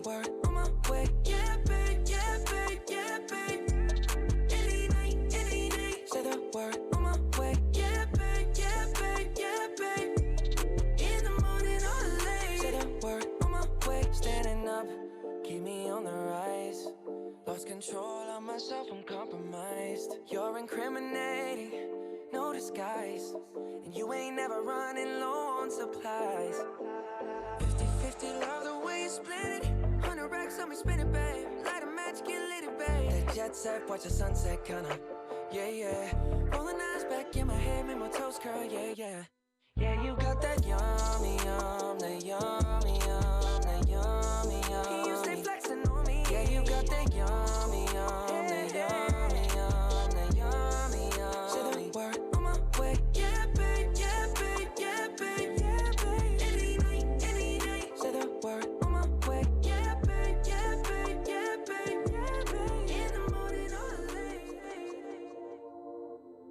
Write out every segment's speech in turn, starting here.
word on my way. Yeah, babe, yeah, babe, yeah, babe. Any night, say the word on my way. Yeah, babe, yeah, babe, yeah, babe. In the morning or late, say the word on my way. Standing up, keep me on the rise. Lost control of myself, I'm compromised. You're incriminating, no disguise. And you ain't never running low on supplies. 50-50, love the way you split it. 100 racks on me, spin it, babe. Light a match, get lit, babe. That jet set, watch the sunset, kinda. Yeah, yeah. Rolling eyes back in my head, make my toes curl, yeah, yeah. Yeah, you got that yummy, yum, that yummy, yum, that yummy, yum. You stay flexing on me. Yeah, you got that yummy, yum, that yummy, yum, that yummy, yum. Say the word on my way. Yeah, babe, yeah, babe, yeah, babe, yeah, babe. Any night, say the word on my way. Yeah, babe, yeah, babe, yeah, babe, yeah, babe. In the morning or late.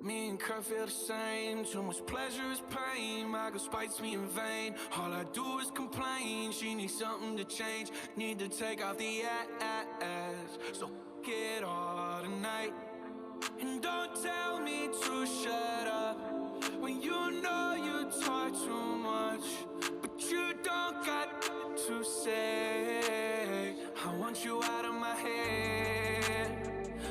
Me and Kurt feel the same. Too much pleasure is pain. My girl spites me in vain. All I do is complain. She needs something to change. Need to take off the ass. So get all tonight. And don't tell me to shut up when you know you talk too much, but you don't got to say. I want you out of my head.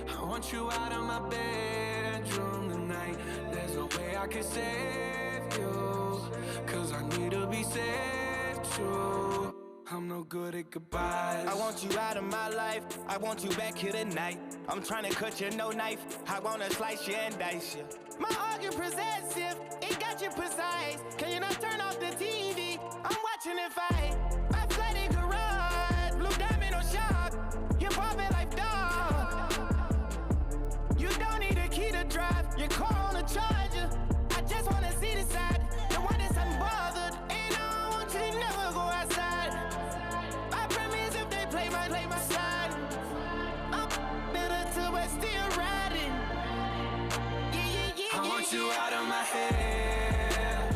I want you out of my bedroom tonight. There's no way I can save you, 'cause I need to be saved too. I'm no good at goodbyes. I want you out of my life. I want you back here tonight. I'm trying to cut you, no knife. I wanna slice you and dice you. My argument possessive, it got you precise. Can you not turn off the TV? I'm watching it fight. My flooded garage, blue diamond on shock. You pop it like dog. You don't need a key to drive. Your car on a charger. I just wanna see the side. The one that's unbothered. And I don't want you to never go outside. I promise if they play my side. I'm better to but still riding. Yeah. I want you out of my head.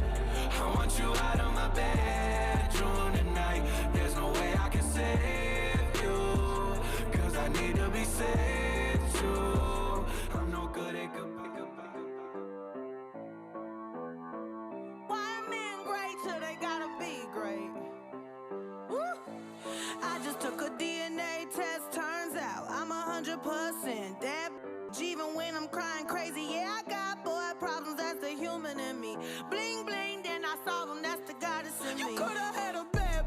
I want you out of my bedroom tonight. There's no way I can save you, 'cause I need to be saved too. I'm no good at goodbye. Why men great till they gotta be great? Woo! I just took a DNA test, turns out I'm 100% that even when I'm crying crazy. Yeah, I got boy problems, that's the human in me. Bling bling, then I solve them, that's the goddess in me. You could've had a bad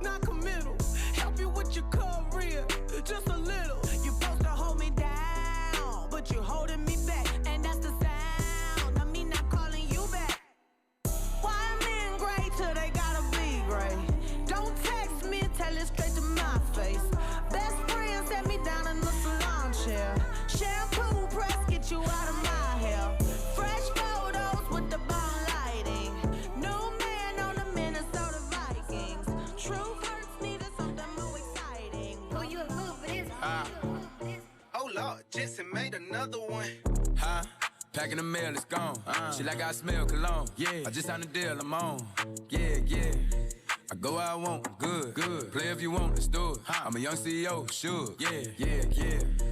not committal. Help you with your career, just a little. You supposed to hold me down, but you holding me back, and that's the sound of me not calling you back. Why men great till they gotta be great? Don't text me and tell it straight to my face. Best friend set me down in the salon chair. Shampoo press, get you out of my hair. Fresh photos with the bomb lighting. New man on the Minnesota Vikings. True hurts needed something more exciting. Oh, you a move, but it's Oh Lord, Jensen made another one. Huh? Packing the mail, it's gone. She like I smell cologne. Yeah, I just signed a deal, I'm on. Yeah. I go where I want, good. Play if you want, let's do it. I'm a young CEO, sure. Yeah.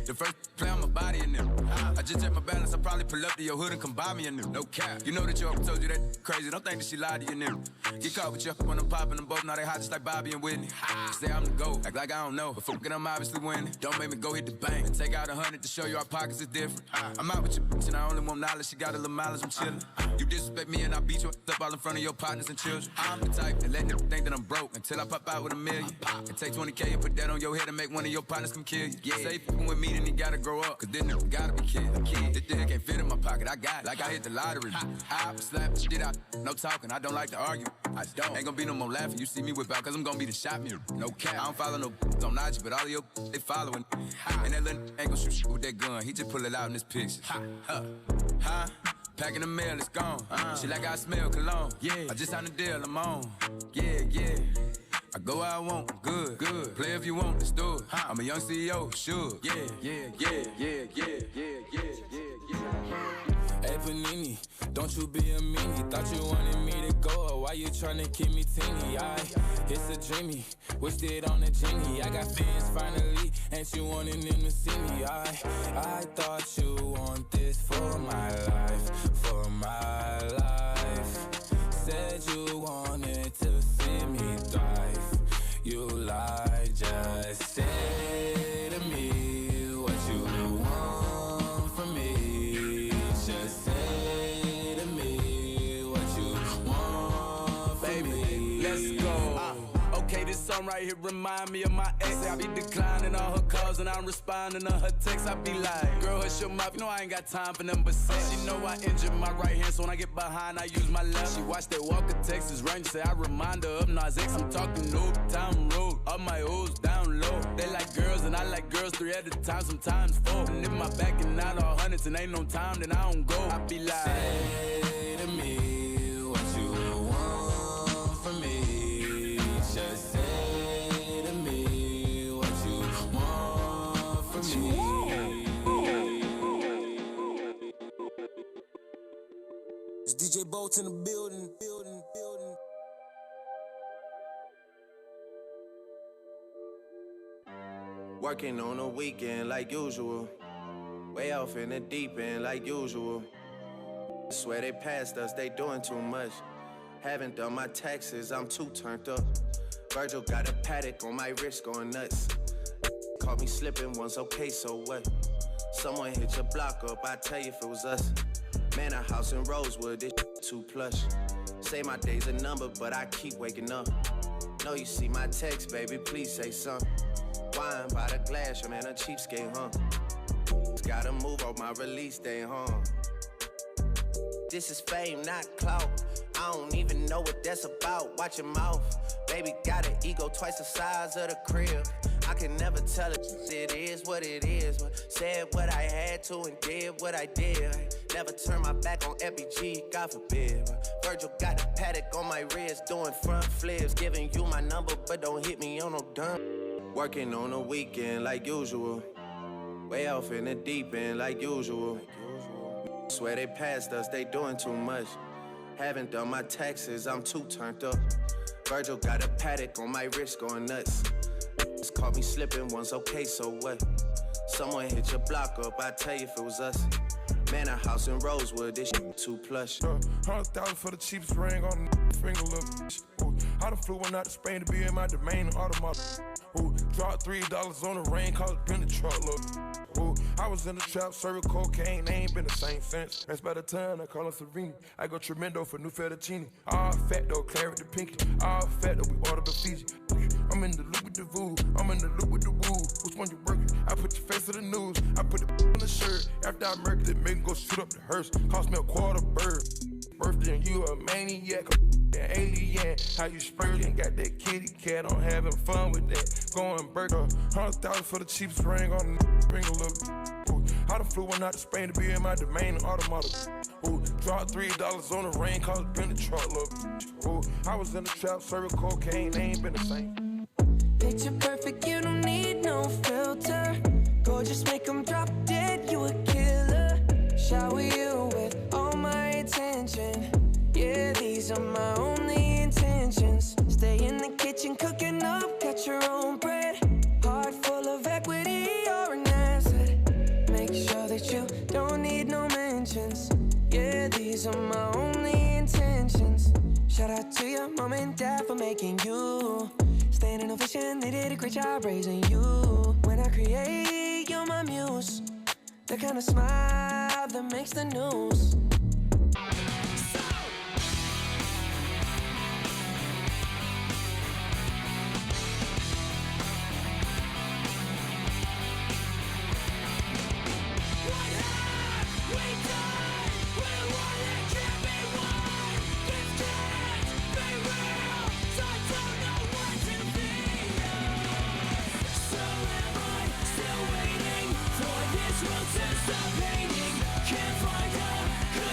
The first play on my body in them. I just check my balance, I probably pull up to your hood and come buy me a new. No cap. You know that your told you that crazy, don't think that she lied to you, nigga. Get caught with you when I'm popping them both, now they hot just like Bobby and Whitney. Say I'm the GOAT, act like I don't know, but fuck it, I'm obviously winning. Don't make me go hit the bank and take out 100 to show you our pockets is different. I'm out with your bitch and I only want knowledge, she got a little mileage, I'm chillin'. You disrespect me and I beat you up all in front of your partners and children. I'm the type that let them think that I'm broke until I pop out with $1 million. And take 20K and put that on your head and make one of your partners come kill you. Yeah. Say fucking with me, then he gotta grow up, 'cause then nigga gotta be killed. This thing can't fit in my pocket, I got it, like I hit the lottery. I slap shit out, no talking, I don't like to argue. I don't. Ain't gonna be no more laughing, you see me whip out, 'cause I'm gonna be the shot mirror. No cap, I don't follow no on IG, but all of your they following. And that little ain't gon' shoot shit with that gun, he just pull it out in this picture. Packing the mail, it's gone. She like I smell cologne. Yeah, I just signed a deal, I'm on. Yeah. I go where I want, good. Play if you want, let's do it. I'm a young CEO, sure. Yeah. Hey Panini, don't you be a meanie. Thought you wanted me to go, why you tryna keep me teeny? It's a dreamy, wished it on a genie. I got fans finally, ain't you wanting them to see me? I thought you want this for my life, for my life. Said you wanted to see me thrive. You lied, just say to me what you want from me. Just say to me what you want from me. Let's go. Okay, this song right here remind me of my ex. I be declining all her calls and I'm responding to her texts. I be like, girl, hush your mouth, you know I ain't got time for nothing but sex. She know I injured my right hand, so when I get behind, I use my left. She watched that Walker Texas Ranger, say I remind her of Nas X. I'm talking Old Town Road, all my O's down low. They like girls and I like girls 3 at a time, sometimes 4. And if my back and out all hundreds and ain't no time, then I don't go. I be like, say to me what you want from me. Just say to me what you want from me. It's DJ Bolt in the building. Working on a weekend like usual. Way off in the deep end like usual. Swear they passed us, they doing too much. Haven't done my taxes, I'm too turned up. Virgil got a paddock on my wrist going nuts. Caught me slipping once, okay, so what? Someone hit your block up, I tell you if it was us. Man, a house in Rosewood, this too plush. Say my day's a number, but I keep waking up. Know you see my text, baby, please say something. Wine by the glass, your man a cheapskate, huh? Gotta move on my release day, huh? This is fame, not clout. I don't even know what that's about. Watch your mouth. Baby got an ego twice the size of the crib. I can never tell it. It is what it is. Said what I had to and did what I did. Never turn my back on FBG, God forbid. Virgil got a paddock on my wrist, doing front flips. Giving you my number, but don't hit me on no dumb. Working on a weekend like usual. Way off in the deep end like usual. Swear they passed us, they doing too much. Haven't done my taxes, I'm too turned up. Virgil got a paddock on my wrist going nuts. It's caught me slipping once, okay, so what? Someone hit your block up, I tell you if it was us. Man, a house in Rosewood, this too plush. 100,000 for the cheapest ring on the finger, little. I done flew one out to Spain to be in my domain automobile. Dropped $3 on the rain, cause it been the truck, look. I was in the trap, serving cocaine, they ain't been the same since. That's by the time I call her Serena. I go Tremendo for new fettuccine. All fat though, claret the pinky. All fat though, we ordered the Fiji. I'm in the loop with the voo, I'm in the loop with the woo. Which one you working? I put your face to the news. I put the on the shirt. After I murked it, make him go shoot up the hearse. Cost me $250. Birthday and you a maniac, an alien. How you spurting? Got that kitty cat, I'm having fun with that. Going burger, 100,000 for the cheapest ring on the finger, look. I done flew one out to Spain to be in my domain automobile. Dropped $3 on the rain, cause it been the truck, look. I was in the trap, serving cocaine, they ain't been the same. Picture perfect, you don't need no filter. Gorgeous, make them drop dead, you a killer. Shower you with all my attention. Yeah, these are my only intentions. Stay in the kitchen, cooking up, cut your own bread. Heart full of equity, you're an asset. Make sure that you don't need no mentions. Yeah, these are my only intentions. Shout out to your mom and dad for making you. Standing ovation, they did a great job raising you. When I create, you're my muse. The kind of smile that makes the news. Can't find a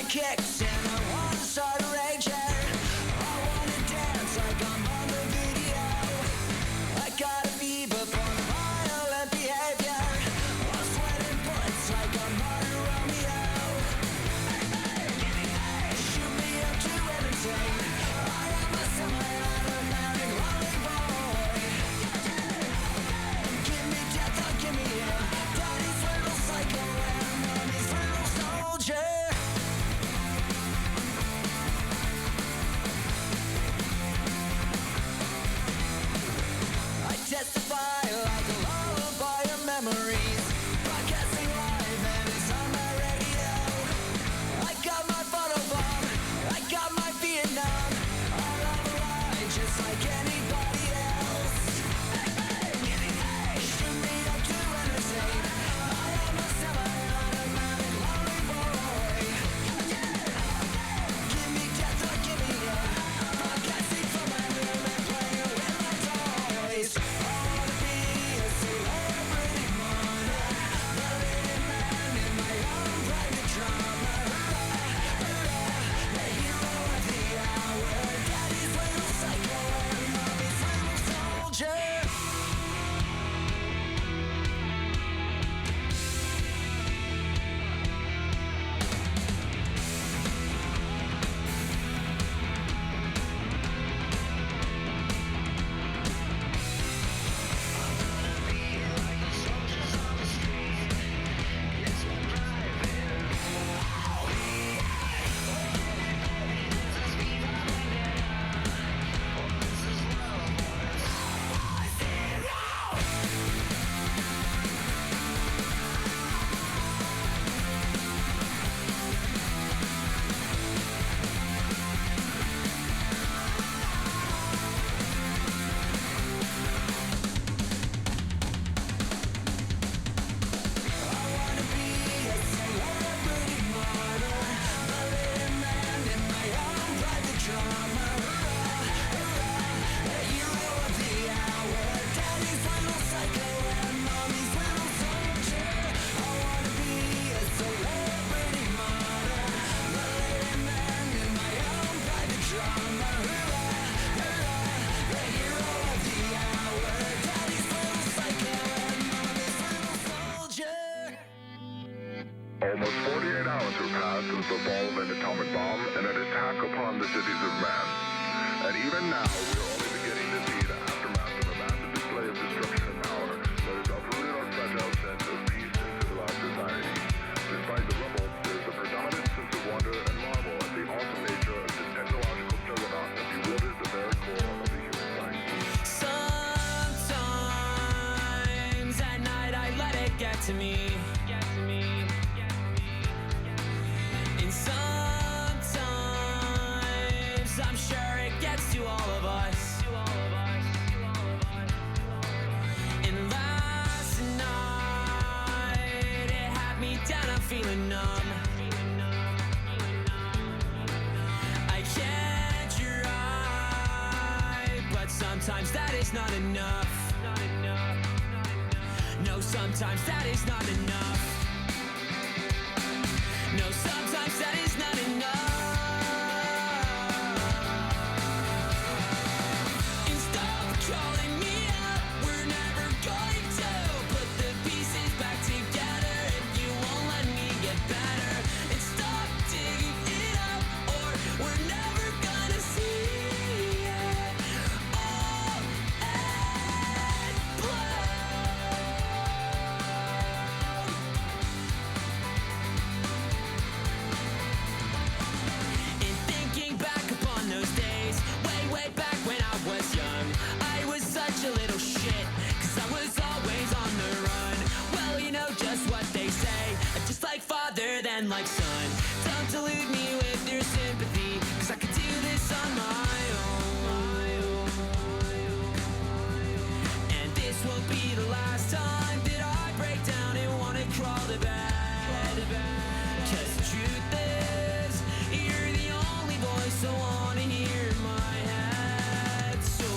kicks and I wanna start raging. I wanna dance like I'm on the video. I got a fever for violent behavior. I'm sweating bullets like I'm on a Romeo. Shoot me up to entertain. I am a semi-automatic lonely boy. Give me death or give me hell. Daddy's little psycho and mommy's little soldier. I testify like a lullaby of memories. Broadcasting live and it's on my radio. I got my photo bomb, I got my Vietnam. I love a ride just like anybody else. Shoot me up to entertain. I am a semi-automatic lonely boy. Give me death or give me love. Broadcasting from my room and playing with my toys. I wanna be a celebrity model, a leading man in my own private drama. The hero of the hour, daddy's little psycho and mommy's little soldier. Almost 48 hours have passed since the fall of an atomic bomb and an attack upon the cities of man. And even now, we are only beginning to see the aftermath of a massive display of destruction and power that has uprooted our fragile sense of peace and civilized society. Despite the rubble, there is a predominant sense of wonder and marvel at the awesome nature of this technological juggernaut that bewilders the very core of the human race. Sometimes at night I let it get to me. And sometimes I'm sure it gets to all of us. And last night it had me down, I'm feeling numb. I can't try, but sometimes that is not enough. No, sometimes that is not enough. No, sometimes that is not enough. And stop calling me up. We're never going to put the pieces back together if you won't let me get better. And stop digging it up, or we're never gonna see it all end blood. And thinking back upon those days, way back when I was young, I was such a little shit, 'cause I was always on the run. Well, you know just what they say, just like father, then like son. Don't delude me with your sympathy, 'cause I could do this on my own. And this won't be the last time that I break down and wanna crawl to bed. 'Cause the truth is, you're the only voice I wanna hear in my head. So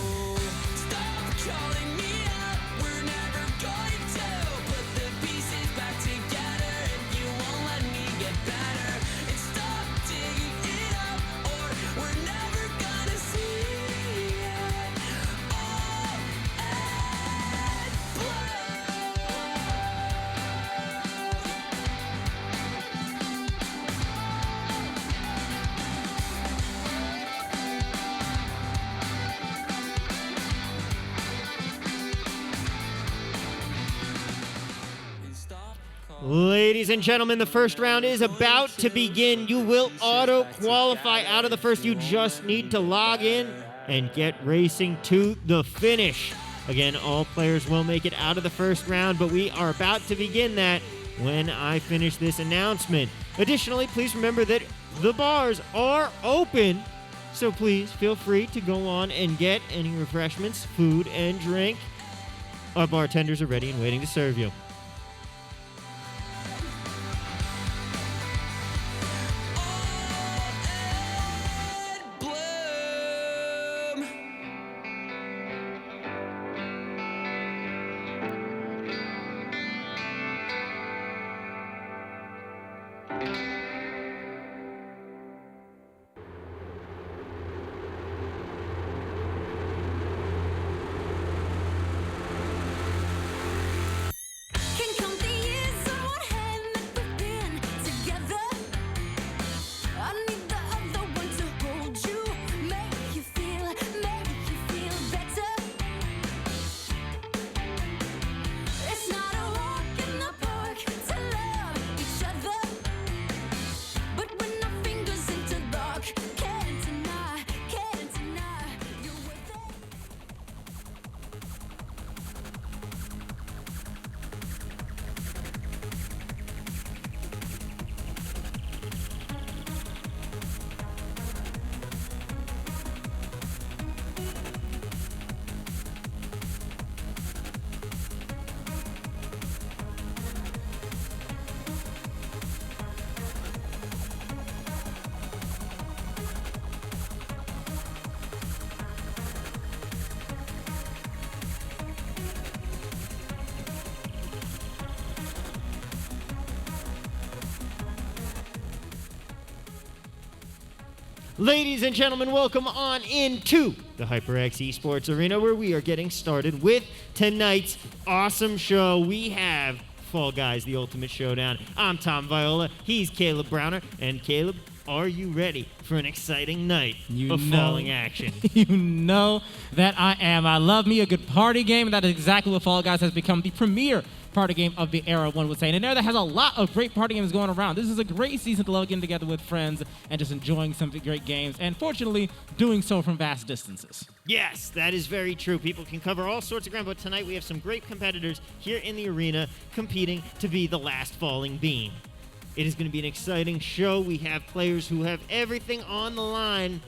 stop calling me up. We're never going to put the pieces back together if you won't let me get better. And stop Ladies and gentlemen, the first round is about to begin. You will auto-qualify out of the first. You just need to log in and get racing to the finish. Again, all players will make it out of the first round, but we are about to begin that when I finish this announcement. Additionally, please remember that the bars are open, so please feel free to go on and get any refreshments, food, and drink. Our bartenders are ready and waiting to serve you. Can count the years on one hand that we've been together. I need the other one to hold you, make you feel better. It's not a walk in the park to love each other, but when our fingers interlock, can't deny you're with it. Ladies and gentlemen, welcome on into the HyperX Esports Arena, where we are getting started with tonight's awesome show. We have Fall Guys, the Ultimate Showdown. I'm Tom Viola. He's Caleb Browner. And Caleb, are you ready for an exciting night of falling action? You know that I am. I love me a good party game, and that is exactly what Fall Guys has become, the premier party game of the era, one would say. And an era that has a lot of great party games going around. This is a great season to love getting together with friends and just enjoying some great games, and fortunately, doing so from vast distances. Yes, that is very true. People can cover all sorts of ground, but tonight we have some great competitors here in the arena competing to be the last falling beam. It is going to be an exciting show. We have players who have everything on the line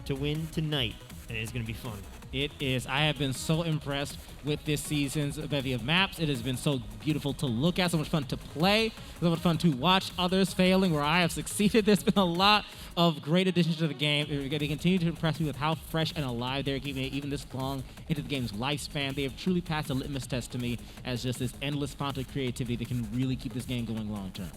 to win tonight, and it is going to be fun. It is. I have been so impressed with this season's bevy of maps. It has been so beautiful to look at, so much fun to play, so much fun to watch others failing where I have succeeded. There's been a lot of great additions to the game. They continue to impress me with how fresh and alive they're keeping it even this long into the game's lifespan. They have truly passed a litmus test to me as just this endless font of creativity that can really keep this game going long term.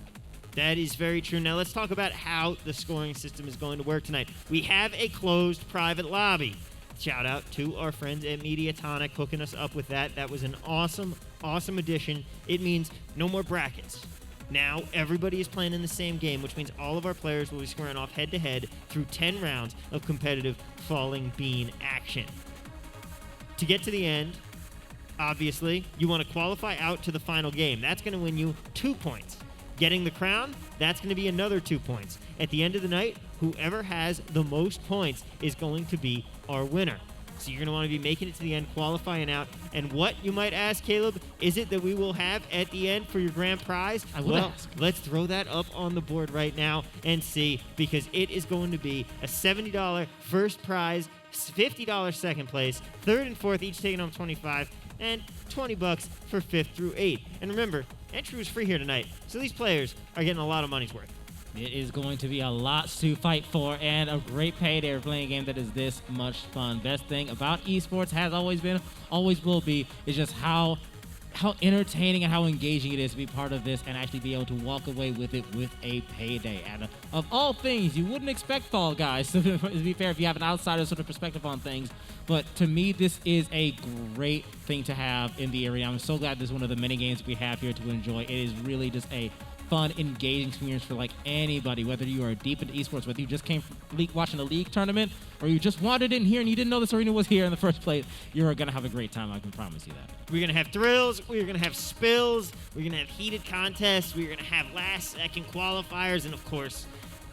That is very true. Now let's talk about how the scoring system is going to work tonight. We have a closed private lobby. Shout out to our friends at Mediatonic hooking us up with that. That was an awesome, awesome addition. It means no more brackets. Now everybody is playing in the same game, which means all of our players will be squaring off head-to-head through 10 rounds of competitive falling bean action. To get to the end, obviously, you want to qualify out to the final game. That's going to win you 2 points. Getting the crown, that's going to be another 2 points. At the end of the night, whoever has the most points is going to be our winner. So you're going to want to be making it to the end, qualifying out. And what, you might ask, Caleb, is it that we will have at the end for your grand prize? I would ask. Let's throw that up on the board right now and see, because it is going to be a $70 first prize, $50 second place, third and fourth each taking home $25, and $20 for 5th through 8th. And remember, entry was free here tonight, so these players are getting a lot of money's worth. It is going to be a lot to fight for and a great payday for playing a game that is this much fun. Best thing about esports has always been, always will be, is just how entertaining and how engaging it is to be part of this and actually be able to walk away with it with a payday. And of all things, you wouldn't expect Fall Guys, to be fair, if you have an outsider sort of perspective on things. But to me, this is a great thing to have in the area. I'm so glad this is one of the many games we have here to enjoy. It is really just a fun, engaging experience for like anybody, whether you are deep into esports, whether you just came from watching a league tournament, or you just wandered in here and you didn't know this arena was here in the first place. You're gonna have a great time. I can promise you that. We're gonna have thrills. We're gonna have spills. We're gonna have heated contests. We're gonna have last-second qualifiers, and of course,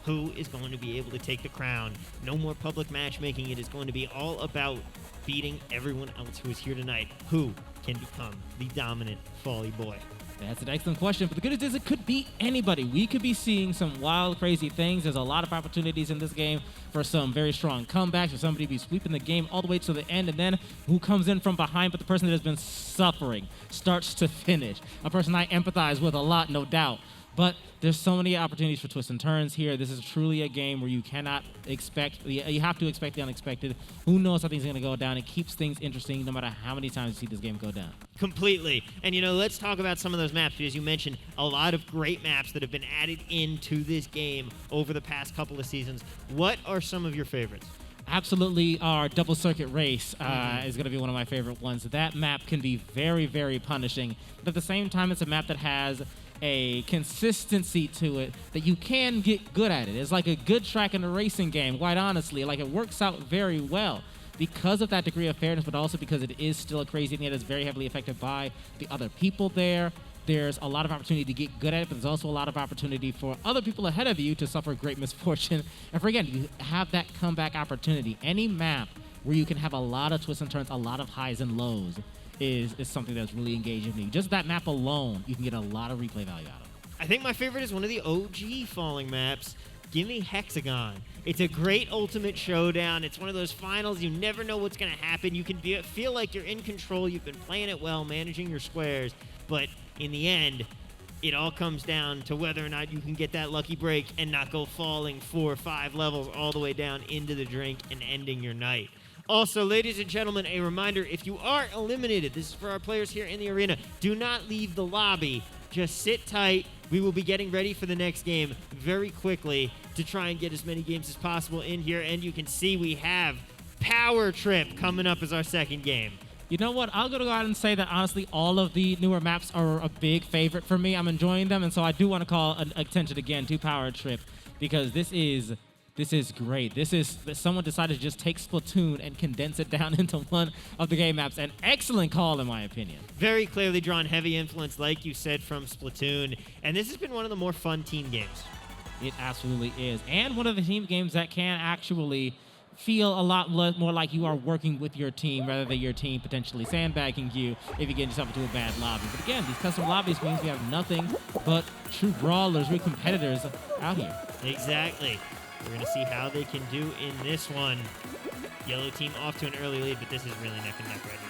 who is going to be able to take the crown? No more public matchmaking. It is going to be all about beating everyone else who is here tonight. Who can become the dominant Folly Boy? That's an excellent question, but the good news is it could be anybody. We could be seeing some wild, crazy things. There's a lot of opportunities in this game for some very strong comebacks, for somebody to be sweeping the game all the way to the end, and then who comes in from behind, but the person that has been suffering starts to finish. A person I empathize with a lot, no doubt. But there's so many opportunities for twists and turns here. This is truly a game where you cannot expect, you have to expect the unexpected. Who knows how things are going to go down? It keeps things interesting no matter how many times you see this game go down. Completely. And, let's talk about some of those maps, because you mentioned a lot of great maps that have been added into this game over the past couple of seasons. What are some of your favorites? Absolutely, our double circuit race is going to be one of my favorite ones. That map can be very, very punishing, but at the same time, it's a map that has a consistency to it that you can get good at it. It's like a good track in a racing game, quite honestly. Like, it works out very well because of that degree of fairness, but also because it is still a crazy thing that is very heavily affected by the other people there. There's a lot of opportunity to get good at it, but there's also a lot of opportunity for other people ahead of you to suffer great misfortune. And for, again, you have that comeback opportunity. Any map where you can have a lot of twists and turns, a lot of highs and lows, is something that's really engaging me. Just that map alone, you can get a lot of replay value out of. I think my favorite is one of the OG Falling maps. Give me Hexagon. It's a great ultimate showdown. It's one of those finals. You never know what's going to happen. You can feel like you're in control. You've been playing it well, managing your squares. But in the end, it all comes down to whether or not you can get that lucky break and not go falling 4 or 5 levels all the way down into the drink and ending your night. Also, ladies and gentlemen, a reminder, if you are eliminated, this is for our players here in the arena, do not leave the lobby. Just sit tight. We will be getting ready for the next game very quickly to try and get as many games as possible in here. And you can see we have Power Trip coming up as our second game. You know what? I'll go out and say that, honestly, all of the newer maps are a big favorite for me. I'm enjoying them, and so I do want to call attention again to Power Trip, because this is great. This is someone decided to just take Splatoon and condense it down into one of the game maps. An excellent call, in my opinion. Very clearly drawn heavy influence, like you said, from Splatoon. And this has been one of the more fun team games. It absolutely is. And one of the team games that can actually feel a lot more like you are working with your team rather than your team potentially sandbagging you if you get yourself into a bad lobby. But again, these custom lobbies means we have nothing but true brawlers, real competitors out here. Exactly. We're going to see how they can do in this one. Yellow team off to an early lead, but this is really neck and neck right now.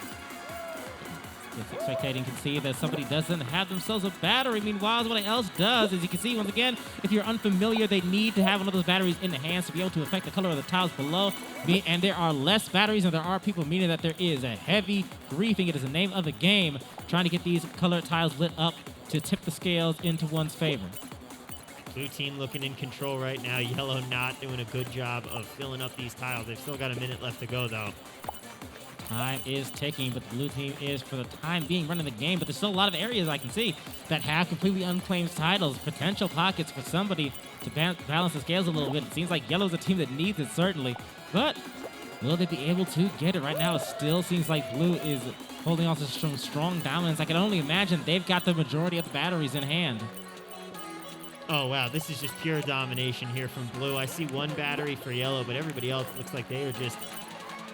If spectating can see that somebody doesn't have themselves a battery. Meanwhile, somebody else does. As you can see, once again, if you're unfamiliar, they need to have one of those batteries in the hands to be able to affect the color of the tiles below. And there are less batteries than there are people, meaning that there is a heavy griefing. It is the name of the game, trying to get these colored tiles lit up to tip the scales into one's favor. Blue team looking in control right now. Yellow not doing a good job of filling up these tiles. They've still got a minute left to go, though. Time is ticking, but the blue team is, for the time being, running the game. But there's still a lot of areas I can see that have completely unclaimed titles, potential pockets for somebody to balance the scales a little bit. It seems like yellow's a team that needs it, certainly. But will they be able to get it? Right now, it still seems like blue is holding on to some strong dominance. I can only imagine they've got the majority of the batteries in hand. Oh, wow. This is just pure domination here from blue. I see one battery for yellow, but everybody else looks like they are just...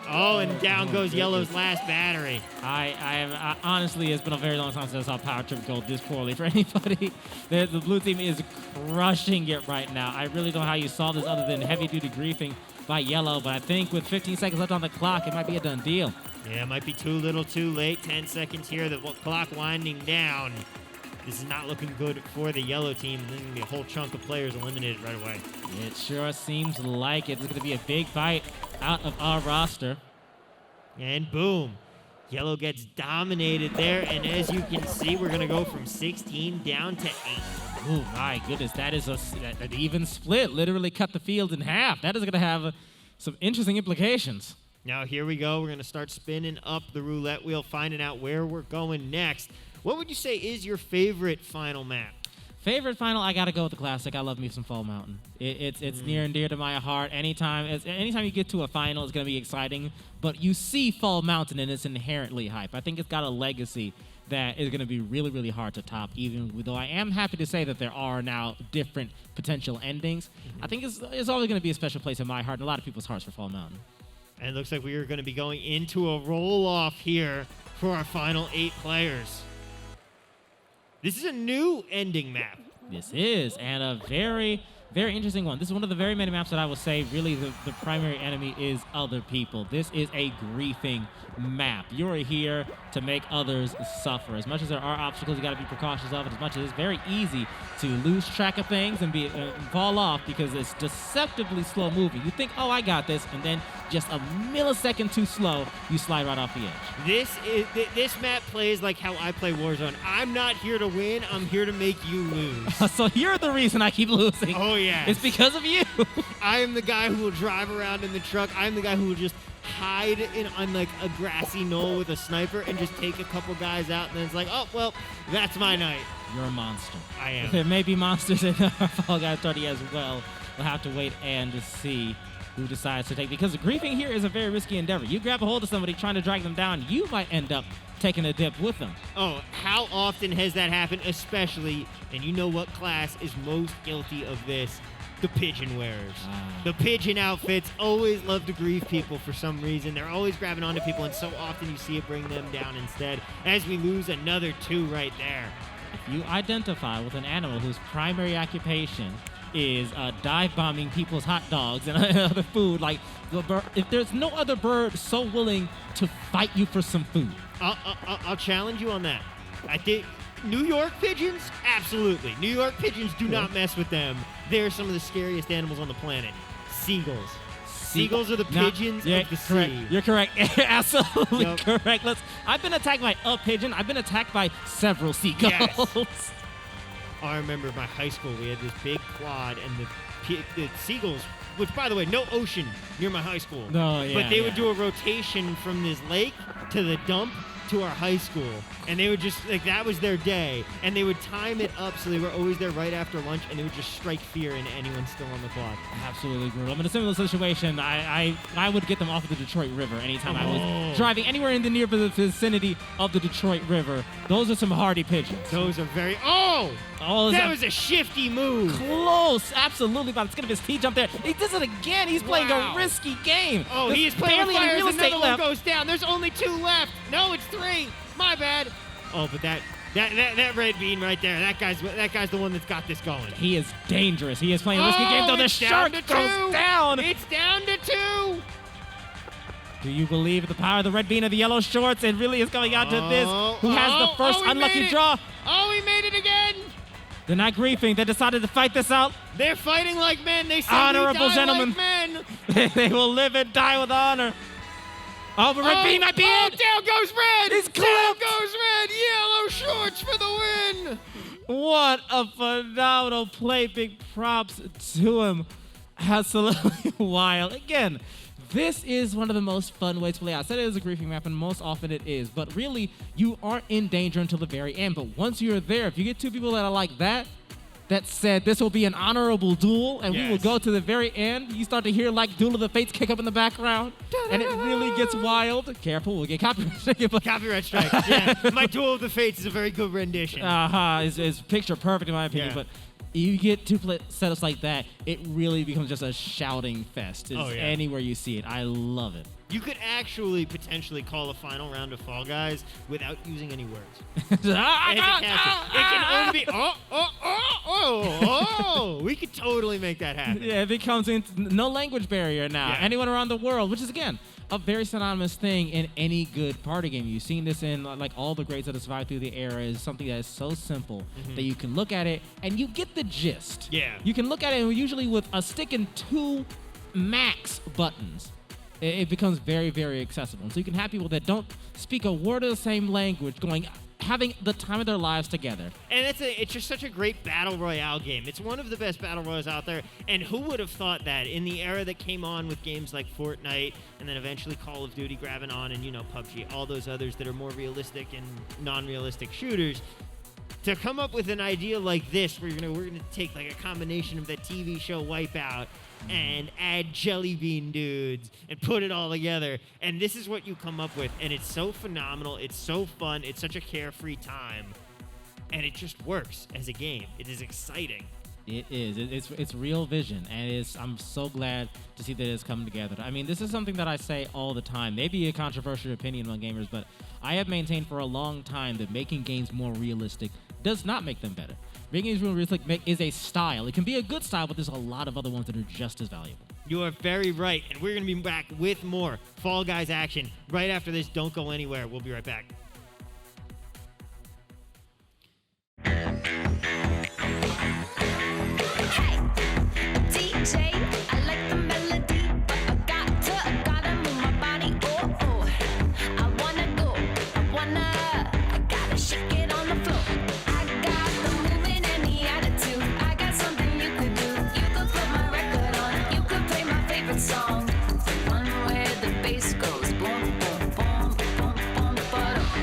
Oh, and down goes yellow's last battery. I honestly, it's been a very long time since I saw Power Trip go this poorly for anybody. The blue team is crushing it right now. I really don't know how you saw this other than heavy-duty griefing by yellow, but I think with 15 seconds left on the clock, it might be a done deal. Yeah, it might be too little too late. 10 seconds here, the clock winding down. This is not looking good for the yellow team. There's going to be a whole chunk of players eliminated right away. It sure seems like it. It's going to be a big fight out of our roster. And boom. Yellow gets dominated there. And as you can see, we're going to go from 16 down to 8. Oh, my goodness. That is an even split. Literally cut the field in half. That is going to have some interesting implications. Now, here we go. We're going to start spinning up the roulette wheel, finding out where we're going next. What would you say is your favorite final map? Favorite final, I gotta go with the classic. I love me some Fall Mountain. It's near and dear to my heart. Anytime you get to a final, it's gonna be exciting. But you see Fall Mountain, and it's inherently hype. I think it's got a legacy that is gonna be really, really hard to top. Even though I am happy to say that there are now different potential endings, I think it's always gonna be a special place in my heart and a lot of people's hearts for Fall Mountain. And it looks like we are going to be going into a roll-off here for our final 8 players. This is a new ending map. This is, and a very, very interesting one. This is one of the very many maps that I will say really the primary enemy is other people. This is a griefing map. You are here to make others suffer. As much as there are obstacles you got to be precautious of, and as much as it's very easy to lose track of things and fall off because it's deceptively slow moving. You think, oh, I got this, and then just a millisecond too slow, you slide right off the edge. This map plays like how I play Warzone. I'm not here to win. I'm here to make you lose. So you're the reason I keep losing. Oh, yeah. It's because of you. I am the guy who will drive around in the truck. I'm the guy who will just hide on like a grassy knoll with a sniper and just take a couple guys out, and then it's like, oh, well, that's my night. You're a monster. I am. There may be monsters in Fall Guys 30 as well. We'll have to wait and see who decides to take, because griefing here is a very risky endeavor. You grab a hold of somebody trying to drag them down, you might end up taking a dip with them. Oh, how often has that happened? Especially, and you know what class is most guilty of this? The pigeon wearers. The pigeon outfits always love to grieve people for some reason. They're always grabbing onto people, and so often you see it bring them down instead, as we lose another 2 right there. If you identify with an animal whose primary occupation is dive bombing people's hot dogs and other food, like the bird, if there's no other bird so willing to fight you for some food. I'll challenge you on that. I think New York pigeons, absolutely. New York pigeons, do not mess with them. They're some of the scariest animals on the planet. Seagulls. Seagulls are the pigeons of the correct. sea. You're correct. Absolutely Yep. correct. I've been attacked by a pigeon. I've been attacked by several seagulls. Yes. I remember my high school, we had this big quad, and the seagulls, which, by the way, no ocean near my high school. No, yeah, but they would do a rotation from this lake to the dump to our high school, and they would just, like, that was their day, and they would time it up so they were always there right after lunch, and they would just strike fear into anyone still on the quad. Absolutely brutal. I'm in a similar situation. I would get them off of the Detroit River anytime I was driving anywhere in the near vicinity of the Detroit River. Those are some hardy pigeons. Those are very... that was a shifty move. Close. Absolutely. By the skin of his teeth, jump there. He does it again. He's playing a risky game. Oh, There's he is playing barely with any fire. real Another estate one left. goes down. There's only 2 left. No, it's 3. My bad. Oh, but that red bean right there, that guy's the one that's got this going. He is dangerous. He is playing a risky game, though. The shark goes down. It's down to 2. Do you believe the power of the red bean of the yellow shorts? It really is coming out to this. Who has the first unlucky draw? Oh, he made it again. They're not griefing. They decided to fight this out. They're fighting like men. They say Honorable we die gentlemen. like men. They will live and die with honor. Oh, but red bean might be oh, it. down goes red. He's down clipped. goes red. Yellow shorts for the win. What a phenomenal play. Big props to him. Absolutely wild. Again, this is one of the most fun ways to play. I said it is a griefing map, and most often it is. But really, you aren't in danger until the very end. But once you're there, if you get 2 people that are like that said this will be an honorable duel, and we will go to the very end, you start to hear like Duel of the Fates kick up in the background, and it really gets wild. Careful, we'll get copyright strike. Copyright strike. Yeah, my Duel of the Fates is a very good rendition. It's picture perfect in my opinion, Yeah. but you get 2 setups like that, it really becomes just a shouting fest. It's anywhere you see it. I love it. You could actually potentially call a final round of Fall Guys without using any words. It can only be we could totally make that happen. Yeah, it becomes no language barrier now. Yeah. Anyone around the world, which is again a very synonymous thing in any good party game. You've seen this in like all the greats that have survived through the era. Is something that is so simple that you can look at it and you get the gist. Yeah. You can look at it usually with a stick and 2 max buttons. It becomes very, very accessible. So you can have people that don't speak a word of the same language having the time of their lives together. And it's just such a great battle royale game. It's one of the best battle royals out there. And who would have thought that in the era that came on with games like Fortnite and then eventually Call of Duty grabbing on and, PUBG, all those others that are more realistic and non-realistic shooters, to come up with an idea like this, where we're gonna take like a combination of that TV show Wipeout and add Jelly Bean Dudes and put it all together, and this is what you come up with, and it's so phenomenal, it's so fun, it's such a carefree time, and it just works as a game. It is exciting. It is. It's real vision, and I'm so glad to see that it's coming together. I mean, this is something that I say all the time. Maybe a controversial opinion among gamers, but I have maintained for a long time that making games more realistic does not make them better. Making games more realistic is a style. It can be a good style, but there's a lot of other ones that are just as valuable. You are very right, and we're going to be back with more Fall Guys action right after this. Don't go anywhere. We'll be right back. DJ, I like the melody, but I gotta move my body. Oh, oh, I gotta shake it on the floor. I got the movement and the attitude. I got something you could do. You could put my record on. You could play my favorite song. The one where the bass goes boom, boom, boom, boom, boom, boom.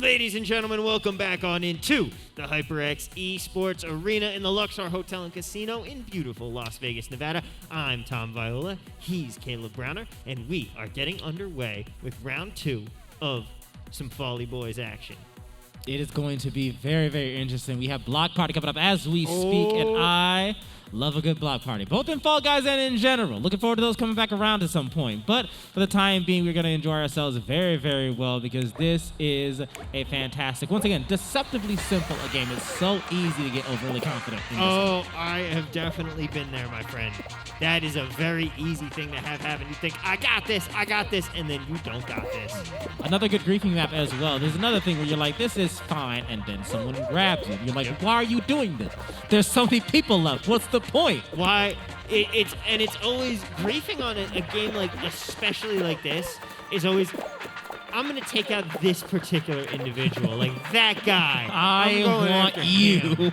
Ladies and gentlemen, welcome back on into the HyperX Esports Arena in the Luxor Hotel and Casino in beautiful Las Vegas, Nevada. I'm Tom Viola, he's Caleb Browner, and we are getting underway with round 2 of some Folly Boys action. It is going to be very, very interesting. We have Block Party coming up as we speak, and I love a good block party, both in Fall Guys and in general. Looking forward to those coming back around at some point. But for the time being, we're going to enjoy ourselves very, very well because this is a fantastic, once again, deceptively simple a game. It's so easy to get overly confident in this Oh, I have definitely been there, my friend. That is a very easy thing to have happen. You think, I got this, and then you don't got this. Another good griefing map as well. There's another thing where you're like, this is fine, and then someone grabs you. You're like, why are you doing this? There's so many people left. What's the point? Why? It's always griefing on a game like, especially like this, is always, I'm gonna take out this particular individual, like that guy. I I'm going want after you. him.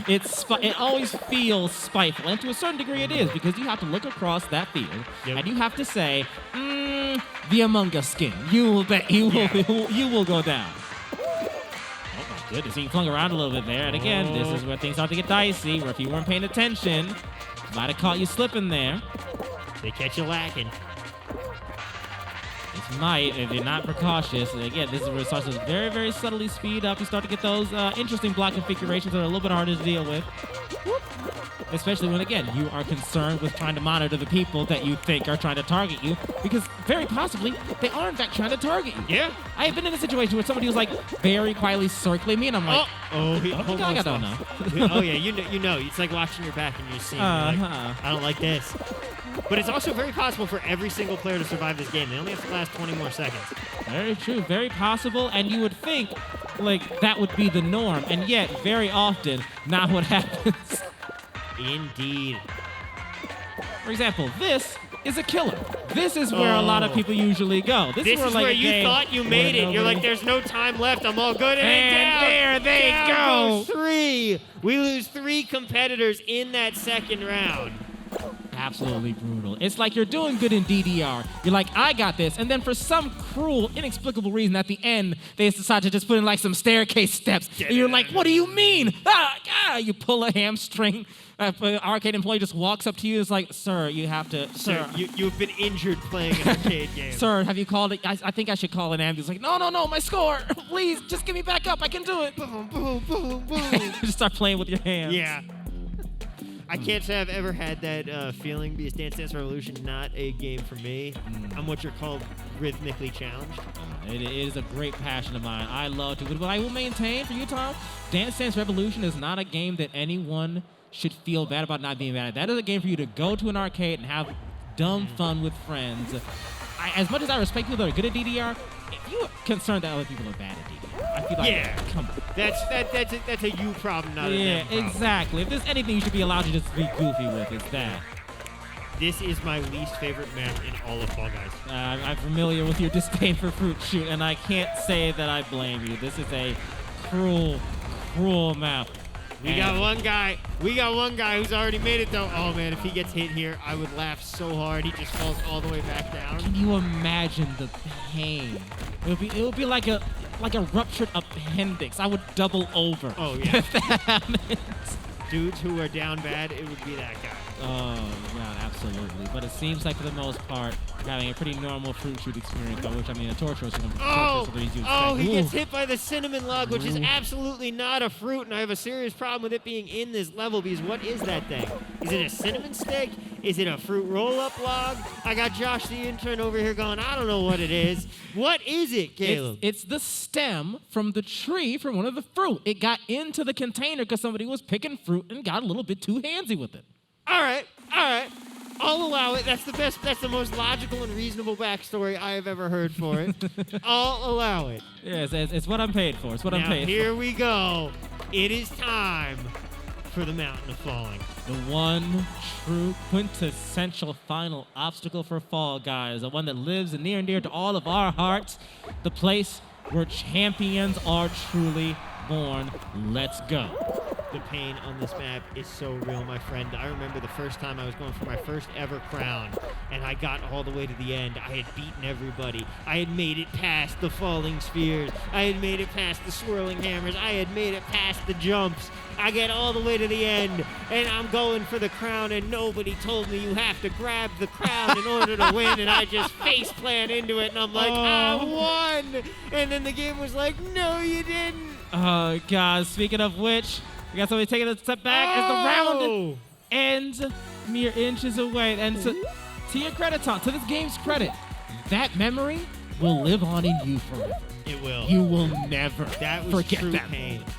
It always feels spiteful, and to a certain degree it is, because you have to look across that field, and you have to say, the Among Us skin. You will bet you will go down. Oh my goodness, he flung around a little bit there, and again, this is where things start to get dicey, where if you weren't paying attention, might have caught you slipping there. They catch you lacking. This might, if you're not precautious. And again, this is where it starts to very, very subtly speed up. You start to get those interesting block configurations that are a little bit harder to deal with. Especially when, again, you are concerned with trying to monitor the people that you think are trying to target you, because very possibly they are, in fact, trying to target you. Yeah. I have been in a situation where somebody was, like, very quietly circling me, and I'm like, I don't know. Oh, yeah, you know. It's like watching your back and you're seeing, like, I don't like this. But it's also very possible for every single player to survive this game. They only have to last 20 more seconds. Very true, very possible, and you would think, like, that would be the norm, and yet, very often, not what happens. Indeed. For example, this is a killer. This is where a lot of people usually go. This is where you thought you made it. You're like, there's no time left. I'm all good. And there they go. Goes 3. We lose 3 competitors in that second round. Absolutely brutal. It's like you're doing good in DDR. You're like, I got this. And then for some cruel, inexplicable reason, at the end, they decide to just put in like some staircase steps. And you're like, what do you mean? You pull a hamstring. An arcade employee just walks up to you and is like, sir, you have to, Sir, you've been injured playing an arcade game. Sir, have you called it? I think I should call an ambulance. Like, no, my score. Please, just get me back up. I can do it. Boom, boom, boom, boom. Just start playing with your hands. Yeah. I can't say I've ever had that feeling because Dance Dance Revolution not a game for me. I'm what you're called rhythmically challenged. It is a great passion of mine. I love to, but I will maintain for you, Tom, Dance Dance Revolution is not a game that anyone should feel bad about not being bad at. That is a game for you to go to an arcade and have dumb fun with friends. As much as I respect people that are good at DDR, if you're concerned that other people are bad at DDR, I feel like, come on. That's a you problem, not a them problem. Exactly. If there's anything you should be allowed to just be goofy with, it's that. This is my least favorite map in all of Fall Guys. I'm familiar with your disdain for Fruit Shoot, and I can't say that I blame you. This is a cruel, cruel map. We got one guy who's already made it though. Oh man, if he gets hit here, I would laugh so hard. He just falls all the way back down. Can you imagine the pain? It would be like a ruptured appendix. I would double over. Oh yeah. If that happens. Dudes who are down bad, it would be that guy. Oh, God, absolutely. But it seems like for the most part, you're having a pretty normal Fruit Shoot experience, by which I mean a torturous one. He gets hit by the cinnamon log, which is absolutely not a fruit, and I have a serious problem with it being in this level because what is that thing? Is it a cinnamon stick? Is it a fruit roll-up log? I got Josh, the intern, over here going, I don't know what it is. What is it, Caleb? It's the stem from the tree from one of the fruit. It got into the container because somebody was picking fruit and got a little bit too handsy with it. All right. I'll allow it. That's the most logical and reasonable backstory I have ever heard for it. I'll allow it. Yes, it's what I'm paid for. It's what I'm paid for. Here we go. It is time for the Mountain of Falling. The one true quintessential final obstacle for Fall Guys, the one that lives near and dear to all of our hearts, the place where champions are truly born. Let's go. The pain on this map is so real, my friend. I remember the first time I was going for my first ever crown, and I got all the way to the end. I had beaten everybody. I had made it past the falling spheres. I had made it past the swirling hammers. I had made it past the jumps. I get all the way to the end, and I'm going for the crown, and nobody told me you have to grab the crown in order to win, and I just face plant into it, and I'm like, I won! And then the game was like, no, you didn't! Oh, God. Speaking of which, we got somebody taking a step back as the round ends mere inches away. And to your credit, Tom, to this game's credit, that memory will live on in you forever. It will. You will never That was forget true that pain. moment.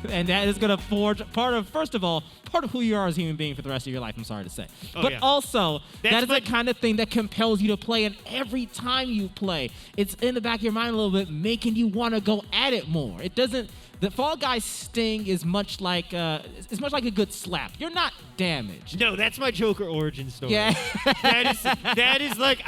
And that is going to forge part of who you are as a human being for the rest of your life, I'm sorry to say. Oh, but yeah. also, That's that is the what- kind of thing that compels you to play, and every time you play, it's in the back of your mind a little bit, making you want to go at it more. It doesn't... The Fall Guys sting is much like a good slap. You're not damaged. No, that's my Joker origin story. Yeah. that is like,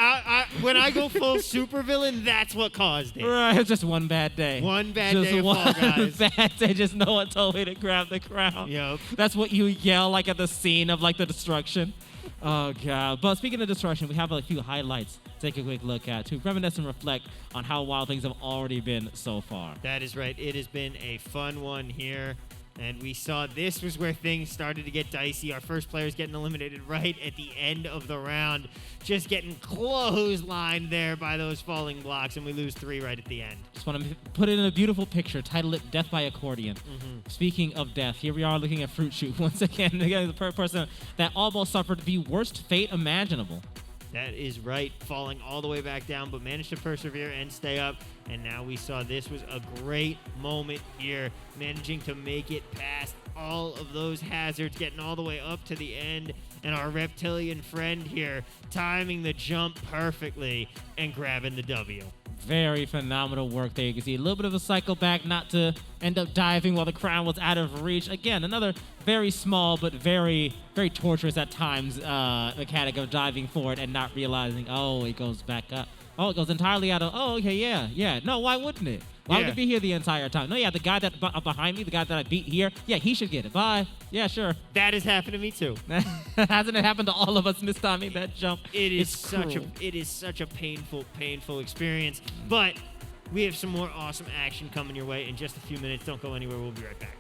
when I go full supervillain, that's what caused it. Right, it's just one bad day. One bad Just day of one Fall Guys. bad day. Just no one told me to grab the crown. Yep. That's what you yell like at the scene of like the destruction. Oh God! But speaking of destruction, we have a few highlights to take a quick look at to reminisce and reflect on how wild things have already been so far. That is right. It has been a fun one here. And we saw this was where things started to get dicey. Our first player's getting eliminated right at the end of the round. Just getting clotheslined there by those falling blocks, and we lose 3 right at the end. Just want to put it in a beautiful picture, title it Death by Accordion. Speaking of death, here we are looking at Fruit Shoot once again. Again, the person that almost suffered the worst fate imaginable. That is right, falling all the way back down, but managed to persevere and stay up. And now we saw this was a great moment here, managing to make it past all of those hazards, getting all the way up to the end. And our reptilian friend here timing the jump perfectly and grabbing the W. Very phenomenal work there. You can see a little bit of a cycle back, not to end up diving while the crown was out of reach. Again, another very small but very, very torturous at times mechanic of diving for it and not realizing, oh, it goes back up. Oh, it goes entirely out of, oh, okay, yeah. No, why wouldn't it? Why would Yeah. it be here the entire time? No, yeah, the guy that behind me, the guy that I beat here, yeah, he should get it. Bye. Yeah, sure. That has happened to me too. Hasn't it happened to all of us mistiming that jump? It is It's such a painful experience. But we have some more awesome action coming your way in just a few minutes. Don't go anywhere. We'll be right back.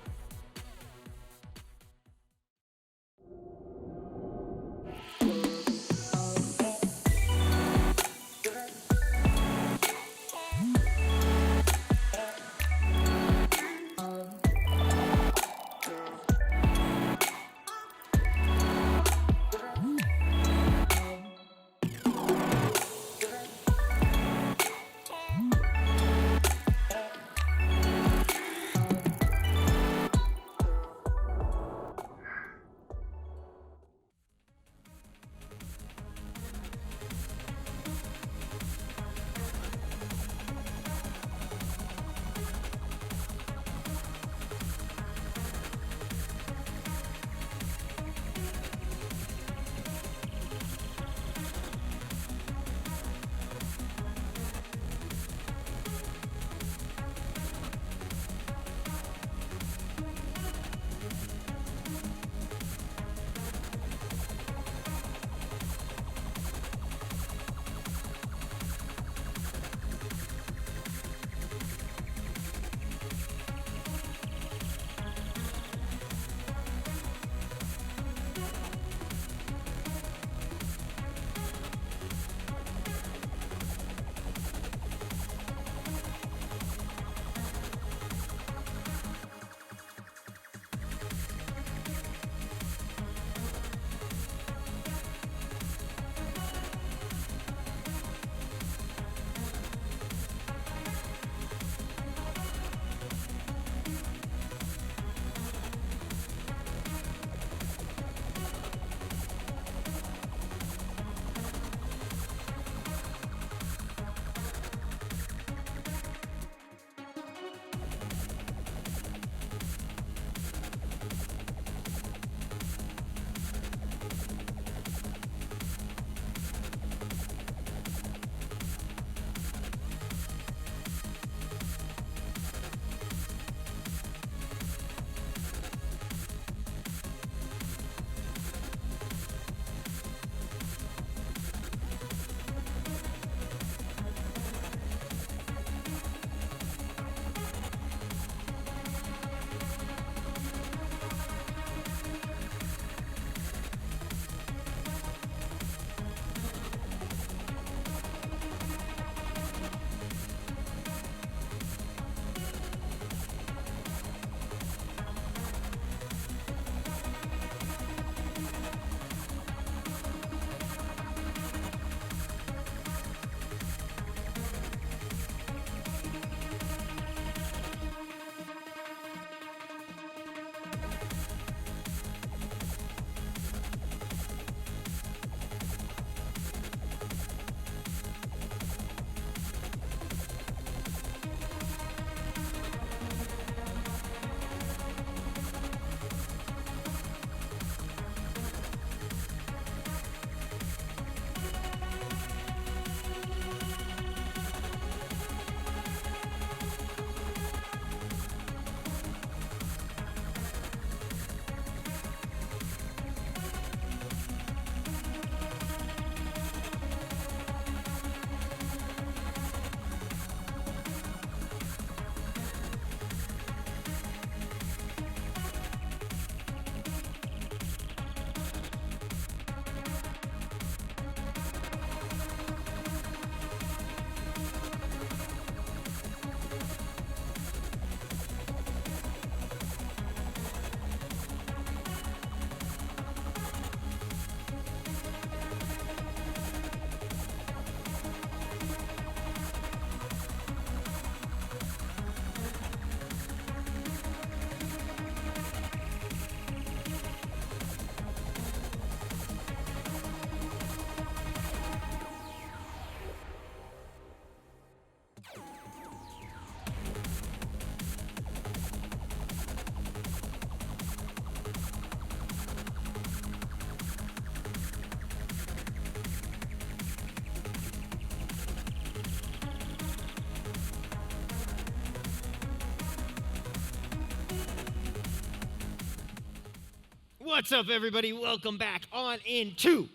What's up, everybody? Welcome back on into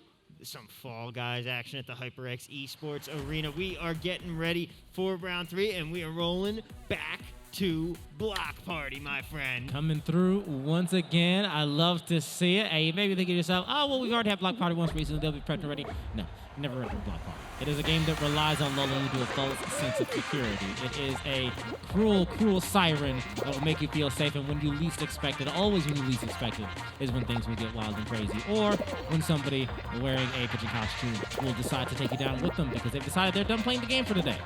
some Fall Guys action at the HyperX Esports Arena. We are getting ready for round 3, and we are rolling back to Block Party, my friend. Coming through once again. I love to see it. Hey, you may be thinking to yourself, oh, well, we've already had Block Party once recently. They'll be prepped already. No, never heard of Block Party. It is a game that relies on lulling you to a false sense of security. It is a cruel, cruel siren that will make you feel safe, and when you least expect it, always when you least expect it, is when things will get wild and crazy. Or when somebody wearing a pigeon costume will decide to take you down with them because they've decided they're done playing the game for the day.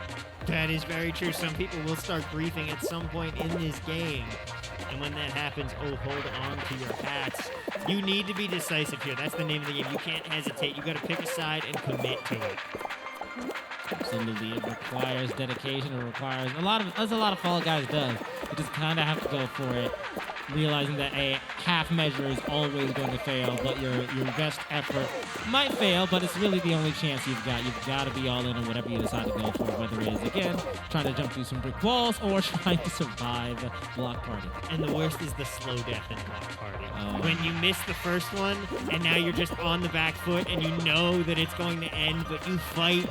That is very true. Some people will start griefing at some point in this game. And when that happens, oh, hold on to your hats. You need to be decisive here. That's the name of the game. You can't hesitate. You got to pick a side and commit to it. Absolutely, it requires dedication. It requires as a lot of Fall Guys does. You just kind of have to go for it, realizing that a half measure is always going to fail, but your best effort might fail, but it's really the only chance you've got. You've got to be all in on whatever you decide to go for, whether it is, again, trying to jump through some brick walls or trying to survive Block Party. And the worst is the slow death in Block Party. When you miss the first one, and now you're just on the back foot, and you know that it's going to end, but you fight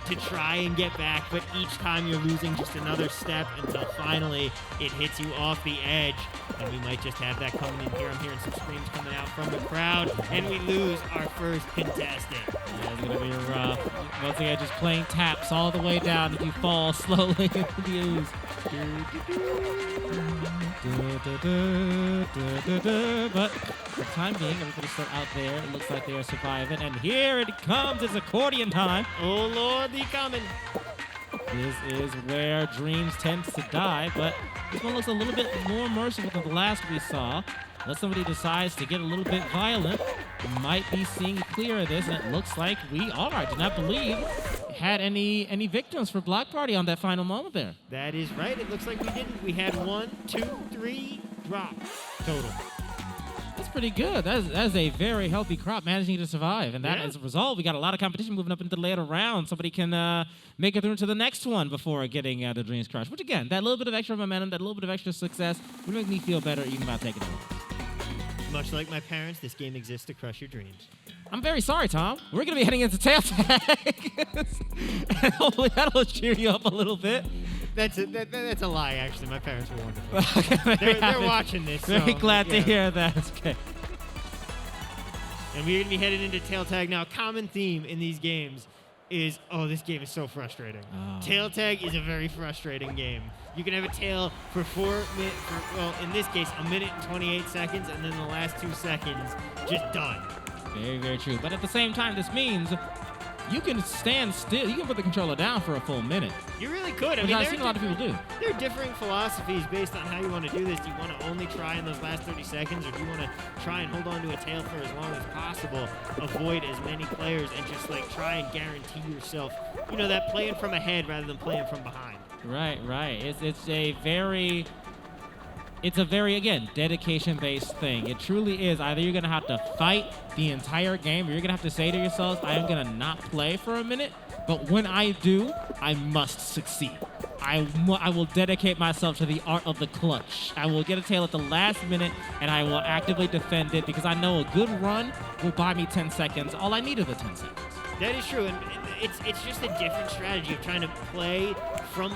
to try and get back, but each time you're losing just another step until finally it hits you off the edge. And we might just have that coming in here. I'm hearing some screams coming out from the crowd, and we lose our first contestant. Yeah, it's going to be rough. Once again, just playing taps all the way down as you fall slowly into the ooze. But for the time being, everybody's still out there. It looks like they are surviving. And here it comes. It's accordion time. Oh, Lord, he coming. This is where dreams tend to die, but this one looks a little bit more merciful than the last we saw. Unless somebody decides to get a little bit violent, we might be seeing clear of this, and it looks like we are. I do not believe had any victims for Block Party on that final moment there. That is right. It looks like we didn't. We had 1, 2, 3 drops total. That's pretty good. That's a very healthy crop managing to survive. And that, as a result, we got a lot of competition moving up into the later rounds. Somebody can make it through to the next one before getting the dreams crushed. Which, again, that little bit of extra momentum, that little bit of extra success would make me feel better even about taking it away. Much like my parents, this game exists to crush your dreams. I'm very sorry, Tom. We're going to be heading into tail tag. And hopefully that'll cheer you up a little bit. That's a lie, actually. My parents were wonderful. They're watching this. Very so, glad to hear that. Okay. And we're going to be headed into tail tag now. Common theme in these games is, oh, this game is so frustrating. Oh. Tail tag is a very frustrating game. You can have a tail for 4 minutes, well, in this case, 1 minute and 28 seconds, and then the last 2 seconds, just done. Very, very true. But at the same time, this means you can stand still. You can put the controller down for a full minute. You really could. Which I've seen a lot of people do. There are differing philosophies based on how you want to do this. Do you want to only try in those last 30 seconds, or do you want to try and hold on to a tail for as long as possible, avoid as many players, and just like try and guarantee yourself, you know, that playing from ahead rather than playing from behind. Right. It's a very, again, dedication-based thing. It truly is. Either you're going to have to fight the entire game, or you're going to have to say to yourselves, I am going to not play for a minute, but when I do, I must succeed. I will dedicate myself to the art of the clutch. I will get a tail at the last minute, and I will actively defend it because I know a good run will buy me 10 seconds. All I need are the 10 seconds. That is true, and it's just a different strategy of trying to play from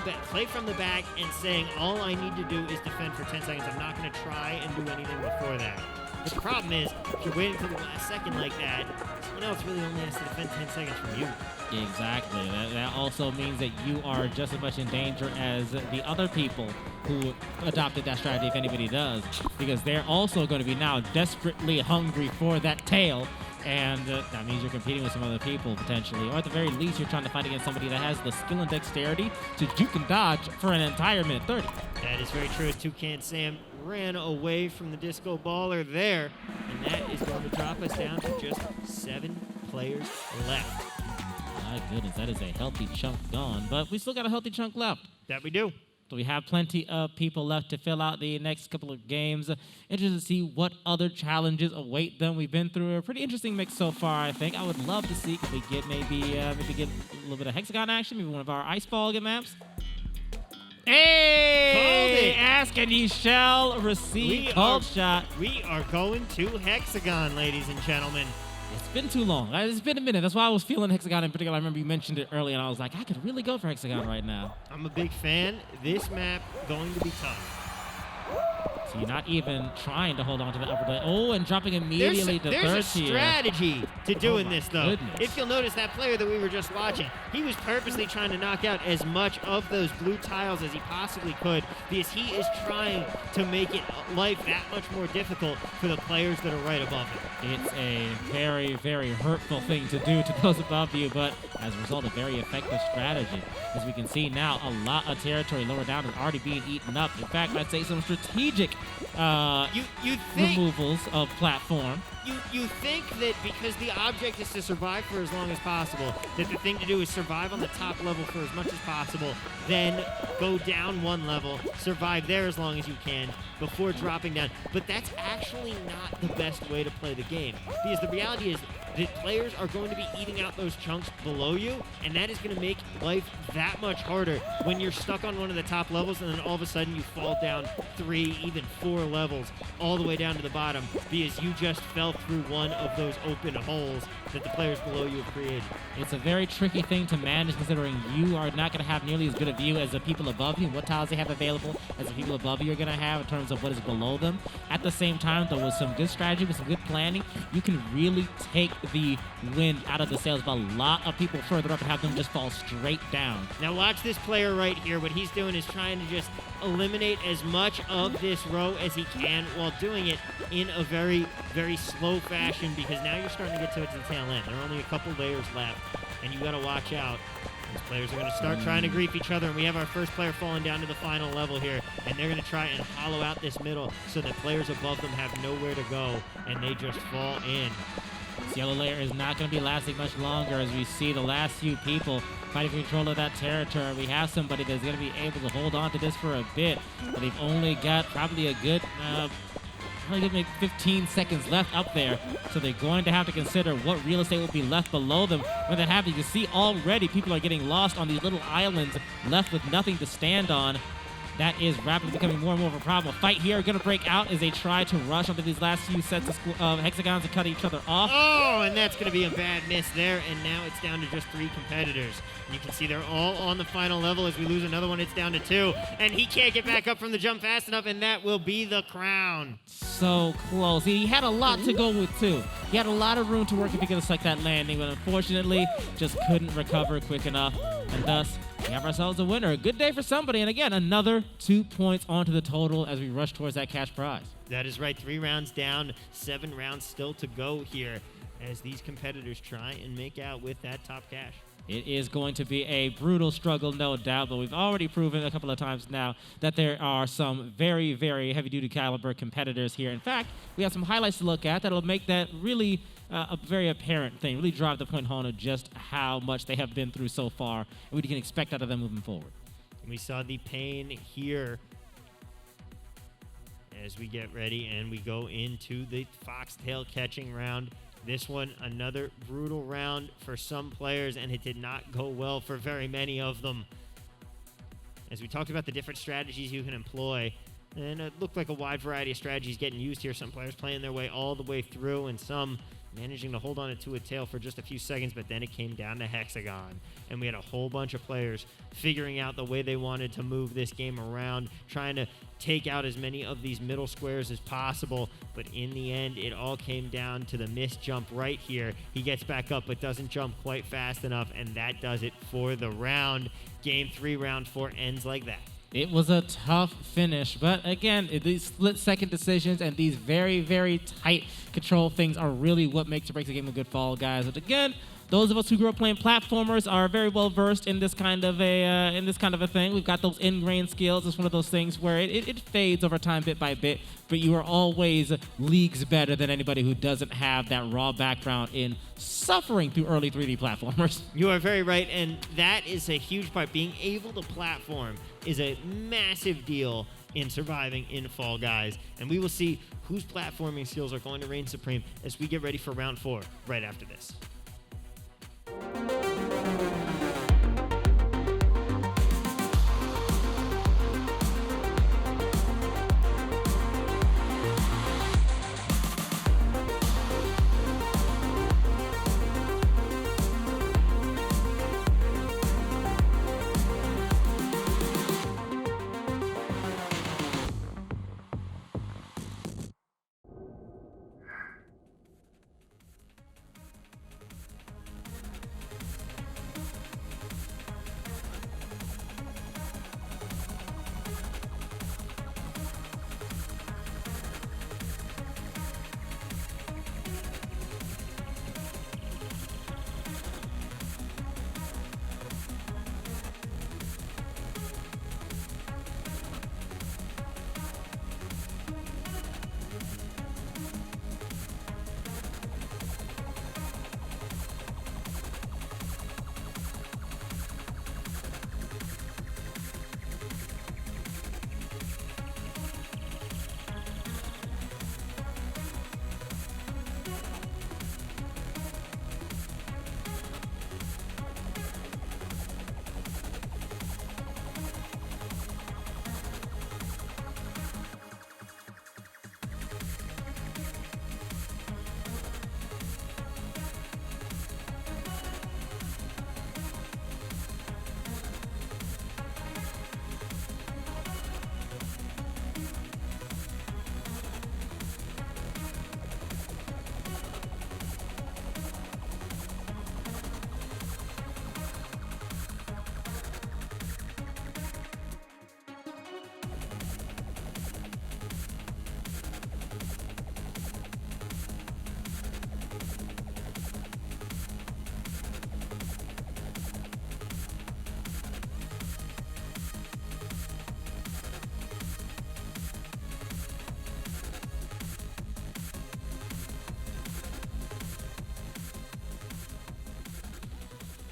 the back and saying all I need to do is defend for 10 seconds. I'm not going to try and do anything before that. But the problem is, if you're waiting until the last second like that, someone else really only has to defend 10 seconds from you. Exactly. That also means that you are just as much in danger as the other people who adopted that strategy, if anybody does, because they're also going to be now desperately hungry for that tail. And that means you're competing with some other people, potentially. Or at the very least, you're trying to fight against somebody that has the skill and dexterity to juke and dodge for an entire minute 30. That is very true. Toucan Sam ran away from the disco baller there. And that is going to drop us down to just 7 players left. My goodness, that is a healthy chunk gone. But we still got a healthy chunk left. That we do. So we have plenty of people left to fill out the next couple of games. Interested to see what other challenges await them. We've been through a pretty interesting mix so far, I think. I would love to see if we get maybe get a little bit of hexagon action, maybe one of our ice ball maps. Hey! Called it. Ask and ye shall receive. Cold shot. We are going to Hexagon, ladies and gentlemen. It's been too long. It's been a minute. That's why I was feeling Hexagon in particular. I remember you mentioned it earlier, and I was like, I could really go for Hexagon right now. I'm a big fan. This map going to be tough. So you're not even trying to hold on to the upper plate. Oh, and dropping immediately to third tier. There's a strategy to doing this, though. Goodness. If you'll notice, that player that we were just watching, he was purposely trying to knock out as much of those blue tiles as he possibly could because he is trying to make it life that much more difficult for the players that are right above him. It's a very, very hurtful thing to do to those above you, but as a result, a very effective strategy. As we can see now, a lot of territory lower down is already being eaten up. In fact, I'd say some strategic you think removals of platform. You think that because the object is to survive for as long as possible, that the thing to do is survive on the top level for as much as possible, then go down one level, survive there as long as you can before dropping down. But that's actually not the best way to play the game, because the reality is that players are going to be eating out those chunks below you, and that is going to make life that much harder when you're stuck on one of the top levels and then all of a sudden you fall down 3, even 4 levels all the way down to the bottom because you just fell through one of those open holes that the players below you have created. It's a very tricky thing to manage considering you are not going to have nearly as good a view as the people above you, what tiles they have available as the people above you are going to have in terms of what is below them. At the same time, though, with some good strategy, with some good planning, you can really take the wind out of the sails of a lot of people further up and have them just fall straight down. Now watch this player right here. What he's doing is trying to just eliminate as much of this row as he can while doing it in a very, very slow fashion because now you're starting to get towards the tail end. There are only a couple layers left, and you got to watch out. These players are going to start trying to grief each other, and we have our first player falling down to the final level here, and they're going to try and hollow out this middle so that players above them have nowhere to go, and they just fall in. This yellow layer is not going to be lasting much longer as we see the last few people fighting for control of that territory. We have somebody that's going to be able to hold on to this for a bit, but they've only got probably a good probably maybe 15 seconds left up there, so they're going to have to consider what real estate will be left below them when that happens. You can see already people are getting lost on these little islands, left with nothing to stand on. That is rapidly becoming more and more of a problem. A fight here going to break out as they try to rush onto these last few sets of hexagons and cut each other off. Oh, and that's going to be a bad miss there, and now it's down to just 3 competitors. And you can see they're all on the final level. As we lose another one, it's down to 2, and he can't get back up from the jump fast enough, and that will be the crown. So close. He had a lot to go with, too. He had a lot of room to work if he could have stuck that landing, but unfortunately, just couldn't recover quick enough, and thus, we have ourselves a winner. A good day for somebody, and again, another 2 points onto the total as we rush towards that cash prize. That is right. 3 rounds down, 7 rounds still to go here as these competitors try and make out with that top cash. It is going to be a brutal struggle, no doubt, but we've already proven a couple of times now that there are some very, very heavy-duty caliber competitors here. In fact, we have some highlights to look at that'll make that really a very apparent thing, really drive the point home of just how much they have been through so far and what you can expect out of them moving forward. And we saw the pain here as we get ready and we go into the foxtail catching round. This one, another brutal round for some players, and it did not go well for very many of them. As we talked about the different strategies you can employ, and it looked like a wide variety of strategies getting used here. Some players playing their way all the way through, and some managing to hold on to a tail for just a few seconds, but then it came down to Hexagon. And we had a whole bunch of players figuring out the way they wanted to move this game around, trying to take out as many of these middle squares as possible. But in the end, it all came down to the missed jump right here. He gets back up, but doesn't jump quite fast enough, and that does it for the round. Game 3, round 4 ends like that. It was a tough finish, but again, these split-second decisions and these very, very tight control things are really what makes or breaks a game of good Fall Guys. But again, those of us who grew up playing platformers are very well versed in this kind of a thing. We've got those ingrained skills. It's one of those things where it fades over time, bit by bit. But you are always leagues better than anybody who doesn't have that raw background in suffering through early 3D platformers. You are very right, and that is a huge part. Being able to platform is a massive deal in surviving in Fall Guys. And we will see whose platforming skills are going to reign supreme as we get ready for round 4 right after this.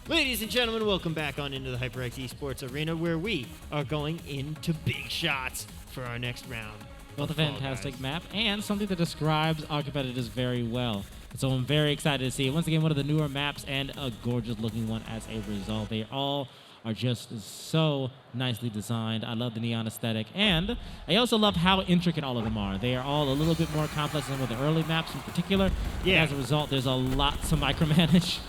Ladies and gentlemen, welcome back on into the HyperX Esports Arena, where we are going into big shots for our next round. Both a of Fall fantastic Guys. map and something that describes our competitors very well. So I'm very excited to see it. Once again, one of the newer maps and a gorgeous looking one as a result. They all are just so nicely designed. I love the neon aesthetic, and I also love how intricate all of them are. They are all a little bit more complex than with the early maps in particular. Yeah. As a result, there's a lot to micromanage.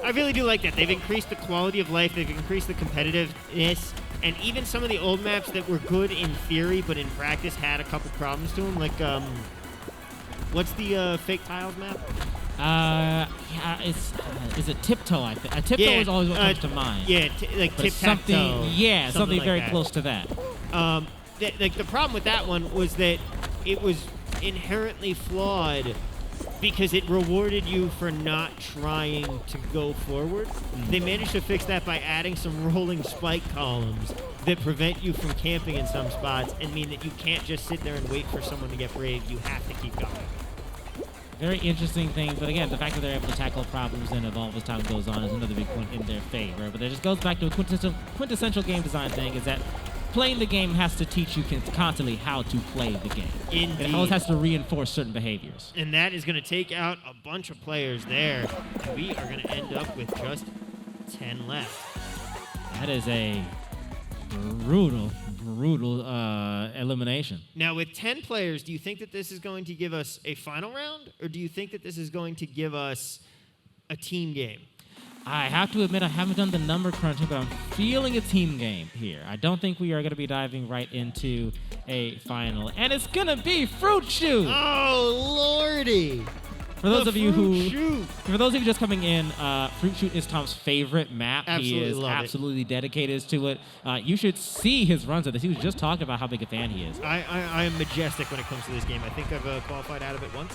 I really do like that. They've increased the quality of life, they've increased the competitiveness, and even some of the old maps that were good in theory, but in practice had a couple problems to them, like, what's the fake tiles map? Yeah, is it Tiptoe? I think Tiptoe is always what comes to mind. Yeah, like But it's tic-tac-toe. something like very that. close to that. Like the problem with that one was that it was inherently flawed because it rewarded you for not trying to go forward. They managed to fix that by adding some rolling spike columns that prevent you from camping in some spots and mean that you can't just sit there and wait for someone to get brave. You have to keep going. Very interesting thing, but again, the fact that they're able to tackle problems and evolve as time goes on is another big point in their favor. But it just goes back to a quintessential game design thing, is that playing the game has to teach you constantly how to play the game. Indeed. It always has to reinforce certain behaviors. And that is going to take out a bunch of players there. And we are going to end up with just 10 left. That is a brutal elimination. Now, with 10 players, do you think that this is going to give us a final round, or do you think that this is going to give us a team game? I have to admit I haven't done the number crunching, but I'm feeling a team game here. I don't think we are going to be diving right into a final. And it's going to be Fruit Shoot! Oh, lordy! For those The of you Fruit Shoot. For those of you just coming in, Fruit Shoot is Tom's favorite map. Absolutely He is love it. absolutely dedicated to it. You should see his runs of this. He was just talking about how big a fan he is. I am majestic when it comes to this game. I think I've qualified out of it once.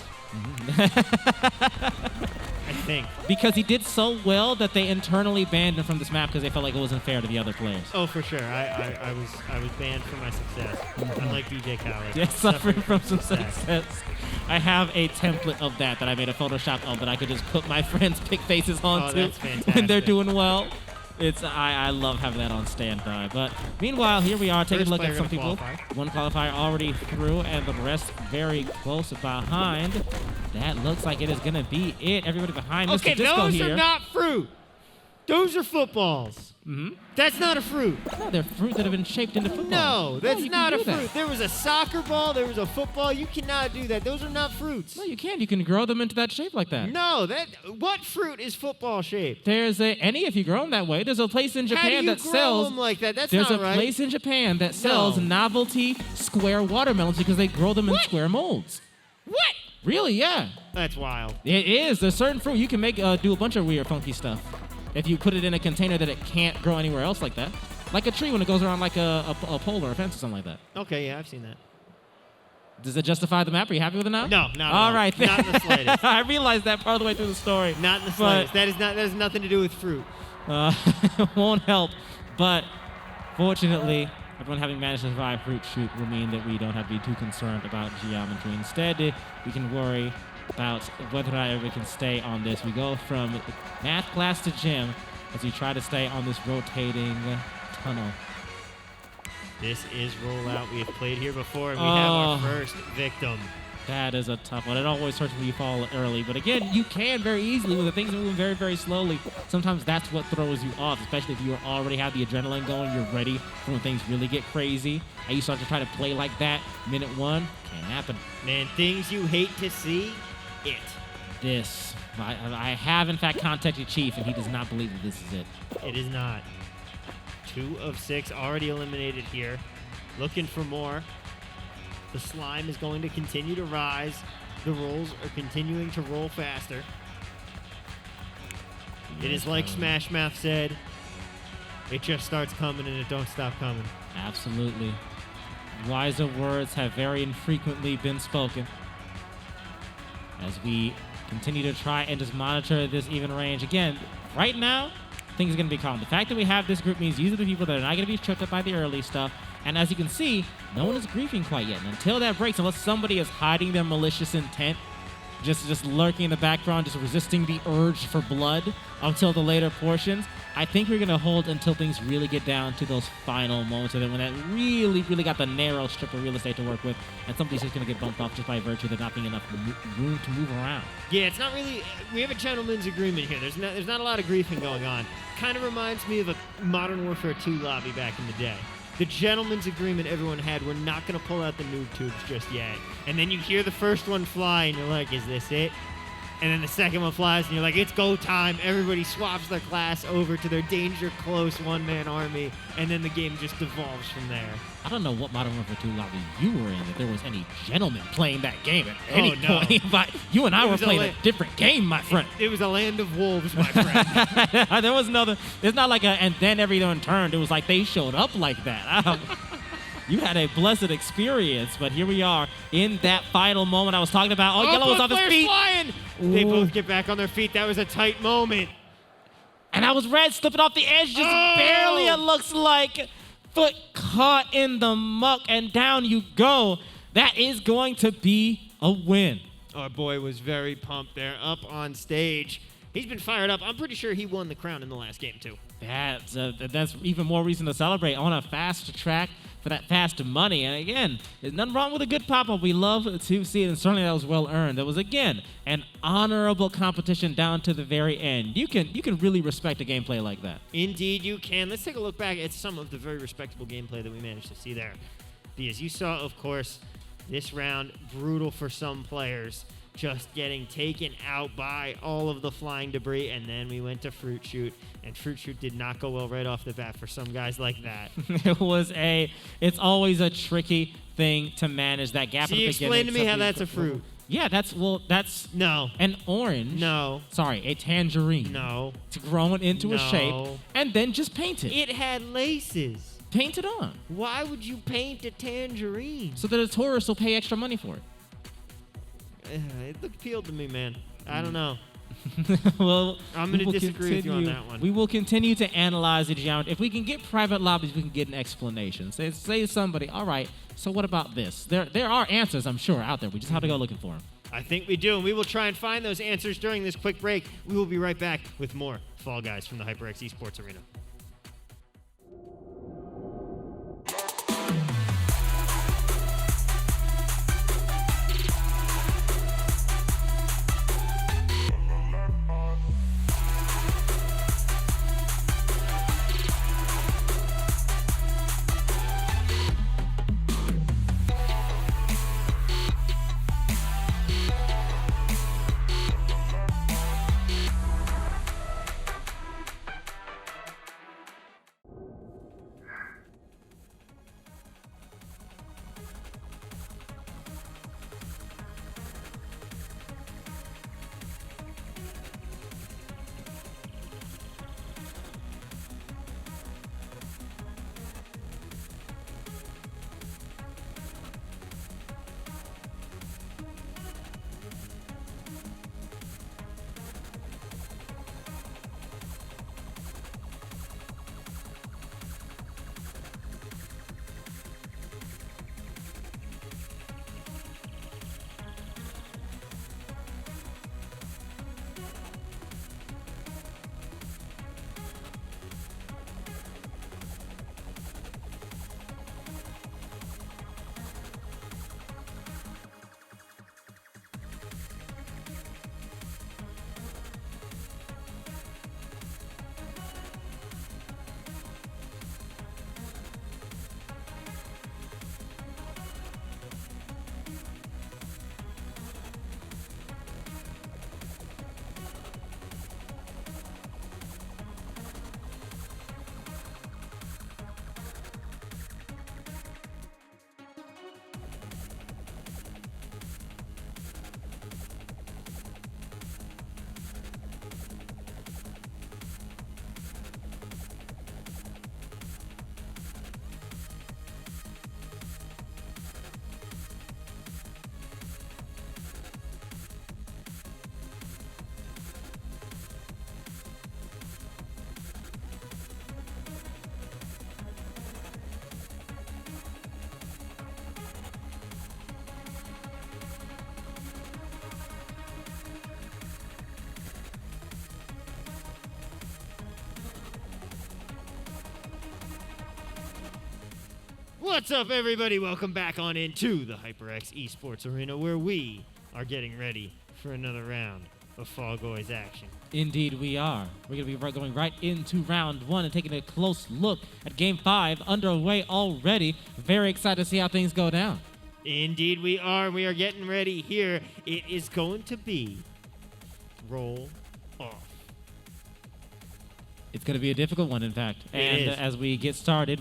I think. Because he did so well that they internally banned him from this map because they felt like it wasn't fair to the other players. Oh, for sure. I was banned for my success. Unlike DJ Khaled. Yeah, suffering from some success. I have a template of that I made a Photoshop of that I could just put my friends' pick faces onto that's fantastic. when they're doing well. I love having that on standby. But meanwhile, here we are taking First a look at player some to people. qualify. One qualifier already through, and the rest very close behind. That looks like it is going to be it. Everybody behind Okay, Mr. Disco those here. are not fruit. Those are footballs. Mm-hmm. That's not a fruit. No, they're fruit that have been shaped into football. No, that's you can not a do that. fruit. There was a soccer ball. There was a football. You cannot do that. Those are not fruits. No, you can. You can grow them into that shape like that. No, what fruit is football shaped? There's if you grow them that way. There's a place in How do Japan you that grow sells. them like that? That's There's not a right. place in Japan that sells No. novelty square watermelons because they grow them in What? square molds. What? Really? Yeah. That's wild. It is. There's certain fruit you can make do a bunch of weird, funky stuff if you put it in a container that it can't grow anywhere else like that. Like a tree when it goes around like a pole or a fence or something like that. Okay, yeah, I've seen that. Does it justify the map? Are you happy with it now? No, not at All all. right. Not in the slightest. I realized that part of the way through the story. Not in the But- slightest. That has nothing to do with fruit. Won't help. But fortunately, everyone having managed to survive Fruit Shoot will mean that we don't have to be too concerned about geometry. Instead, we can worry about whether or not everybody can stay on this. We go from math class to gym as we try to stay on this rotating tunnel. This is rollout. We have played here before, and we have our first victim. That is a tough one. It always hurts when you fall early. But again, you can very easily when the things are moving very, very slowly. Sometimes that's what throws you off, especially if you already have the adrenaline going. You're ready for when things really get crazy. And you start to try to play like that. Minute one, can't happen. Man, things you hate to see, it. This. I have, in fact, contacted Chief, and he does not believe that this is it. It is not. 2 of 6 already eliminated here. Looking for more. The slime is going to continue to rise. The rolls are continuing to roll faster. It is like Smash Mouth said, it just starts coming and it don't stop coming. Absolutely. Wiser words have very infrequently been spoken. As we continue to try and just monitor this even range. Again, right now, things are going to be calm. The fact that we have this group means these are the people that are not going to be tripped up by the early stuff. And as you can see, no one is griefing quite yet. And until that breaks, unless somebody is hiding their malicious intent, just lurking in the background, just resisting the urge for blood until the later portions. I think we're going to hold until things really get down to those final moments, and then when that really got the narrow strip of real estate to work with, and somebody's just going to get bumped off just by virtue of there not being enough room to move around. Yeah, it's not really. We have a gentleman's agreement here. There's not a lot of griefing going on. Kind of reminds me of a Modern Warfare 2 lobby back in the day. The gentleman's agreement everyone had, we're not going to pull out the noob tubes just yet. And then you hear the first one fly, and you're like, is this it? And then the second one flies, and you're like, it's go time. Everybody swaps their class over to their danger close one-man army, and then the game just devolves from there. I don't know what Modern Warfare 2 lobby you were in, if there was any gentleman playing that game at any no. point. But you and I were playing a different game, my friend. It was a land of wolves, my friend. There was another. It's not like and then everyone turned. It was like they showed up like that. You had a blessed experience, but here we are in that final moment I was talking about. Oh, Yellow was off his feet. Flying. They both get back on their feet. That was a tight moment. And I was Red slipping off the edge just barely, it looks like. Foot caught in the muck, and down you go. That is going to be a win. Our boy was very pumped there, up on stage. He's been fired up. I'm pretty sure he won the crown in the last game, too. That's even more reason to celebrate on a fast track for that fast money. And again, there's nothing wrong with a good pop-up. We love to see it, and certainly that was well earned. That was, again, an honorable competition down to the very end. You can really respect a gameplay like that. Indeed, you can. Let's take a look back at some of the very respectable gameplay that we managed to see there. Because you saw, of course, this round, brutal for some players, just getting taken out by all of the flying debris, and then we went to Fruit Shoot, and Fruit Shoot did not go well right off the bat for some guys like that. It's always a tricky thing to manage, that gap at the beginning. Explain to me how that's a fruit. Yeah, that's no, an orange. No. Sorry, a tangerine. No. To grow it into a shape, and then just paint it. It had laces. Paint it on. Why would you paint a tangerine? So that a tourist will pay extra money for it. It appealed to me, man. I don't know. Well, I'm going to disagree with you on that one. We will continue to analyze the geometry. If we can get private lobbies, we can get an explanation. Say to somebody, all right, so what about this? There are answers, I'm sure, out there. We just have to go looking for them. I think we do, and we will try and find those answers during this quick break. We will be right back with more Fall Guys from the HyperX Esports Arena. What's up, everybody? Welcome back on into the HyperX Esports Arena, where we are getting ready for another round of Fall Guys action. Indeed, we are. We're going to be going right into round 1 and taking a close look at Game 5 underway already. Very excited to see how things go down. Indeed, we are. We are getting ready here. It is going to be roll off. It's going to be a difficult one, in fact. And is. As we get started,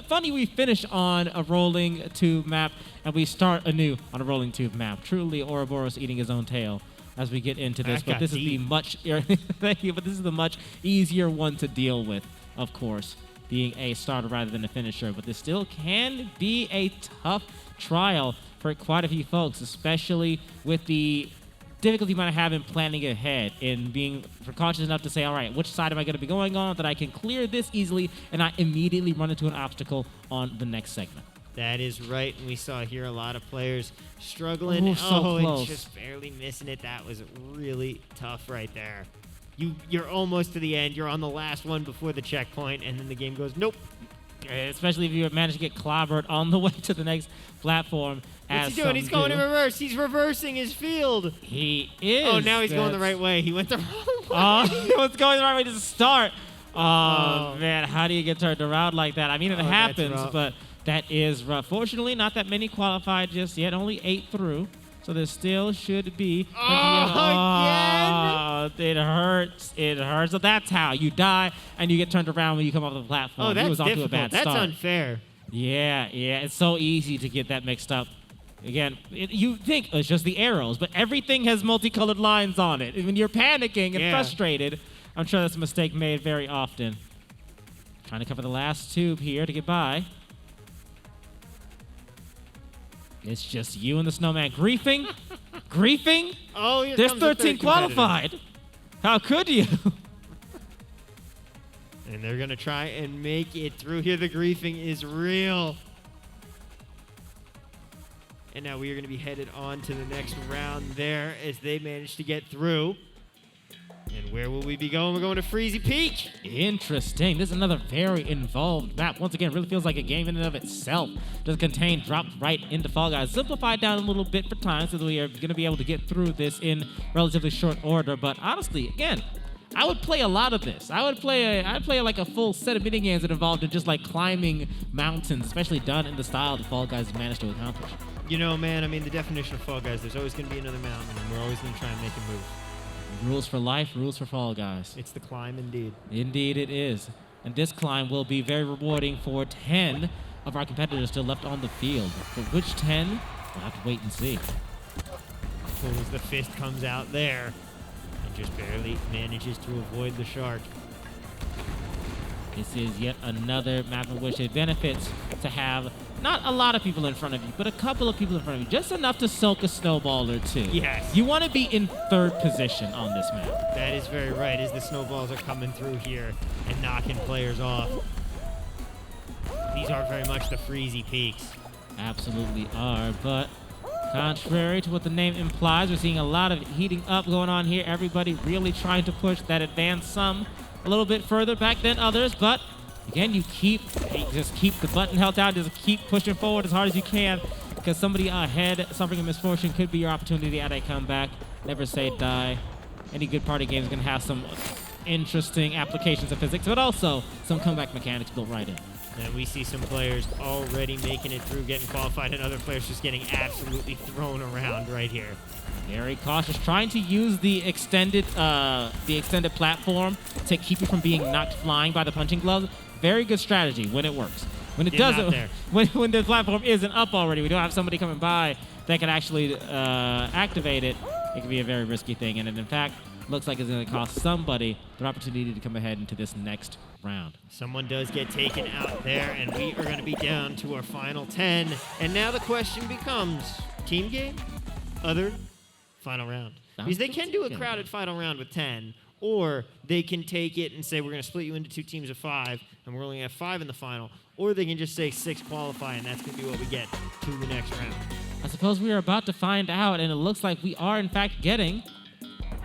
funny we finish on a rolling tube map and we start anew on a rolling tube map. Truly, Ouroboros eating his own tail as we get into this. That But got this is the deep. much thank you. But this is the much easier one to deal with, of course, being a starter rather than a finisher. But this still can be a tough trial for quite a few folks, especially with the difficulty you might have in planning ahead, in being precautious enough to say, all right, which side am I going to be going on that I can clear this easily and not immediately run into an obstacle on the next segment. That is right, and we saw here a lot of players struggling. Ooh, so and close. just barely missing it. That was really tough right there. You're almost to the end. You're on the last one before the checkpoint, and then the game goes, nope. Especially if you manage to get clobbered on the way to the next platform. What's he doing? He's going in reverse. He's reversing his field. He is. Oh, now he's going the right way. He went the wrong way. He was going the right way to start. Oh, man, how do you get turned around like that? I mean, it that's happens, rough. but that is rough. Fortunately, not that many qualified just yet. Only 8 through. So there still should be. Again? It hurts. It hurts. So that's how you die and you get turned around when you come off the platform. Oh, that's He was off difficult. to a bad That's start. unfair. Yeah. It's so easy to get that mixed up. Again, you think it's just the arrows, but everything has multicolored lines on it. When you're panicking and frustrated, I'm sure that's a mistake made very often. Trying to cover the last tube here to get by. It's just you and the snowman griefing. Griefing? Oh, here There's comes the 13 third competitor. qualified. How could you? And they're going to try and make it through here. The griefing is real. And now we are going to be headed on to the next round there as they manage to get through. And where will we be going? We're going to Freezy Peak. Interesting. This is another very involved map. Once again, really feels like a game in and of itself. Does contain dropped right into Fall Guys. Simplified down a little bit for time so that we are going to be able to get through this in relatively short order. But honestly, again, I would play a lot of this. I'd play like a full set of minigames that involved in just like climbing mountains, especially done in the style that Fall Guys managed to accomplish. You know, man, I mean, the definition of Fall Guys, there's always going to be another mountain, and we're always going to try and make it move. Rules for life, rules for Fall Guys. It's the climb, indeed. Indeed it is. And this climb will be very rewarding for 10 of our competitors still left on the field. For which 10? We'll have to wait and see. As the fist comes out there and just barely manages to avoid the shark. This is yet another map in which it benefits to have not a lot of people in front of you, but a couple of people in front of you. Just enough to soak a snowball or two. Yes. You want to be in third position on this map. That is very right, as the snowballs are coming through here and knocking players off. These are very much the Freezy Peaks. Absolutely are, but contrary to what the name implies, we're seeing a lot of heating up going on here. Everybody really trying to push that advanced sum a little bit further back than others, but again, you just keep the button held down, just keep pushing forward as hard as you can, because somebody ahead suffering a misfortune could be your opportunity at a comeback. Never say die. Any good party game is going to have some interesting applications of physics, but also some comeback mechanics built right in. And we see some players already making it through, getting qualified, and other players just getting absolutely thrown around right here. Very cautious, trying to use the extended platform to keep you from being knocked flying by the punching gloves. Very good strategy when it works. When it Yeah, not doesn't, there. when the platform isn't up already, we don't have somebody coming by that can actually activate it. It can be a very risky thing, and it, in fact, looks like it's going to cost somebody their opportunity to come ahead into this next round. Someone does get taken out there, and we are going to be down to our final 10. And now the question becomes, team game, other, final round. Because they can do a crowded final round with 10, or they can take it and say, we're going to split you into 2 teams of 5, and we're only going to have 5 in the final. Or they can just say 6 qualify, and that's going to be what we get to the next round. I suppose we are about to find out, and it looks like we are, in fact, getting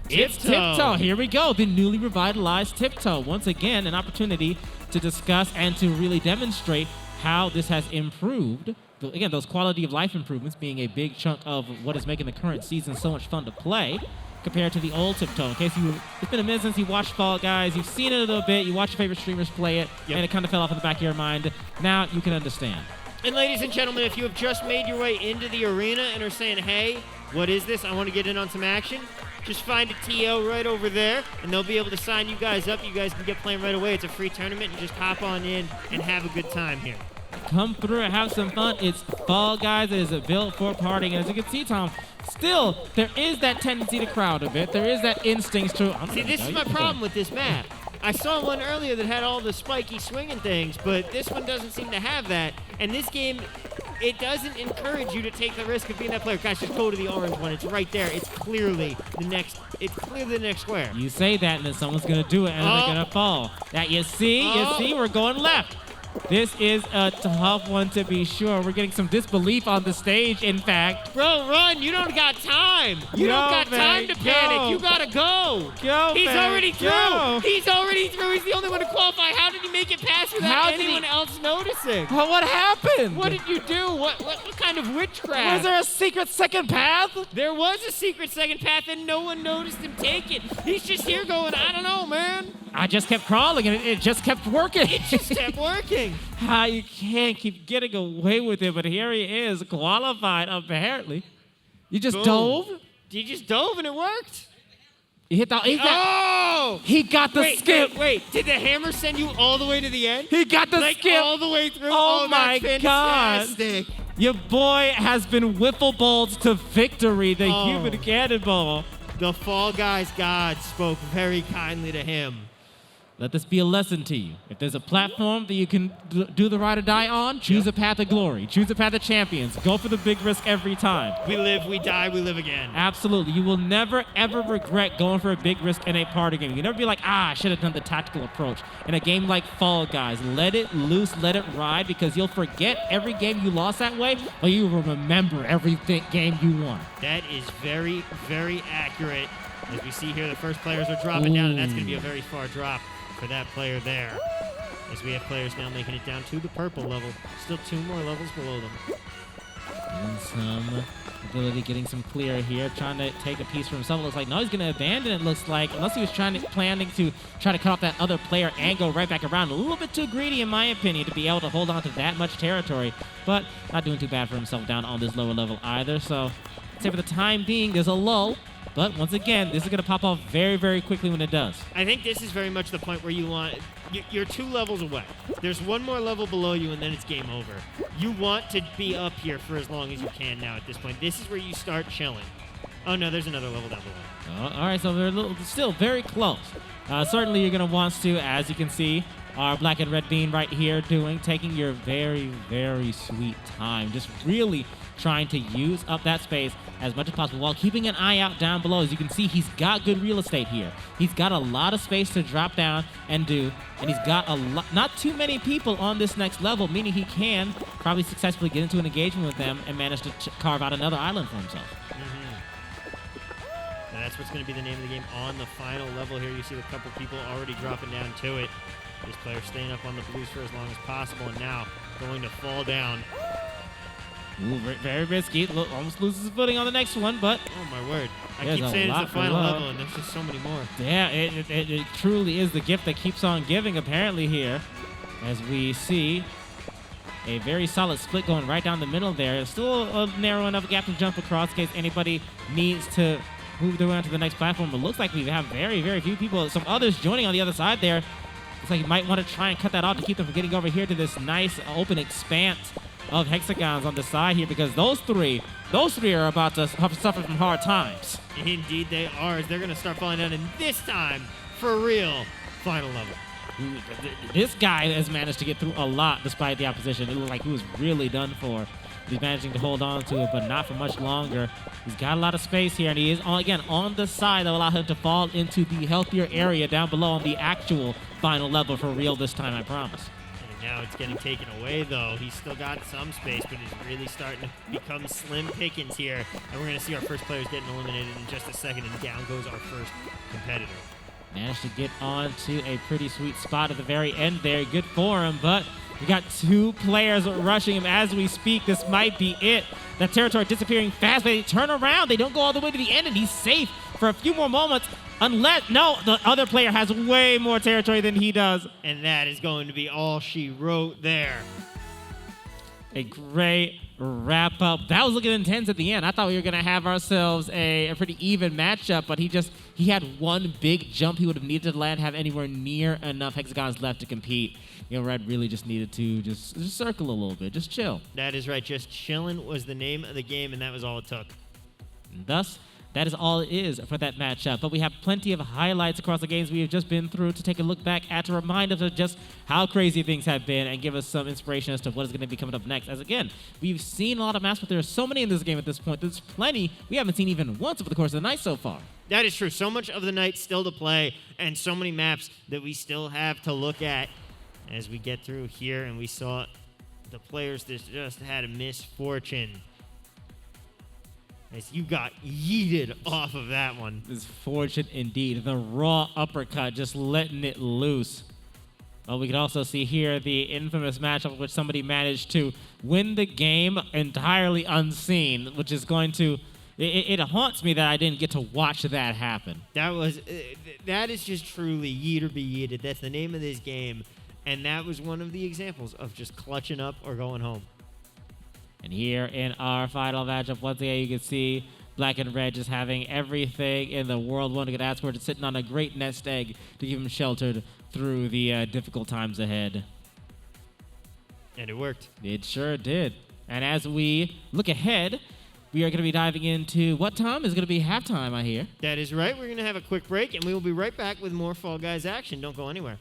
Tiptoe. Tiptoe. Here we go. The newly revitalized Tiptoe. Once again, an opportunity to discuss and to really demonstrate how this has improved. Again, those quality of life improvements being a big chunk of what is making the current season so much fun to play compared to the old Tiptoe. In case it's been a minute since you watched Fall Guys, you've seen it a little bit, you watch your favorite streamers play it, and it kind of fell off in the back of your mind. Now you can understand. And ladies and gentlemen, if you have just made your way into the arena and are saying, hey, what is this? I want to get in on some action. Just find a TO right over there, and they'll be able to sign you guys up. You guys can get playing right away. It's a free tournament, and just hop on in and have a good time here. Come through and have some fun. It's Fall Guys. It is built for partying. And as you can see, Tom, still, there is that tendency to crowd a bit. There is that instinct to... See, this is my problem with this map. I saw one earlier that had all the spiky swinging things, but this one doesn't seem to have that. And this game, it doesn't encourage you to take the risk of being that player. Guys, just go to the orange one. It's right there. It's clearly the next square. You say that, and then someone's going to do it, and they're going to fall. That you see, we're going left. This is a tough one to be sure. We're getting some disbelief on the stage, in fact. Bro, run. You don't got time. You don't got time to panic. You got to go. He's already through. He's already through. He's the only one to qualify. How did he make it past without anyone else noticing? What happened? What did you do? What kind of witchcraft? Was there a secret second path? There was a secret second path, and no one noticed him take it. He's just here going, I don't know, man. I just kept crawling, and it just kept working. It just kept working. How you can't keep getting away with it, but here he is, qualified, apparently. You just dove? You just dove, and it worked. He hit the... He got the skip. Wait. Did the hammer send you all the way to the end? He got the skip. All the way through? Oh my God. Your boy has been wiffle balled to victory, the human cannonball. The Fall Guys God spoke very kindly to him. Let this be a lesson to you. If there's a platform that you can do the ride or die on, choose a path of glory. Choose a path of champions. Go for the big risk every time. We live, we die, we live again. Absolutely. You will never, ever regret going for a big risk in a party game. You never be like, I should have done the tactical approach. In a game like Fall Guys, let it loose, let it ride, because you'll forget every game you lost that way, but you will remember every game you won. That is very, very accurate. As we see here, the first players are dropping down, and that's going to be a very far drop for that player there. As we have players now making it down to the purple level. Still 2 more levels below them. And some ability getting some clear here, trying to take a piece for himself. It looks like no, he's going to abandon it, looks like, unless he was planning to try to cut off that other player and go right back around. A little bit too greedy, in my opinion, to be able to hold on to that much territory, but not doing too bad for himself down on this lower level either. So I'd say for the time being, there's a lull. But once again, this is going to pop off very, very quickly when it does. I think this is very much the point where you want... You're 2 levels away. There's 1 more level below you, and then it's game over. You want to be up here for as long as you can now at this point. This is where you start chilling. Oh, no, there's another level down below. All right, so they're still very close. Certainly, you're going to want to, as you can see, our black and red bean right here taking your very, very sweet time. Just really trying to use up that space as much as possible while keeping an eye out down below. As you can see, he's got good real estate here. He's got a lot of space to drop down and do, and he's got not too many people on this next level, meaning he can probably successfully get into an engagement with them and manage to carve out another island for himself. Now that's what's going to be the name of the game on the final level here. You see a couple people already dropping down to it. This player staying up on the blues for as long as possible, and now going to fall down. Ooh, very risky. Almost loses his footing on the next one, but... Oh, my word. I keep saying it's the final level, and there's just so many more. Yeah, it truly is the gift that keeps on giving, apparently, here. As we see a very solid split going right down the middle there. It's still a narrow enough gap to jump across in case anybody needs to move their way onto the next platform. But it looks like we have very, very few people. Some others joining on the other side there. Looks like you might want to try and cut that off to keep them from getting over here to this nice open expanse of hexagons on the side here, because those three are about to suffer from hard times. Indeed they are, as they're going to start falling down, and this time, for real, final level. This guy has managed to get through a lot despite the opposition. It looked like he was really done for. He's managing to hold on to it, but not for much longer. He's got a lot of space here, and he is, again, on the side that will allow him to fall into the healthier area down below on the actual final level for real this time, I promise. Now it's getting taken away, though. He's still got some space, but it's really starting to become slim pickings here. And we're going to see our first players getting eliminated in just a second, and down goes our first competitor. Managed to get on to a pretty sweet spot at the very end there. Good for him, but We got 2 players rushing him as we speak. This might be it. That territory disappearing fast, but they turn around. They don't go all the way to the end, and he's safe for a few more moments. Unless, no, the other player has way more territory than he does. And that is going to be all she wrote there. A great wrap up. That was looking intense at the end. I thought we were going to have ourselves a pretty even matchup, but he had one big jump he would have needed to land, have anywhere near enough hexagons left to compete. Red really just needed to just circle a little bit, just chill. That is right. Just chillin' was the name of the game, and that was all it took. And thus, that is all it is for that matchup. But we have plenty of highlights across the games we have just been through to take a look back at, to remind us of just how crazy things have been and give us some inspiration as to what is going to be coming up next. As again, we've seen a lot of maps, but there are so many in this game at this point. There's plenty we haven't seen even once over the course of the night so far. That is true. So much of the night still to play, and so many maps that we still have to look at as we get through here. And we saw the players that just had a misfortune, as you got yeeted off of that one. Misfortune indeed. The raw uppercut, just letting it loose. Well, we can also see here the infamous matchup in which somebody managed to win the game entirely unseen, which is going to... It haunts me that I didn't get to watch that happen. That is just truly yeet or be yeeted. That's the name of this game. And that was one of the examples of just clutching up or going home. And here in our final matchup, once again, you can see Black and Red just having everything in the world one could ask for, just sitting on a great nest egg to keep him sheltered through the difficult times ahead. And it worked. It sure did. And as we look ahead, we are going to be diving into what time is going to be halftime, I hear. That is right. We're going to have a quick break, and we will be right back with more Fall Guys action. Don't go anywhere.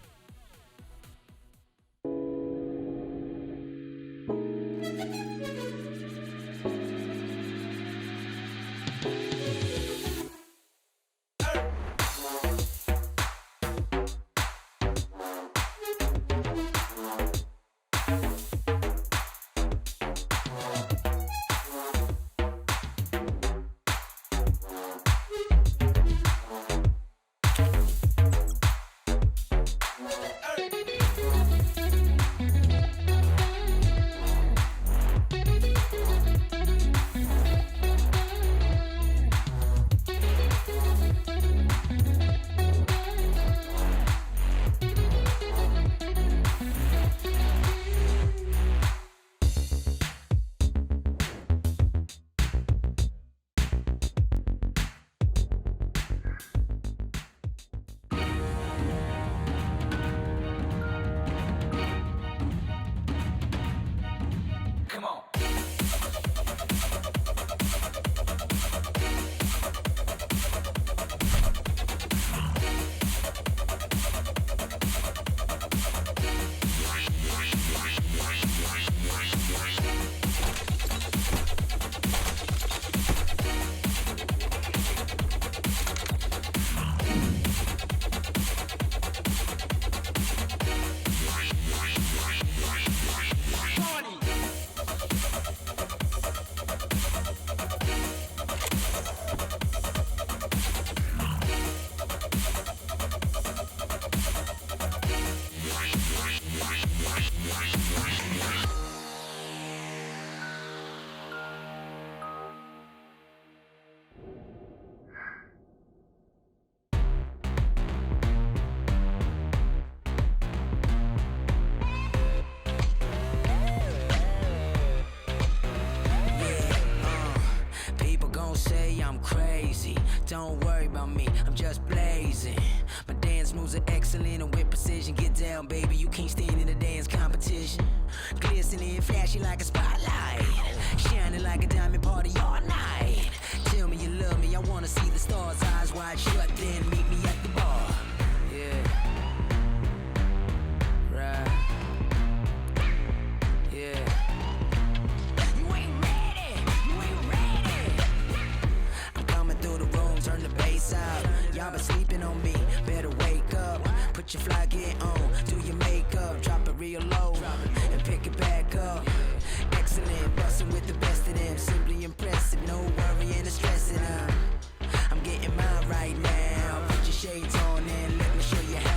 Don't worry about me, I'm just blazing. My dance moves are excellent and with precision. Get down, baby, you can't stand in a dance competition. Glistening, flashy like a spotlight, shining like a diamond party all night. Tell me you love me, I wanna see the stars. Eyes wide shut, then meet me at the bar. Yeah, right. Yeah. You ain't ready. I'm coming through the room, turn the bass out. Y'all been sleeping on me, better wake up. Put your fly gear on, do your makeup, drop it real low, and pick it back up. Excellent, bustin' with the best of them, simply impressive, no worrying or stressing. I'm getting mine right now. Put your shades on and let me show you how.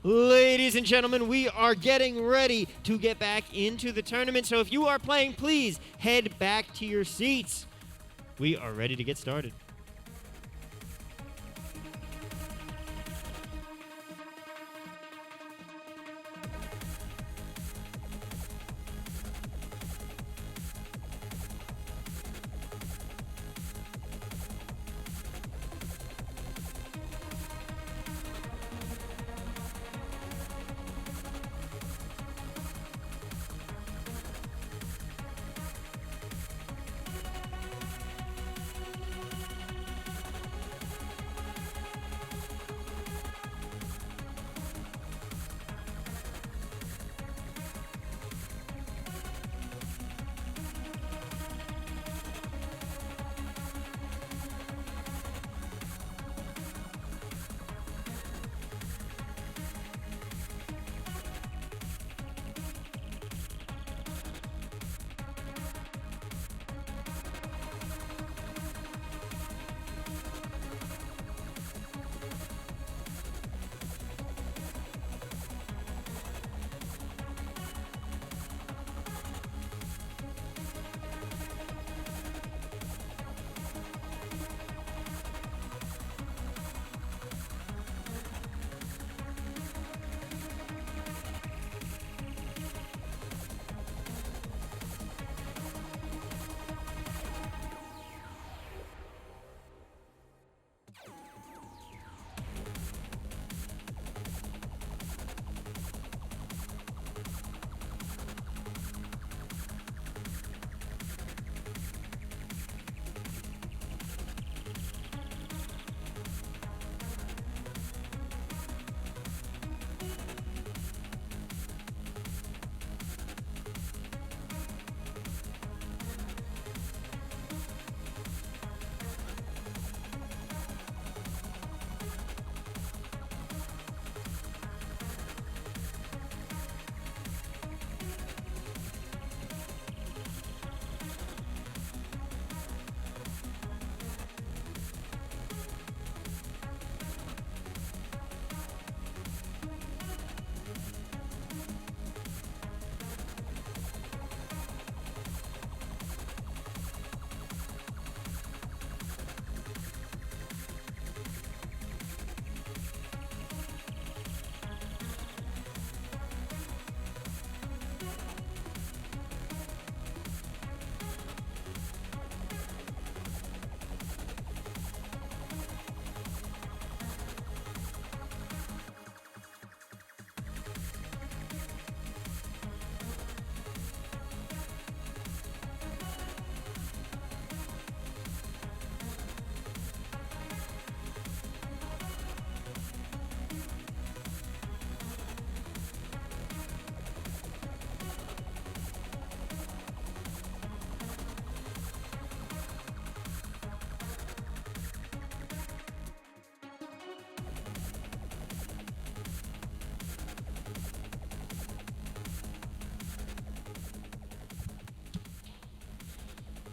Ladies and gentlemen, we are getting ready to get back into the tournament. So if you are playing, please head back to your seats. We are ready to get started.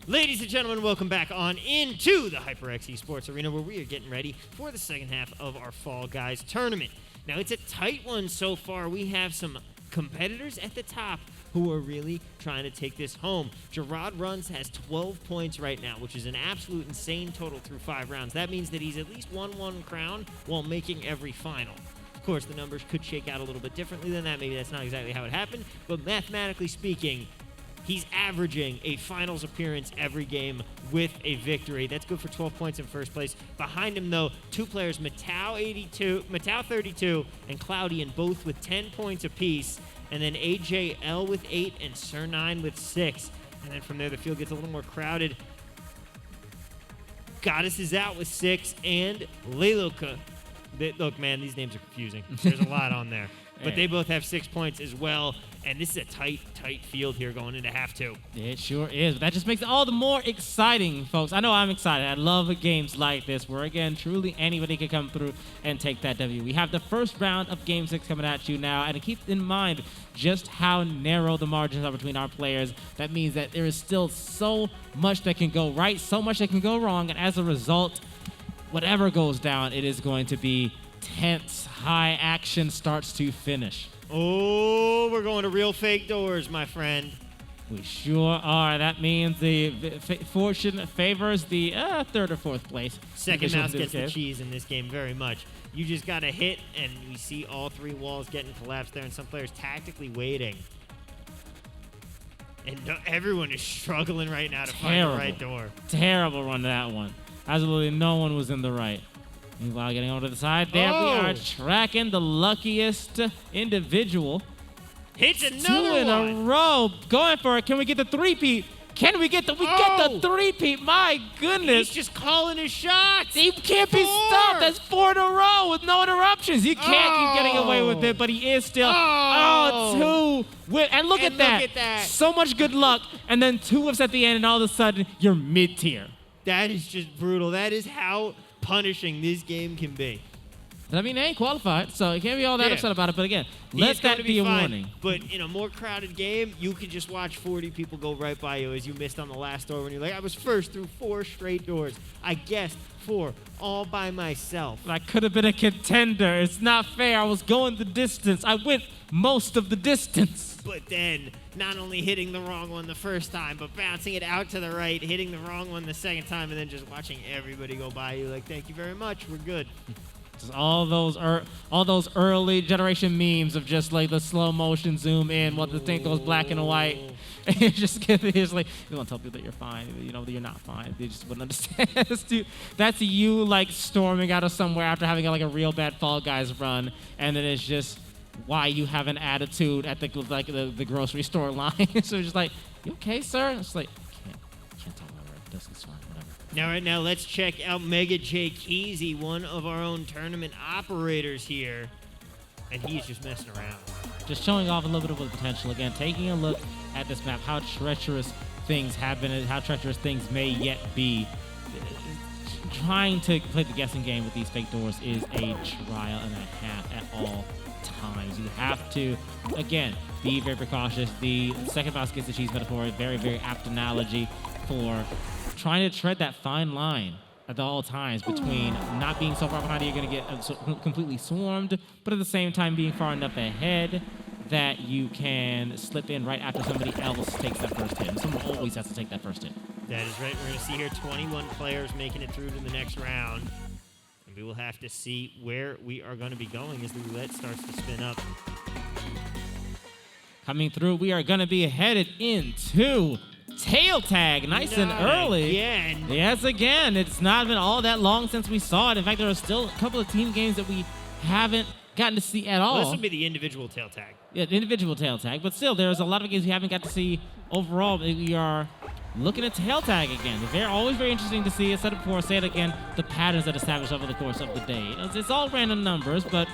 Ladies and gentlemen, welcome back on into the HyperX Esports Arena, where we are getting ready for the second half of our Fall Guys tournament. Now, it's a tight one so far. We have some competitors at the top who are really trying to take this home. Gerard Runs has 12 points right now, which is an absolute insane total through 5 rounds. That means that he's at least won 1 crown while making every final. Of course, the numbers could shake out a little bit differently than that. Maybe that's not exactly how it happened, but mathematically speaking, he's averaging a finals appearance every game with a victory. That's good for 12 points in first place. Behind him, though, 2 players, Matau 32 and Cloudian, both with 10 points apiece. And then AJL with 8 and Sir9 with 6. And then from there, the field gets a little more crowded. Goddess is out with 6, and Leiloka. Look, man, these names are confusing. There's a lot on there. But they both have 6 points as well. And this is a tight field here going into half 2. It sure is. But that just makes it all the more exciting, folks. I know I'm excited. I love games like this where, again, truly anybody can come through and take that W. We have the first round of Game 6 coming at you now. And keep in mind just how narrow the margins are between our players. That means that there is still so much that can go right, so much that can go wrong. And as a result, whatever goes down, it is going to be tense, high action starts to finish. Oh, we're going to real fake doors, my friend. We sure are. That means the fortune favors the third or fourth place. Second mouse gets the case. cheese in this game very much. You just got to hit, and we see all three walls getting collapsed there, and some players tactically waiting. And everyone is struggling right now to find the right door. Terrible run to that one. Absolutely no one was in the right. Meanwhile, getting over to the side there, we are tracking the luckiest individual. Hits Two another in a row. Going for it. Can we get the three-peat? Can we get the get the three-peat? My goodness. He's just calling his shots. He can't be stopped. That's 4 in a row with no interruptions. He can't keep getting away with it, but he is still. Two. And look at that. So much good luck. And then 2 whiffs at the end, and all of a sudden, you're mid-tier. That is just brutal. That is how punishing this game can be. I mean, they ain't qualified, so you can't be all that upset about it. But again, let that be a warning. But in a more crowded game, you could just watch 40 people go right by you as you missed on the last door when you're like, I was first through 4 straight doors. I guessed 4 all by myself. I could have been a contender. It's not fair. I was going the distance. I went most of the distance. But then, not only hitting the wrong one the first time, but bouncing it out to the right, hitting the wrong one the second time, and then just watching everybody go by you like, thank you very much, we're good. Just all those early generation memes of just like the slow motion zoom in while the thing goes black and white. And you just get it's like you don't tell people that you're fine, you know that you're not fine. They just wouldn't understand. That's you like storming out of somewhere after having like a real bad Fall Guys run, and then it's just why you have an attitude at the grocery store line. So it's just like, you okay, sir? And it's like can't tell whatever. It's fine, whatever. Now, right now, let's check out Mega J Keezy, one of our own tournament operators here. And he's just messing around. Just showing off a little bit of potential. Again, taking a look at this map, how treacherous things have been and how treacherous things may yet be. Trying to play the guessing game with these fake doors is a trial and a half at all times. You have to, again, be very precautious. The second mouse gets the cheese metaphor, a very, very apt analogy for trying to tread that fine line at all times between not being so far behind you're going to get completely swarmed, but at the same time being far enough ahead that you can slip in right after somebody else takes that first hit. And someone always has to take that first hit. That is right. We're going to see here 21 players making it through to the next round. And we will have to see where we are going to be going as the roulette starts to spin up. Coming through, we are going to be headed into tail tag nice and early. Again. Yes, again. It's not been all that long since we saw it. In fact, there are still a couple of team games that we haven't gotten to see at all. Well, this will be the individual tail tag. Yeah, the individual tail tag. But still, there's a lot of games we haven't got to see overall. We are looking at tail tag again. They're always very interesting to see. I said it before, say it again, the patterns that establish over the course of the day. It's all random numbers, but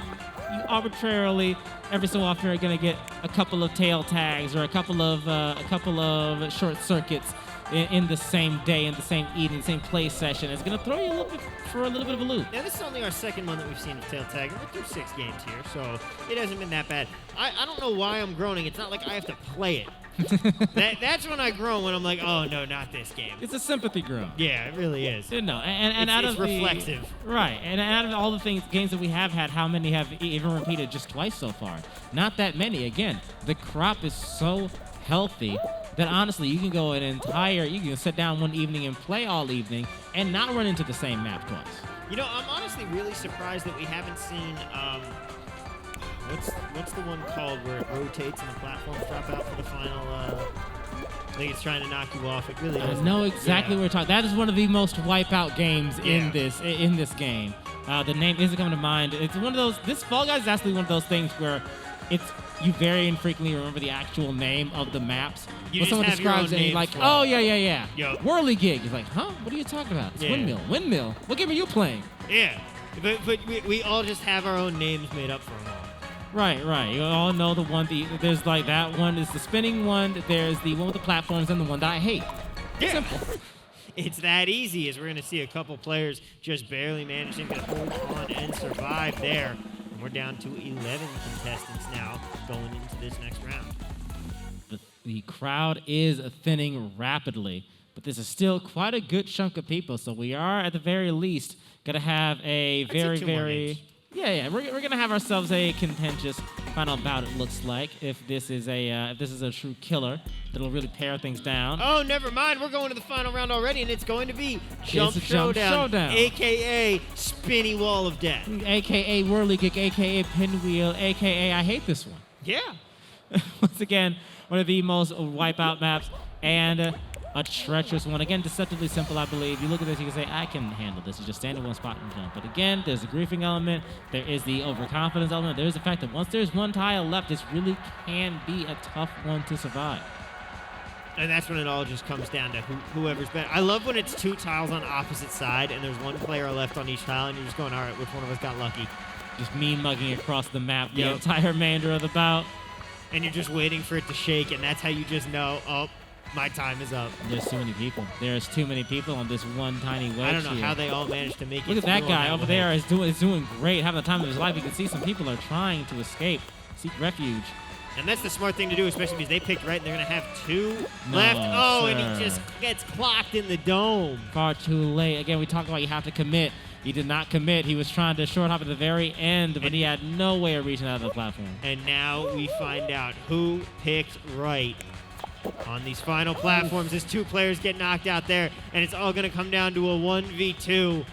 you arbitrarily, every so often, are going to get a couple of tail tags or a couple of short circuits in the same day, in the same eating, the same play session. It's going to throw you a little bit of a loop. Now, this is only our second one that we've seen of tail tag. We're through 6 games here, so it hasn't been that bad. I don't know why I'm groaning. It's not like I have to play it. That's when I groan, when I'm like, oh no, not this game. It's a sympathy groan. Yeah, it really is. No, and out it's of reflexive. Right, and out of all the games that we have had, how many have even repeated just twice so far? Not that many. Again, the crop is so healthy that honestly, you can go you can sit down one evening and play all evening and not run into the same map twice. You know, I'm honestly really surprised that we haven't seen, what's the one called where it rotates and the platforms drop out for the final, I think it's trying to knock you off. It really is. I know exactly what we're talking. That is one of the most wipeout games in this game. The name isn't coming to mind. It's one of those, this Fall Guys is actually one of those things where you very infrequently remember the actual name of the maps. When someone describes it, and you're like, oh, yeah. Yep. Whirligig. He's like, huh? What are you talking about? It's Windmill. What game are you playing? Yeah, but we all just have our own names made up for them all. Right. You all know the one. There's like that one is the spinning one. There's the one with the platforms and the one that I hate. Yeah. Simple. It's that easy, as we're going to see a couple players just barely managing to hold on and survive there. And we're down to 11 contestants now going into this next round. The crowd is thinning rapidly, but this is still quite a good chunk of people. So we are, at the very least, going to have a very Yeah. We're gonna have ourselves a contentious final bout. It looks like if this is a true killer, it'll really pare things down. Oh, never mind. We're going to the final round already, and it's going to be Jump a Jump Showdown. a.k.a. Spinny Wall of Death. AKA Whirly Kick, AKA Pinwheel, AKA I hate this one. Yeah. Once again, one of the most wipeout maps, and a treacherous one. Again, deceptively simple, I believe. You look at this, you can say, I can handle this. You just stand in one spot and jump. But again, there's a griefing element. There is the overconfidence element. There's the fact that once there's one tile left, this really can be a tough one to survive. And that's when it all just comes down to whoever's better. I love when it's 2 tiles on opposite side, and there's 1 player left on each tile, and you're just going, all right, which one of us got lucky? Just mean mugging across the map the entire remainder of the bout. And you're just waiting for it to shake, and that's how you just know, oh, my time is up. There's too many people. There's too many people on this one tiny wedge. I don't know here. how they all managed to make it. Look at that through guy on over that there wedge. is doing great, having the time of his life. You can see some people are trying to escape, seek refuge. And that's the smart thing to do, especially because they picked right, and they're going to have 2 left. Oh, and he just gets clocked in the dome. Far too late. Again, we talked about you have to commit. He did not commit. He was trying to short hop at the very end, but he had no way of reaching out of the platform. And now we find out who picked right on these final platforms. There's 2 players get knocked out there, and it's all going to come down to a 1v2.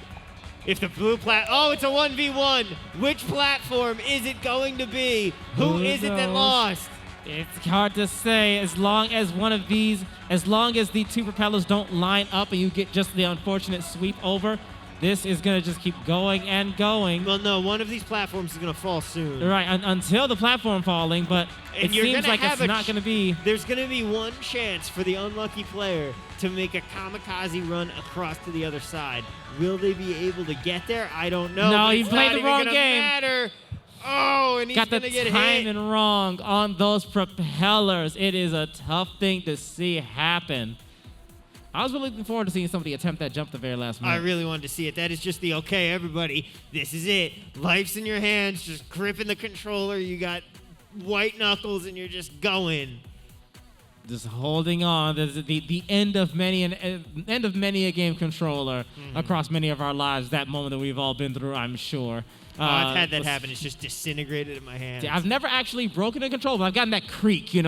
If the blue it's a 1v1. Which platform is it going to be? Who is it that lost? It's hard to say. As long as the 2 propellers don't line up and you get just the unfortunate sweep over, this is going to just keep going and going. Well, no, one of these platforms is going to fall soon. Right, until the platform falling, but it seems like it's not going to be. There's going to be 1 chance for the unlucky player to make a kamikaze run across to the other side. Will they be able to get there? I don't know. No, he played the wrong game. Matter. Oh, and he's going to get hit. Got the timing wrong on those propellers. It is a tough thing to see happen. I was really looking forward to seeing somebody attempt that jump the very last minute. I really wanted to see it. That is just the, okay, everybody, this is it. Life's in your hands, just gripping the controller. You got white knuckles, and you're just going. Just holding on. There's the end of many a game controller across many of our lives. That moment that we've all been through, I'm sure. I've had that happen. It's just disintegrated in my hands. I've never actually broken a controller, but I've gotten that creak, Yeah,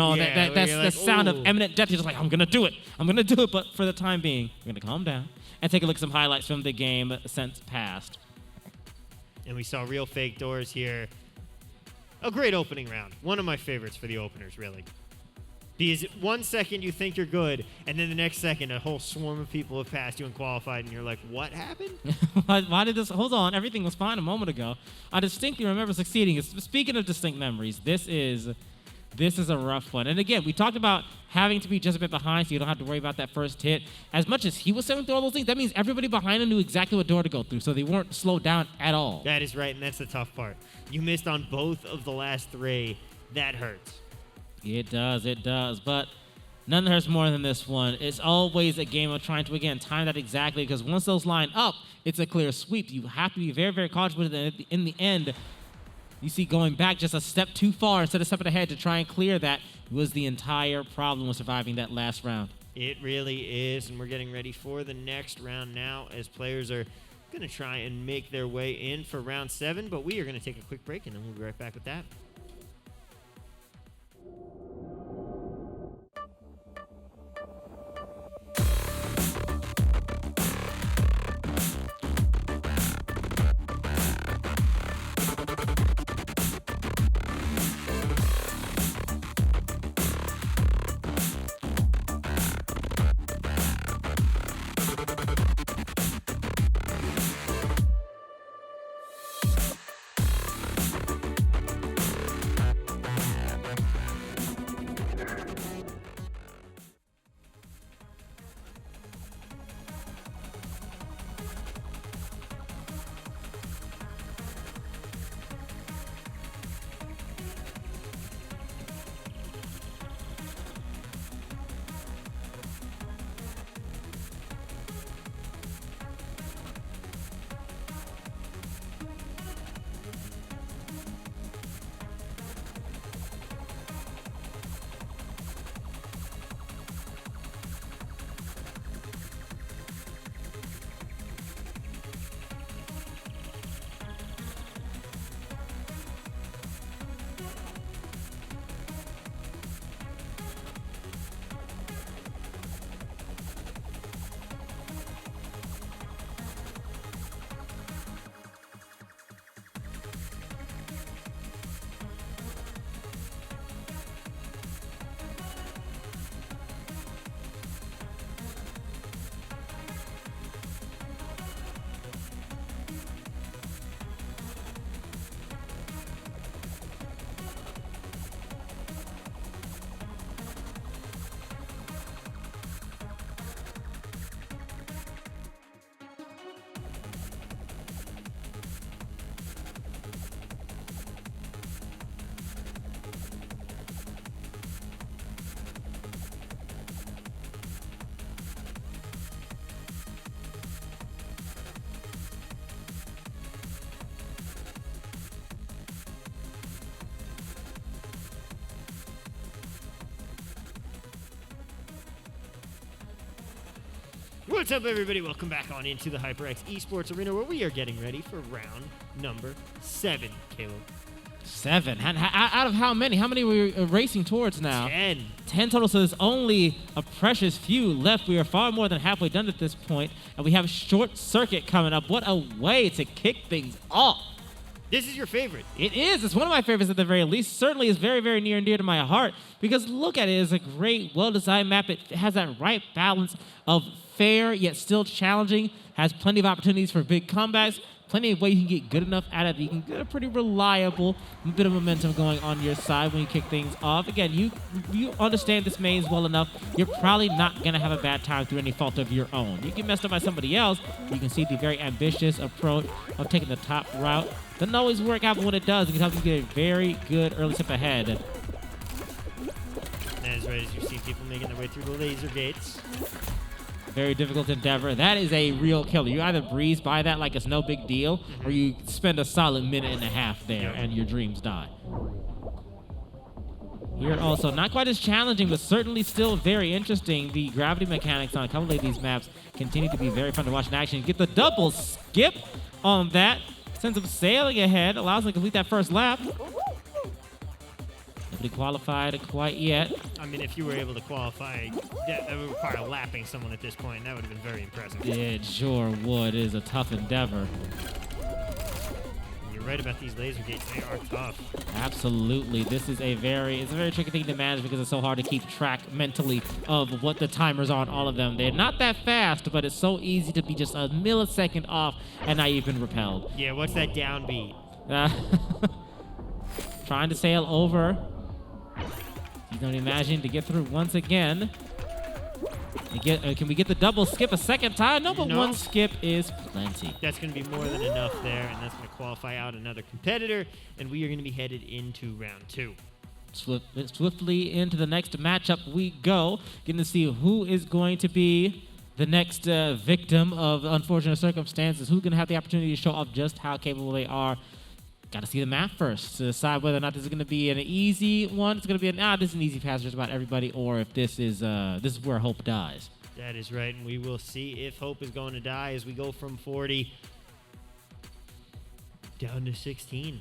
that's like, the sound of ooh. imminent death. You're just like, I'm going to do it. I'm going to do it. But for the time being, we're going to calm down and take a look at some highlights from the game since past. And we saw real fake doors here. A great opening round. One of my favorites for the openers, really. Because 1 second you think you're good, and then the next second a whole swarm of people have passed you and qualified, and you're like, what happened? Why did this? Hold on. Everything was fine a moment ago. I distinctly remember succeeding. Speaking of distinct memories, this is a rough one. And again, we talked about having to be just a bit behind so you don't have to worry about that first hit. As much as he was sailing through all those things, that means everybody behind him knew exactly what door to go through, so they weren't slowed down at all. That is right, and that's the tough part. You missed on both of the last 3. That hurts. It does. But none hurts more than this one. It's always a game of trying to, again, time that exactly, because once those line up, it's a clear sweep. You have to be very, very cautious with it. In the end, you see going back just a step too far instead of stepping ahead to try and clear that was the entire problem with surviving that last round. It really is, and we're getting ready for the next round now as players are going to try and make their way in for round 7, but we are going to take a quick break, and then we'll be right back with that. What's up, everybody? Welcome back on into the HyperX Esports Arena, where we are getting ready for round number 7, Caleb. 7. Out of how many? How many we racing towards now? 10. 10 total, so there's only a precious few left. We are far more than halfway done at this point, and we have Short Circuit coming up. What a way to kick things off. This is your favorite. It is. It's one of my favorites at the very least. Certainly is very, very near and dear to my heart because look at it. It's a great, well-designed map. It has that right balance of fair yet still challenging, has plenty of opportunities for big comebacks, plenty of ways you can get good enough at it. You can get a pretty reliable bit of momentum going on your side when you kick things off. Again, you understand this maze well enough. You're probably not going to have a bad time through any fault of your own. You get messed up by somebody else. You can see the very ambitious approach of taking the top route. Doesn't always work out, but when it does, it can help you get a very good early step ahead. And as right as you see people making their way through the laser gates. Very difficult endeavor. That is a real killer. You either breeze by that like it's no big deal, or you spend a solid minute and a half there and your dreams die. Here also, not quite as challenging, but certainly still very interesting. The gravity mechanics on a couple of these maps continue to be very fun to watch in action. You get the double skip on that. Sends them sailing ahead, allows them to complete that first lap. Nobody qualified quite yet. I mean, if you were able to qualify, that would require lapping someone at this point, and that would have been very impressive. It sure would. It is a tough endeavor. You're right about these laser gates. They are tough. Absolutely. This is a very tricky thing to manage because it's so hard to keep track mentally of what the timers are on all of them. They're not that fast, but it's so easy to be just a millisecond off and not even repelled. Yeah, what's that downbeat? Trying to sail over. You don't imagine to get through once again. Can we get the double skip a second time? No, but one skip is plenty. That's going to be more than enough there, and that's going to qualify out another competitor, and we are going to be headed into round 2. Swiftly into the next matchup we go, getting to see who is going to be the next victim of unfortunate circumstances, who's going to have the opportunity to show off just how capable they are. Got to see the map first to decide whether or not this is going to be an easy one. It's going to be this is an easy pass just about everybody, or if this is where hope dies. That is right, and we will see if hope is going to die as we go from 40 down to 16.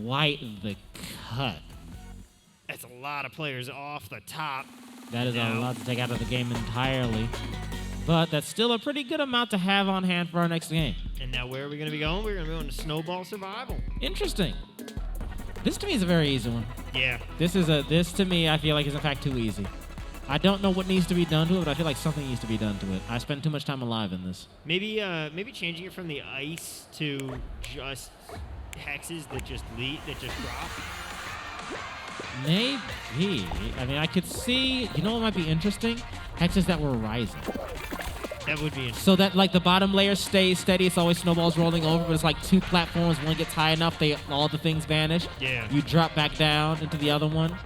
Quite the cut. That's a lot of players off the top. That is a lot to take out of the game entirely. But that's still a pretty good amount to have on hand for our next game. And now where are we going to be going? We're going to be going to Snowball Survival. Interesting. This to me is a very easy one. Yeah. This to me I feel like is in fact too easy. I don't know what needs to be done to it, but I feel like something needs to be done to it. I spend too much time alive in this. Maybe changing it from the ice to just hexes that just drop. Maybe. I mean, I could see, you know what might be interesting? Hexes that were rising. That would be interesting. So that like the bottom layer stays steady. It's always snowballs rolling over, but it's like two platforms. One gets high enough, all the things vanish. Yeah. You drop back down into the other one.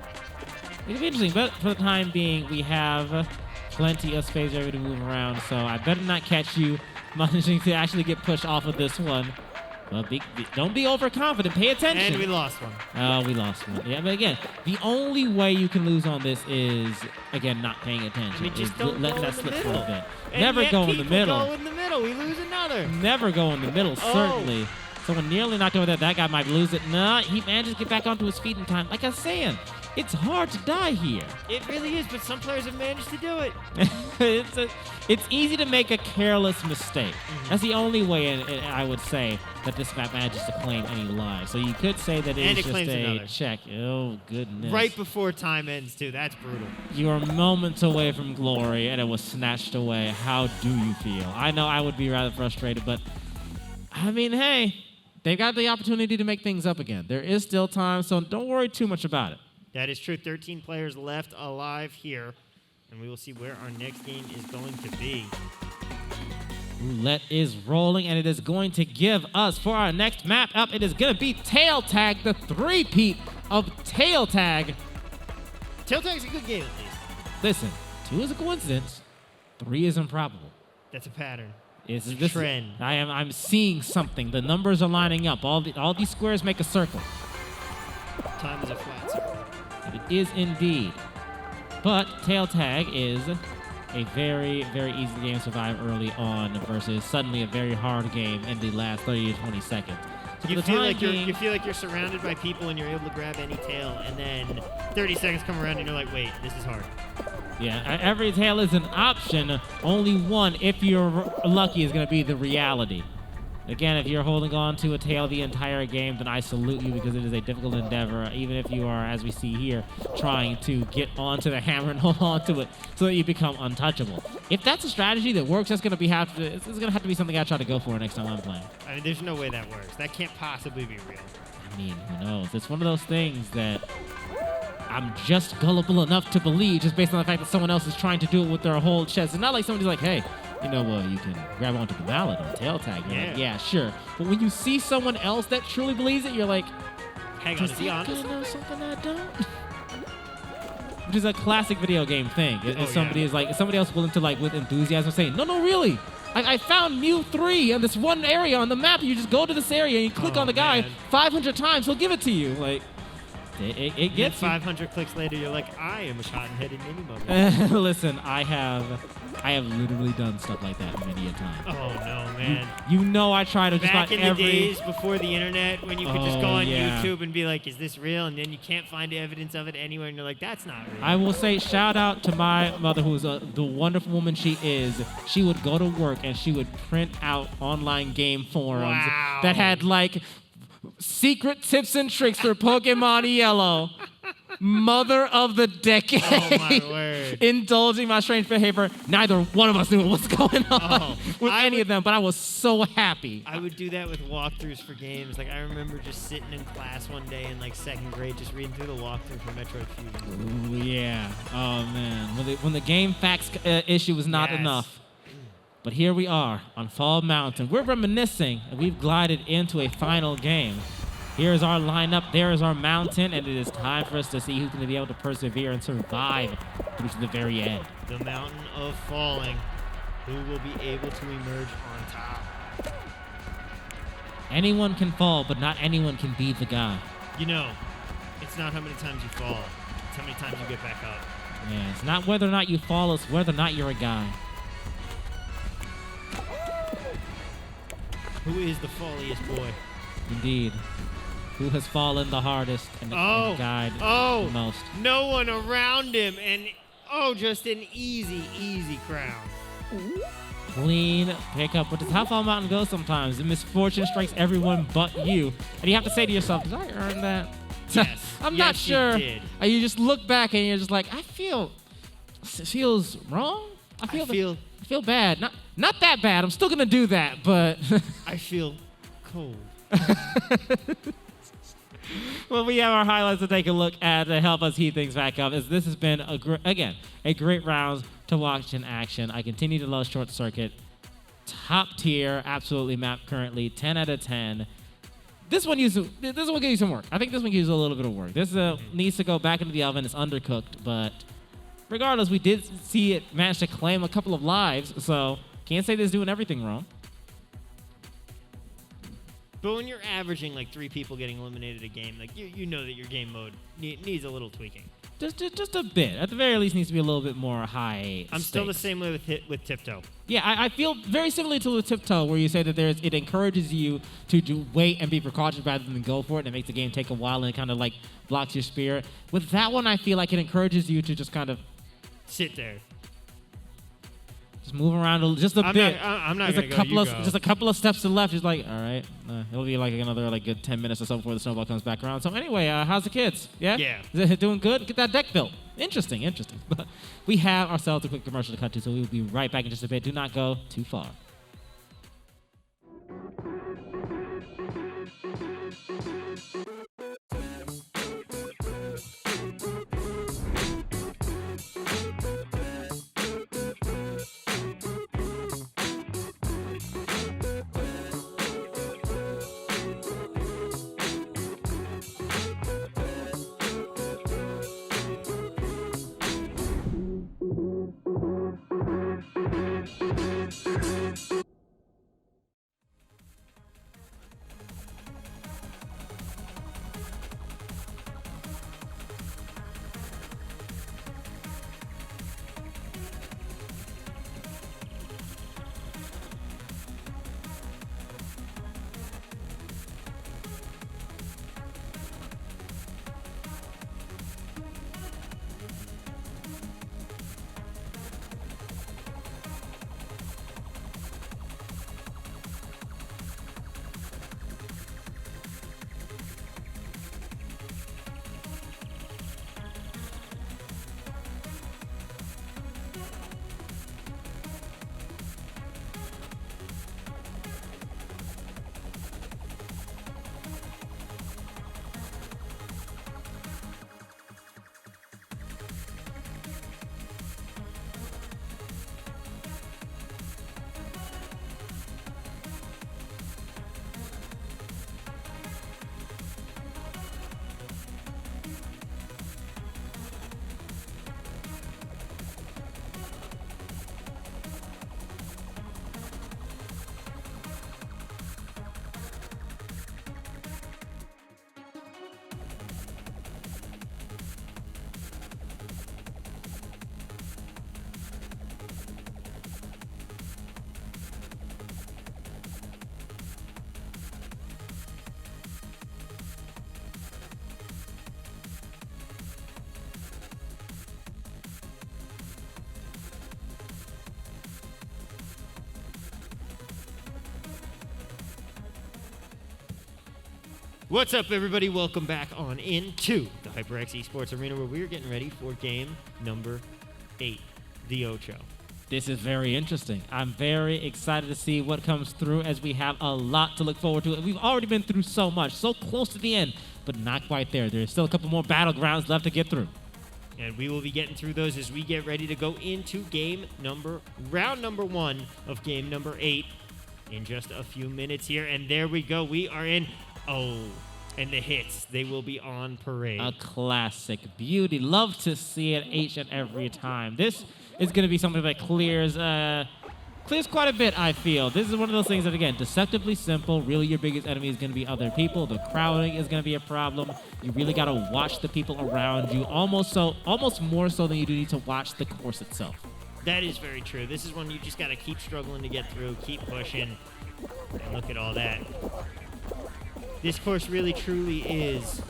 It'll be interesting, but for the time being, we have plenty of space area to move around, so I better not catch you managing to actually get pushed off of this one. Well, don't be overconfident. Pay attention. And we lost one. Oh, we lost one. Yeah, but again, the only way you can lose on this is, again, not paying attention. I mean, just don't let go that in the slip for a middle. bit. And Never yet go in the middle. Go in the middle. We lose another. Never go in the middle, certainly. Someone nearly knocked over that guy might lose it. Nah, he manages to get back onto his feet in time. Like I was saying, it's hard to die here. It really is, but some players have managed to do it. It's easy to make a careless mistake. That's the only way I would say that this map manages to claim any lives. So you could say that it's just a check. Oh, goodness. Right before time ends, too. That's brutal. You are moments away from glory, and it was snatched away. How do you feel? I know I would be rather frustrated, but I mean, hey, they've got the opportunity to make things up again. There is still time, so don't worry too much about it. That is true. 13 players left alive here, and we will see where our next game is going to be. Roulette is rolling, and it is going to give us, for our next map up, it is going to be Tail Tag, the three-peat of Tail Tag. Tail Tag's a good game, at least. Listen, 2 is a coincidence, 3 is improbable. That's a pattern. It's a trend. I'm seeing something. The numbers are lining up. All these squares make a circle. Time is a flat circle. It is indeed. But Tail Tag is a very, very easy game to survive early on versus suddenly a very hard game in the last 30 to 20 seconds. So You for the feel time like being- you feel like you're surrounded by people and you're able to grab any tail, and then 30 seconds come around and you're like, wait, this is hard. Yeah, every tail is an option. Only one, if you're lucky, is going to be the reality. Again, if you're holding on to a tail the entire game, then I salute you because it is a difficult endeavor, even if you are, as we see here, trying to get onto the hammer and hold on to it so that you become untouchable. If that's a strategy that works, it's going to have to be something I try to go for next time I'm playing. I mean, there's no way that works. That can't possibly be real. I mean, who knows? It's one of those things that I'm just gullible enough to believe just based on the fact that someone else is trying to do it with their whole chest. It's not like somebody's like, hey, you know, you can grab onto the mallet or tail tag. You're like, yeah, sure. But when you see someone else that truly believes it, you're like, hang on, does is he that honest? guy know something I don't? Which is a classic video game thing. If somebody is like, if somebody else willing to like with enthusiasm saying, no, really. I found Mew 3 in this one area on the map. You just go to this area and you click on the guy 500 times. He'll give it to you. Like, it gets you. 500 clicks later, you're like, I am a cotton-headed mini-mugger. Listen, I have literally done stuff like that many a time. Oh, no, man. You know I try to just Back about in every... the days before the internet, when you could just go Oh, on yeah. YouTube and be like, is this real? And then you can't find evidence of it anywhere, and you're like, that's not real. I will say shout out to my mother, who's the wonderful woman she is. She would go to work and she would print out online game forums that had like secret tips and tricks for Pokemon Yellow. Mother of the decade. Oh, my word. Indulging my strange behavior. Neither one of us knew what was going on with any of them, but I was so happy. I would do that with walkthroughs for games. Like, I remember just sitting in class one day in, like, 2nd grade, just reading through the walkthrough for Metroid Fusion. Ooh, yeah. Oh, man. When the game facts issue was not enough. But here we are on Fall Mountain. We're reminiscing, and we've glided into a final game. Here's our lineup, there is our mountain, and it is time for us to see who's going to be able to persevere and survive through to the very end. The mountain of falling. Who will be able to emerge on top? Anyone can fall, but not anyone can be the guy. You know, it's not how many times you fall. It's how many times you get back up. Yeah, it's not whether or not you fall, it's whether or not you're a guy. Who is the falliest boy? Indeed. Who has fallen the hardest and died the most? No one around him, and just an easy crown. Clean pickup. But that's how Fall Mountain goes sometimes. The misfortune strikes everyone but you. And you have to say to yourself, did I earn that? Yes. I'm not Yes, you sure. did. And you just look back and you're just like, it feels wrong. I feel bad. Not that bad. I'm still gonna do that, but I feel cold. Well, we have our highlights to take a look at to help us heat things back up. As this has been a great round to watch in action. I continue to love Short Circuit. Top tier, absolutely map currently 10 out of 10. This one gives you some work. I think this one gives you a little bit of work. This needs to go back into the oven. It's undercooked, but regardless, we did see it manage to claim a couple of lives, so can't say this is doing everything wrong. But when you're averaging like 3 people getting eliminated a game, like you know that your game mode needs a little tweaking. Just a bit. At the very least, needs to be a little bit more high. I'm still the stakes. same way with Tiptoe. Yeah, I feel very similarly to with Tiptoe, where you say that it encourages you to wait and be precautious rather than go for it, and it makes the game take a while and it kind of like blocks your spirit. With that one, I feel like it encourages you to just kind of sit there. Just move around just a bit. I'm not Just gonna go. Just a couple of steps to the left. Just like, all right, it'll be like another good 10 minutes or so before the snowball comes back around. So anyway, how's the kids? Yeah. Yeah. Is it doing good? Get that deck built. Interesting. But we have ourselves a quick commercial to cut to, so we will be right back in just a bit. Do not go too far. What's up, everybody? Welcome back on into the HyperX Esports Arena, where we're getting ready for game number 8, the Ocho. This is very interesting. I'm very excited to see what comes through, as we have a lot to look forward to. We've already been through so much, so close to the end, but not quite there. There's still a couple more battlegrounds left to get through. And we will be getting through those as we get ready to go into round number 1 of game number 8 in just a few minutes here. And there we go. We are in. Oh, and the hits, they will be on parade. A classic beauty. Love to see it each and every time. This is going to be something that clears quite a bit, I feel. This is one of those things that, again, deceptively simple. Really, your biggest enemy is going to be other people. The crowding is going to be a problem. You really got to watch the people around you, almost more so than you do need to watch the course itself. That is very true. This is one you just got to keep struggling to get through, keep pushing, and look at all that. This course really truly is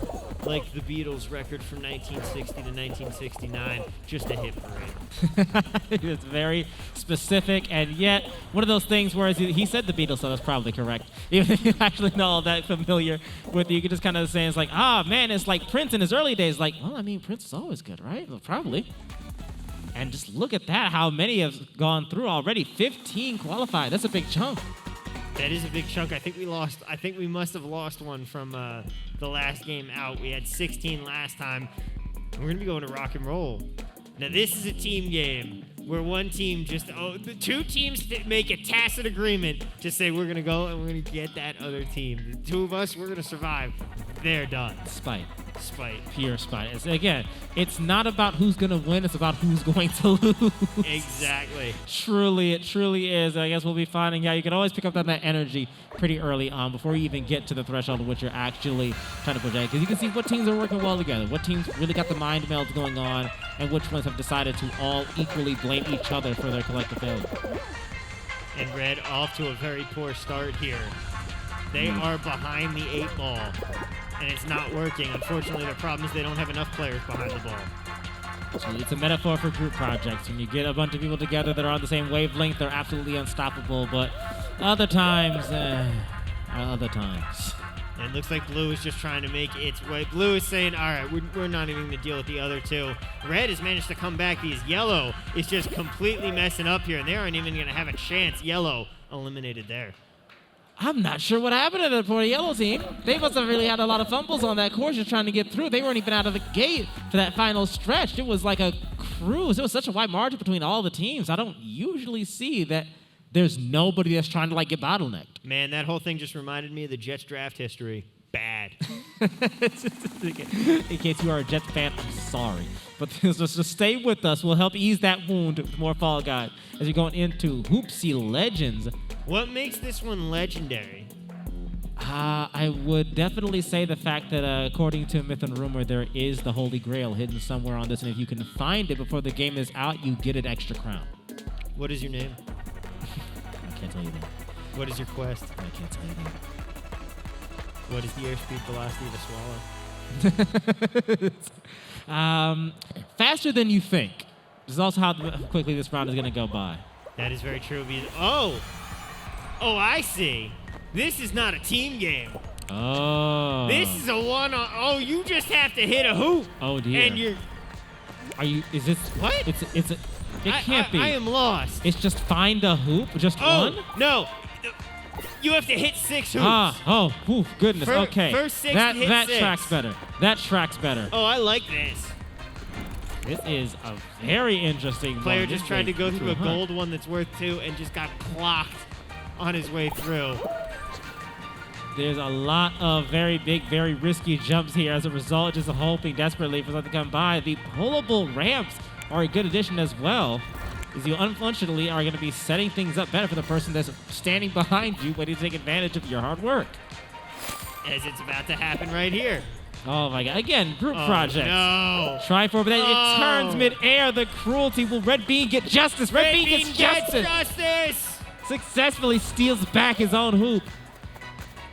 like the Beatles' record from 1960 to 1969, just a hit parade. It's very specific, and yet one of those things where he said the Beatles, so that's probably correct. Even if you actually know all that familiar with it, you can just kind of say it's like, man, it's like Prince in his early days. Like, well, I mean, Prince is always good, right? Well, probably. And just look at that, how many have gone through already. 15 qualified. That's a big chunk. That is a big chunk. I think we must have lost one from the last game out. We had 16 last time. We're going to be going to rock and roll. Now, this is a team game where one team the two teams make a tacit agreement to say we're going to go and we're going to get that other team. The two of us, we're going to survive. They're done. Spite. Pure spite. It's not about who's going to win. It's about who's going to lose. Exactly. It truly is. I guess we'll be finding out. You can always pick up on that energy pretty early on before you even get to the threshold of which you're actually trying to project. Because you can see what teams are working well together, what teams really got the mind meld going on, and which ones have decided to all equally blame each other for their collective failure. And Red off to a very poor start here. They are behind the 8 ball. And it's not working. Unfortunately, the problem is they don't have enough players behind the ball. So it's a metaphor for group projects. When you get a bunch of people together that are on the same wavelength, they're absolutely unstoppable. But other times. And it looks like Blue is just trying to make its way. Blue is saying, all right, we're not even going to deal with the other two. Red has managed to come back because Yellow is just completely messing up here, and they aren't even going to have a chance. Yellow eliminated there. I'm not sure what happened to the poor Yellow team. They must have really had a lot of fumbles on that course just trying to get through. They weren't even out of the gate for that final stretch. It was like a cruise. It was such a wide margin between all the teams. I don't usually see that there's nobody that's trying to get bottlenecked. Man, that whole thing just reminded me of the Jets draft history. Bad. In case you are a Jets fan, I'm sorry. But just stay with us. We'll help ease that wound with more Fall Guys as we're going into Hoopsie Legends. What makes this one legendary? I would definitely say the fact that, according to myth and rumor, there is the Holy Grail hidden somewhere on this, and if you can find it before the game is out, you get an extra crown. What is your name? I can't tell you that. What is your quest? I can't tell you that. What is the airspeed velocity of a swallow? Faster than you think. This is also how quickly this round is going to go by. That is very true. Oh, I see. This is not a team game. Oh. This is a one-on. Oh, you just have to hit a hoop. Oh dear. And you're. Is this what? It can't be. I am lost. It's just find a hoop, just one. No. You have to hit 6 hoops. Goodness. Okay. First 6 that hit that 6. tracks better. That tracks better. Oh, I like this. This is a very interesting Player one. just tried to go through a gold one that's worth 2 and just got clocked on his way through. There's a lot of very big, very risky jumps here as a result, just hoping desperately for something to come by. The pullable ramps are a good addition as well, as you unfortunately are going to be setting things up better for the person that's standing behind you, waiting to take advantage of your hard work. As it's about to happen right here. Oh my God. Again, group projects. No. Try for it, but then it turns mid-air. The cruelty. Will Red Bean get justice? Red Bean gets justice. Successfully steals back his own hoop.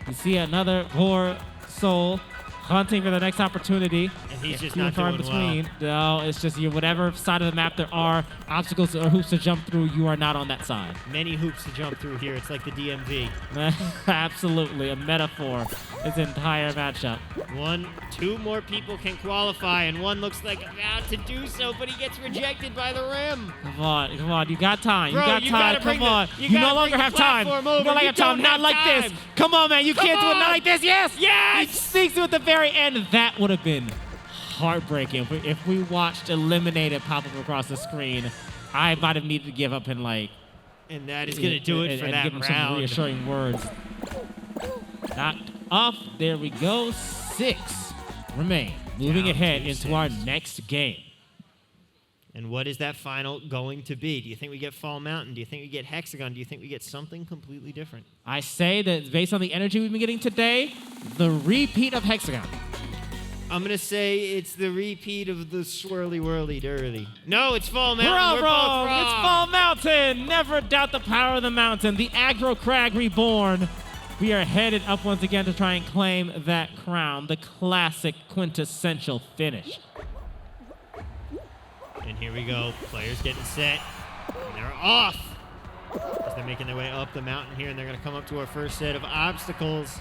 You see another poor soul hunting for the next opportunity. And And he's just few not and far doing between. No, it's just you. Whatever side of the map there are obstacles or hoops to jump through, you are not on that side. Many hoops to jump through here. It's like the DMV. Absolutely, a metaphor. This entire matchup. Two more people can qualify, and one looks like about to do so, but he gets rejected by the rim. Come on, you got time. Bro, you got you time. gotta bring Come on. the- you You gotta no longer bring the have time. You platform no over. longer You have time. don't Not have like this. time. Come on, man. You Come can't do it. Not on. like this. Yes. Yes! He sneaks to at the very end. That would have been heartbreaking. If we watched Eliminated pop up across the screen, I might have needed to give up and like. And that is going to do it for and that give him round. some reassuring words. Knocked off. There we go. 6 remain. Moving Down ahead to into our 6. next game. And what is that final going to be? Do you think we get Fall Mountain? Do you think we get Hexagon? Do you think we get something completely different? I say that based on the energy we've been getting today, the repeat of Hexagon. I'm going to say it's the repeat of the swirly whirly dirly. No, it's Fall Mountain. We're all We're wrong. both wrong. It's Fall Mountain. Never doubt the power of the mountain. The Aggro Crag reborn. We are headed up once again to try and claim that crown, the classic quintessential finish. And here we go. Players getting set. And they're off. As they're making their way up the mountain here, and they're going to come up to our first set of obstacles.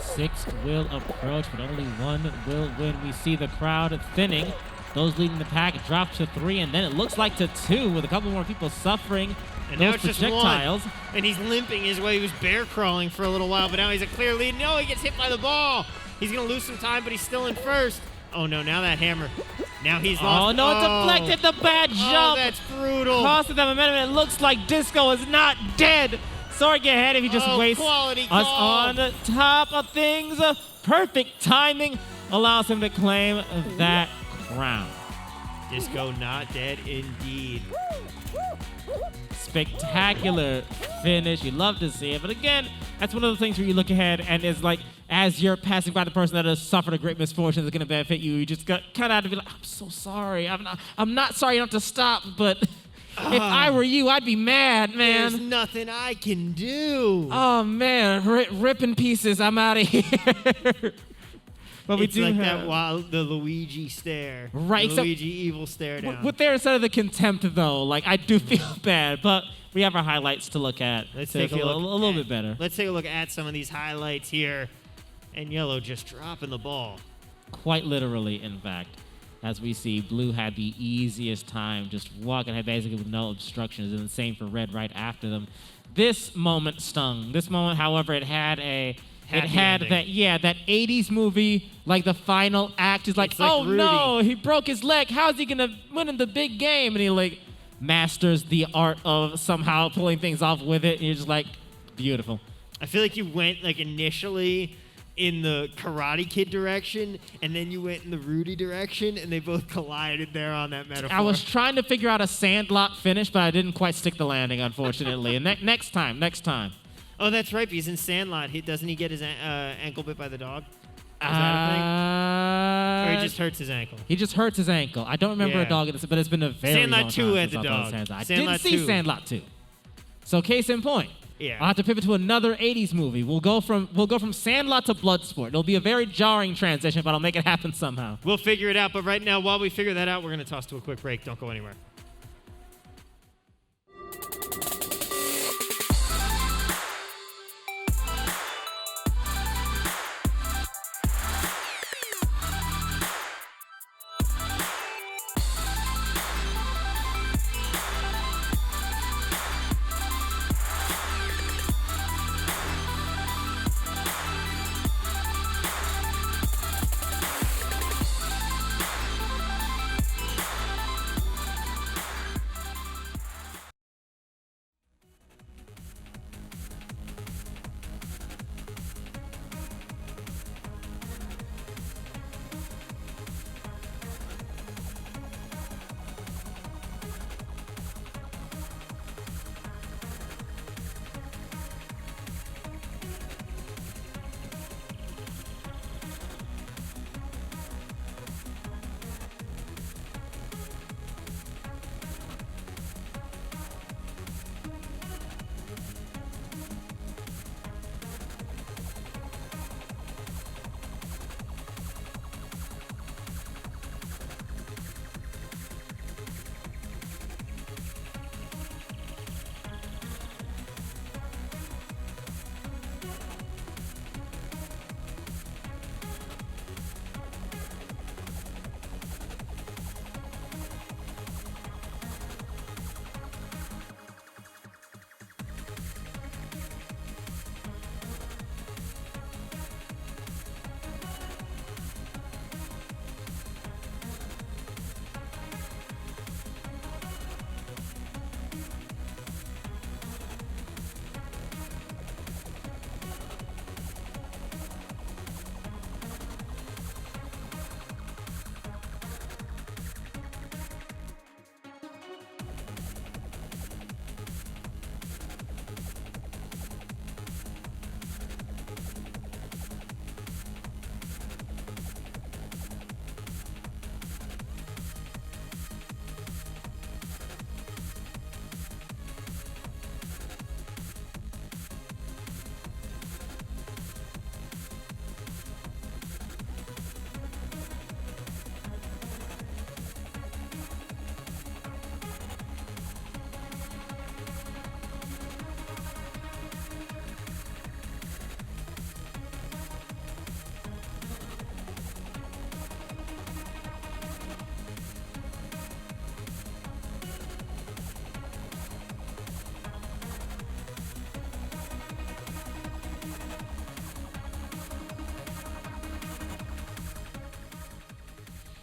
6 will approach, but only 1 will win. We see the crowd thinning. Those leading the pack drop to 3, and then it looks like to 2 with a couple more people suffering And now those it's projectiles. just 1. And he's limping his way. He was bear crawling for a little while, but now he's a clear lead. No, he gets hit by the ball. He's going to lose some time, but he's still in first. Oh, no, now that hammer. Now he's lost. Oh, no, it deflected the bad jump. Oh, that's brutal. Costed them momentum. It looks like Disco is not dead. Sorry, get ahead if he just wastes quality us call. on top of things. Perfect timing allows him to claim that crown. Disco not dead indeed. Spectacular finish. You love to see it. But again, that's one of the things where you look ahead and it's like, as you're passing by the person that has suffered a great misfortune that's going to benefit you, you just got kind of have to be like, I'm so sorry. I'm not sorry you don't have to stop, but if I were you, I'd be mad, man. There's nothing I can do. Oh, man. Rip in pieces. I'm out of here. But we it's do like have that wild, the Luigi stare. Right, The so- Luigi evil stare down. With there instead of the contempt, though, like, I do feel bad, but we have our highlights to look at. Let's to take a feel look. a little bit better. Let's take a look at some of these highlights here. And Yellow just dropping the ball. Quite literally, in fact, as we see, Blue had the easiest time just walking ahead basically with no obstructions, and the same for Red right after them. This moment stung. This moment, however, it had that that 80s movie, like the final act is like, It's like oh Rudy. no, he broke his leg. How's he gonna win in the big game? And he like masters the art of somehow pulling things off with it. And you're just like, beautiful. I feel like you went like initially in the Karate Kid direction, and then you went in the Rudy direction, and they both collided there on that metaphor. I was trying to figure out a Sandlot finish, but I didn't quite stick the landing, unfortunately. And next time. Oh, that's right. Because in Sandlot, doesn't he get his ankle bit by the dog? Is that a thing? Or he just hurts his ankle? He just hurts his ankle. I don't remember Yeah. a dog in this, but it's been a very Sandlot long 2 time had since the I thought of dog. Sandlot. I Sandlot didn't see 2. Sandlot 2. So case in point. Yeah. I'll have to pivot to another 80s movie. We'll go from Sandlot to Bloodsport. It'll be a very jarring transition, but I'll make it happen somehow. We'll figure it out. But right now, while we figure that out, we're going to toss to a quick break. Don't go anywhere.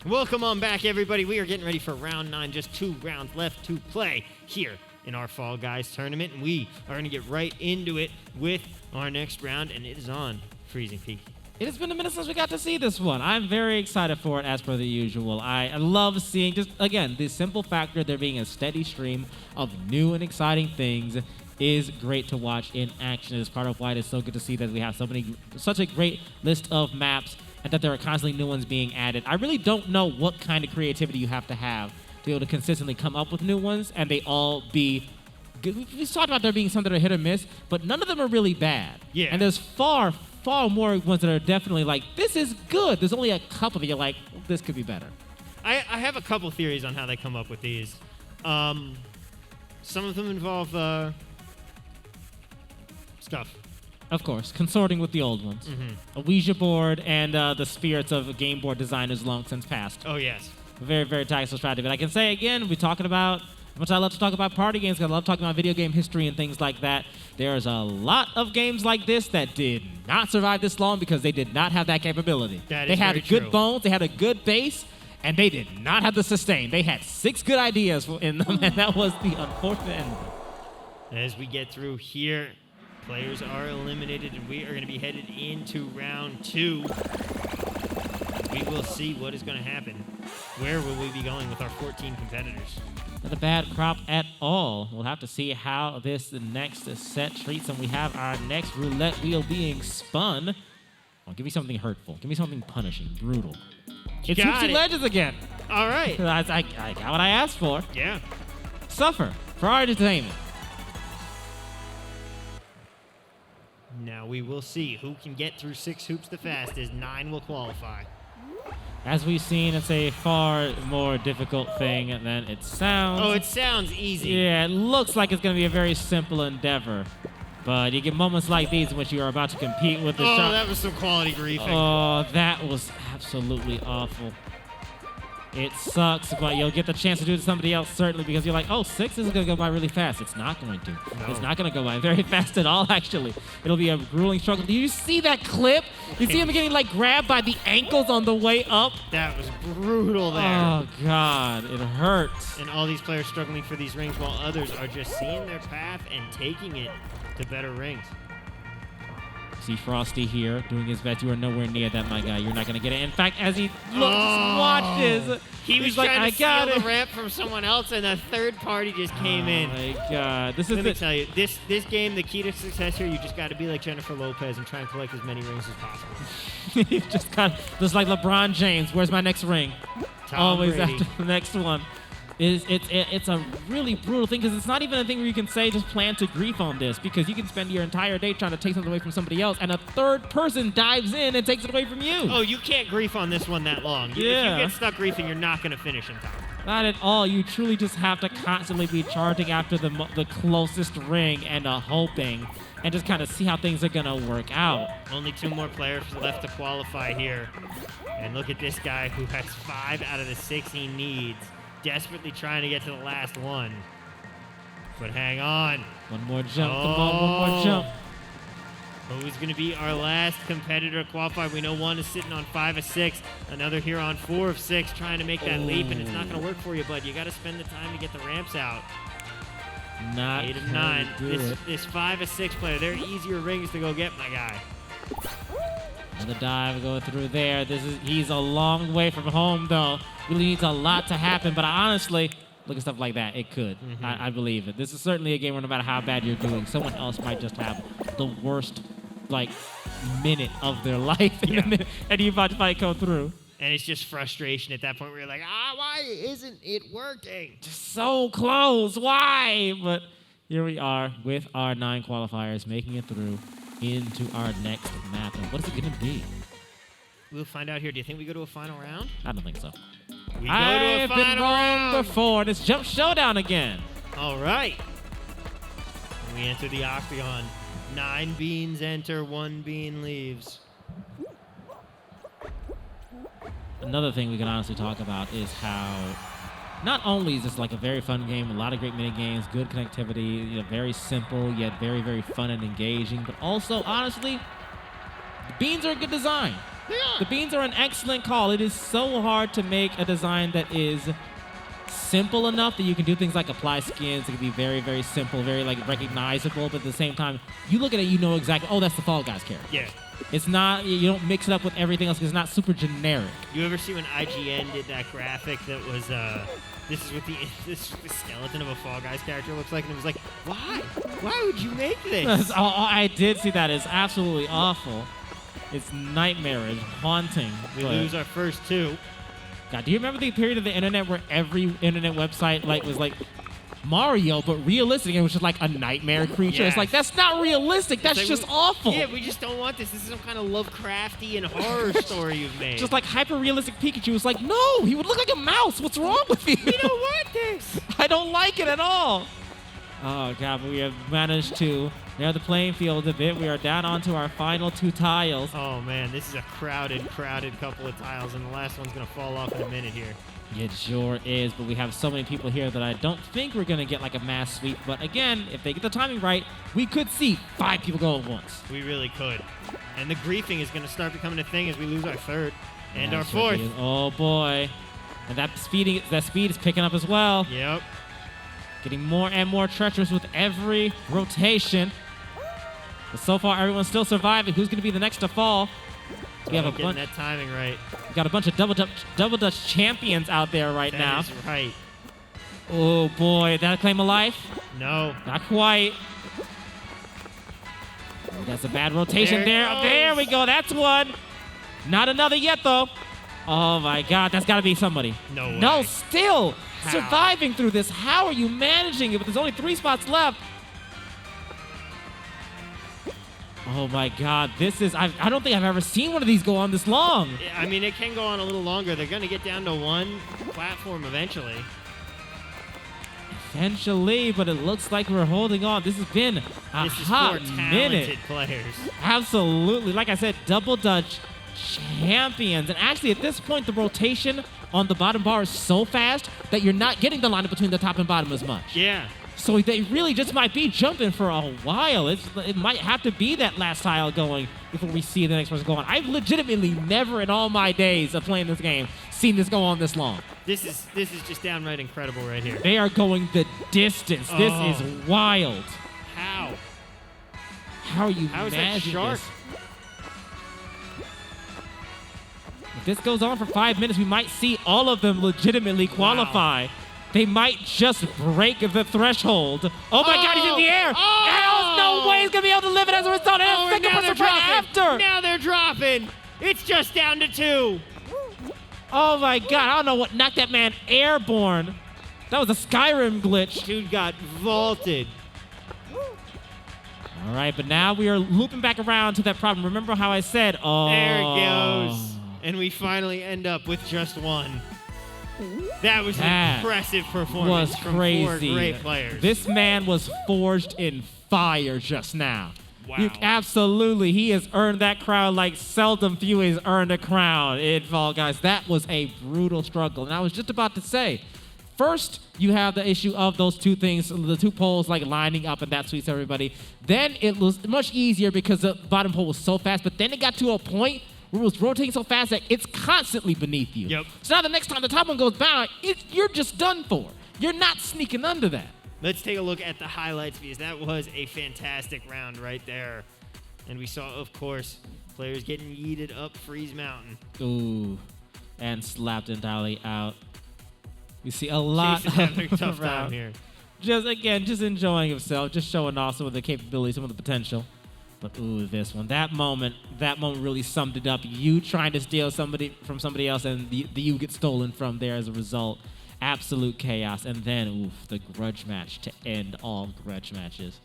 Welcome on back, everybody. We are getting ready for round 9. Just 2 rounds left to play here in our Fall Guys tournament. And we are going to get right into it with our next round, and it is on Freezing Peak. It has been a minute since we got to see this one. I'm very excited for it, as per the usual. I love seeing, just again, the simple factor there being a steady stream of new and exciting things is great to watch in action. It's part of why it is so good to see that we have such a great list of maps and that there are constantly new ones being added. I really don't know what kind of creativity you have to be able to consistently come up with new ones and they all be good. We've talked about there being some that are hit or miss, but none of them are really bad. Yeah. And there's far more ones that are definitely like, this is good. There's only a couple that you're like, this could be better. I have a couple theories on how they come up with these. Some of them involve stuff. Of course, consorting with the old ones. A Ouija board and the spirits of game board designers long since passed. Oh, yes. Very, very tactical strategy. But I can say again, we're talking about how much I love to talk about party games because I love talking about video game history and things like that. There's a lot of games like this that did not survive this long because they did not have that capability. That they is had very good true. bones, they had a good base, and they did not have the sustain. They had 6 good ideas in them, and that was the unfortunate end. As we get through here, players are eliminated, and we are going to be headed into round 2. We will see what is going to happen. Where will we be going with our 14 competitors? Not a bad crop at all. We'll have to see how this next set treats them. We have our next roulette wheel being spun. Oh, give me something hurtful. Give me something punishing, brutal. It's Got Hoops and it. Legends again. All right. I got what I asked for. Yeah. Suffer for our entertainment. Now we will see who can get through 6 hoops the fastest. 9 will qualify. As we've seen, it's a far more difficult thing than it sounds. Oh, it sounds easy. Yeah, it looks like it's going to be a very simple endeavor. But you get moments like these in which you are about to compete with the Oh, shot. that was some quality griefing. Oh, that was absolutely awful. It sucks, but you'll get the chance to do it to somebody else, certainly, because you're like, oh, 6 isn't going to go by really fast. It's not going to. No. It's not going to go by very fast at all, actually. It'll be a grueling struggle. Do you see that clip? You see him getting, like, grabbed by the ankles on the way up? That was brutal there. Oh, God. It hurts. And all these players struggling for these rings while others are just seeing their path and taking it to better rings. See Frosty here doing his best. You are nowhere near that, my guy. You're not going to get it. In fact, as he watches, He was he's like, trying I to got steal it. the ramp from someone else, and a third party just came in. Oh, my God. This is Let me the... tell you, this game, the key to success here, you just got to be like Jennifer Lopez and try and collect as many rings as possible. You've just got, just like LeBron James. Where's my next ring? Tom Always Brady. after the next one. It's a really brutal thing because it's not even a thing where you can say just plan to grief on this because you can spend your entire day trying to take something away from somebody else and a third person dives in and takes it away from you. Oh, you can't grief on this one that long. If you Yeah. get stuck griefing, you're not going to finish in time. Not at all. You truly just have to constantly be charging after the closest ring and hoping and just kind of see how things are going to work out. Only 2 more players left to qualify here. And look at this guy who has 5 out of the 6 he needs. Desperately trying to get to the last one. But hang on. One more jump. Come on, one more jump. Who's going to be our last competitor to qualify? We know one is sitting on 5 of 6. Another here on 4 of 6 trying to make that leap, and it's not going to work for you, bud. You got to spend the time to get the ramps out. Not 8 of gonna 9. do it. This 5 of 6 player, they're easier rings to go get, my guy. Another dive going through there. He's a long way from home, though. Really needs a lot to happen, but honestly, look at stuff like that. It could. I believe it. This is certainly a game where no matter how bad you're doing, someone else might just have the worst, minute of their life in a minute, and you might come through. And it's just frustration at that point where you're like, why isn't it working? So close. Why? But here we are with our 9 qualifiers making it through into our next map. And what is it going to be? We'll find out here. Do you think we go to a final round? I don't think so. We go to a I've been final wrong round. before, and it's Jump Showdown again. All right. And we enter the octagon. 9 beans enter, 1 bean leaves. Another thing we can honestly talk about is how not only is this like a very fun game, a lot of great mini games, good connectivity, very simple yet very, very fun and engaging, but also, honestly, the beans are a good design. The beans are an excellent call. It is so hard to make a design that is simple enough that you can do things like apply skins. It can be very, very simple, very like recognizable, but at the same time, you look at it, you know exactly, oh, that's the Fall Guys character. Yeah. It's not, you don't mix it up with everything else because it's not super generic. You ever see when IGN did that graphic that was, this is what the skeleton of a Fall Guys character looks like, and it was like, why? Why would you make this? I did see that. It's absolutely awful. It's nightmarish, haunting. We lose our first two. God, do you remember the period of the internet where every internet website was like Mario, but realistic? It was just like a nightmare creature. Yes. It's like, that's not realistic. That's like just awful. Yeah, we just don't want this. This is some kind of Lovecrafty and horror story you've made. Just like hyper-realistic Pikachu. It's like, no, he would look like a mouse. What's wrong with you? We don't want this. I don't like it at all. Oh, God, but we have managed to narrow the playing field a bit. We are down onto our final two tiles. Oh, man, this is a crowded couple of tiles, and the last one's going to fall off in a minute here. It sure is, but we have so many people here that I don't think we're going to get like a mass sweep. But again, if they get the timing right, we could see 5 people go at once. We really could. And the griefing is going to start becoming a thing as we lose our third and our That fourth. should be- Oh, boy. And that speed is picking up as well. Yep. Getting more and more treacherous with every rotation. But so far, everyone's still surviving. Who's going to be the next to fall? We have getting that timing right. We got a bunch of double dutch champions out there right now. That is right. Oh boy, that claim of life? No. Not quite. Oh, that's a bad rotation There there. it There goes. we go. That's one. Not another yet though. Oh my God, that's got to be somebody. No way. No, still How? surviving through this. How are you managing it? But there's only 3 spots left. Oh my God, this is, I don't think I've ever seen one of these go on this long. I mean, it can go on a little longer. They're going to get down to one platform eventually. Eventually, but it looks like we're holding on. This has been a This is hot for talented minute. players. Absolutely. Like I said, double dutch champions. And actually, at this point, the rotation on the bottom bar is so fast that you're not getting the lineup between the top and bottom as much. Yeah. So they really just might be jumping for a while. It might have to be that last tile going before we see the next person go on. I've legitimately never in all my days of playing this game seen this go on this long. This is just downright incredible right here. They are going the distance. This Oh. is wild. How? How are you How is that managing shark? this? If this goes on for 5 minutes, we might see all of them legitimately qualify. They might just break the threshold. Oh my God, he's in the air! Oh! There's no way he's gonna be able to live it as a result. And Oh, a and second now they're person right dropping. after. Now they're dropping. It's just down to 2. Oh my God, I don't know what knocked that man airborne. That was a Skyrim glitch. Dude got vaulted. All right, but now we are looping back around to that problem. Remember how I said, oh. There it goes. And we finally end up with just 1. That was an That impressive performance was from crazy. 4 great players. This man was forged in fire just now. Wow. Absolutely, he has earned that crown like seldom few has earned a crown in Fall Guys. That was a brutal struggle. And I was just about to say, first, you have the issue of those 2 things, the 2 poles like lining up, and that sweeps everybody. Then it was much easier because the bottom pole was so fast, but then it got to a point where it was rotating so fast that it's constantly beneath you. Yep. So now the next time the top one goes by, you're just done for. You're not sneaking under that. Let's take a look at the highlights because that was a fantastic round right there. And we saw, of course, players getting yeeted up Freeze Mountain. Ooh, and slapped entirely out. We see a lot Jason's having a of tough time around. here. Just enjoying himself, just showing off some of the capabilities, some of the potential. But ooh, this one, that moment really summed it up. You trying to steal from somebody else, and the you get stolen from there as a result. Absolute chaos, and then oof, the grudge match to end all grudge matches.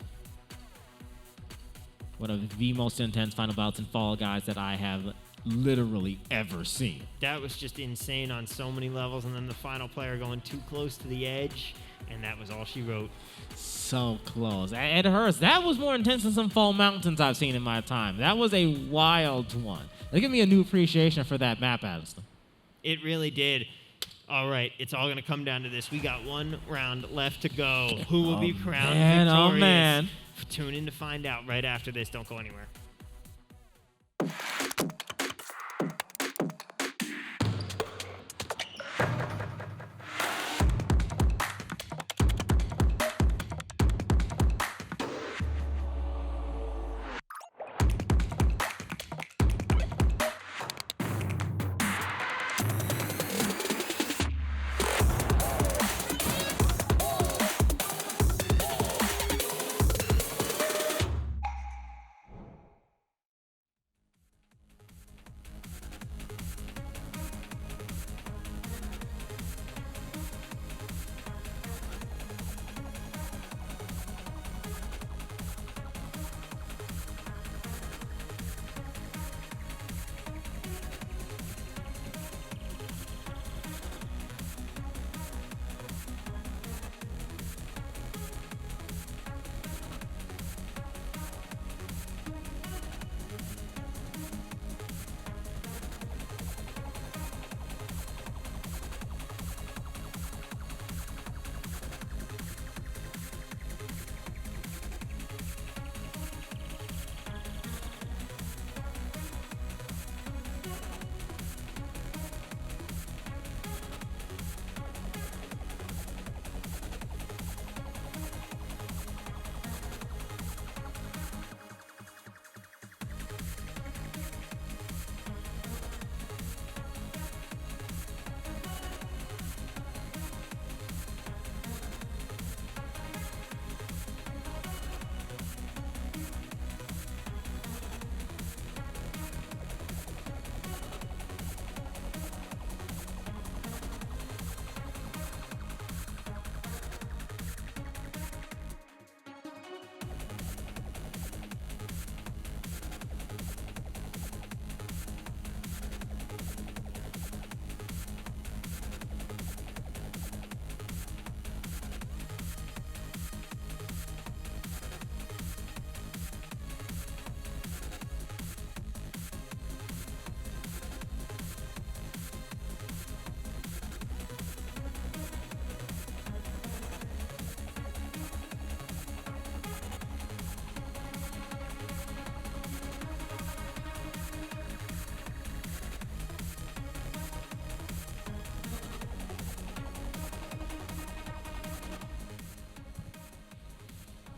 One of the most intense final bouts in Fall Guys that I have literally ever seen. That was just insane on so many levels. And then the final player going too close to the edge. And that was all she wrote. So close. It hurts. That was more intense than some Fall Mountains I've seen in my time. That was a wild one. They give me a new appreciation for that map, Addison. It really did. All right, it's all going to come down to this. We got 1 round left to go. Who will be crowned man, victorious? oh, man. Tune in to find out right after this. Don't go anywhere.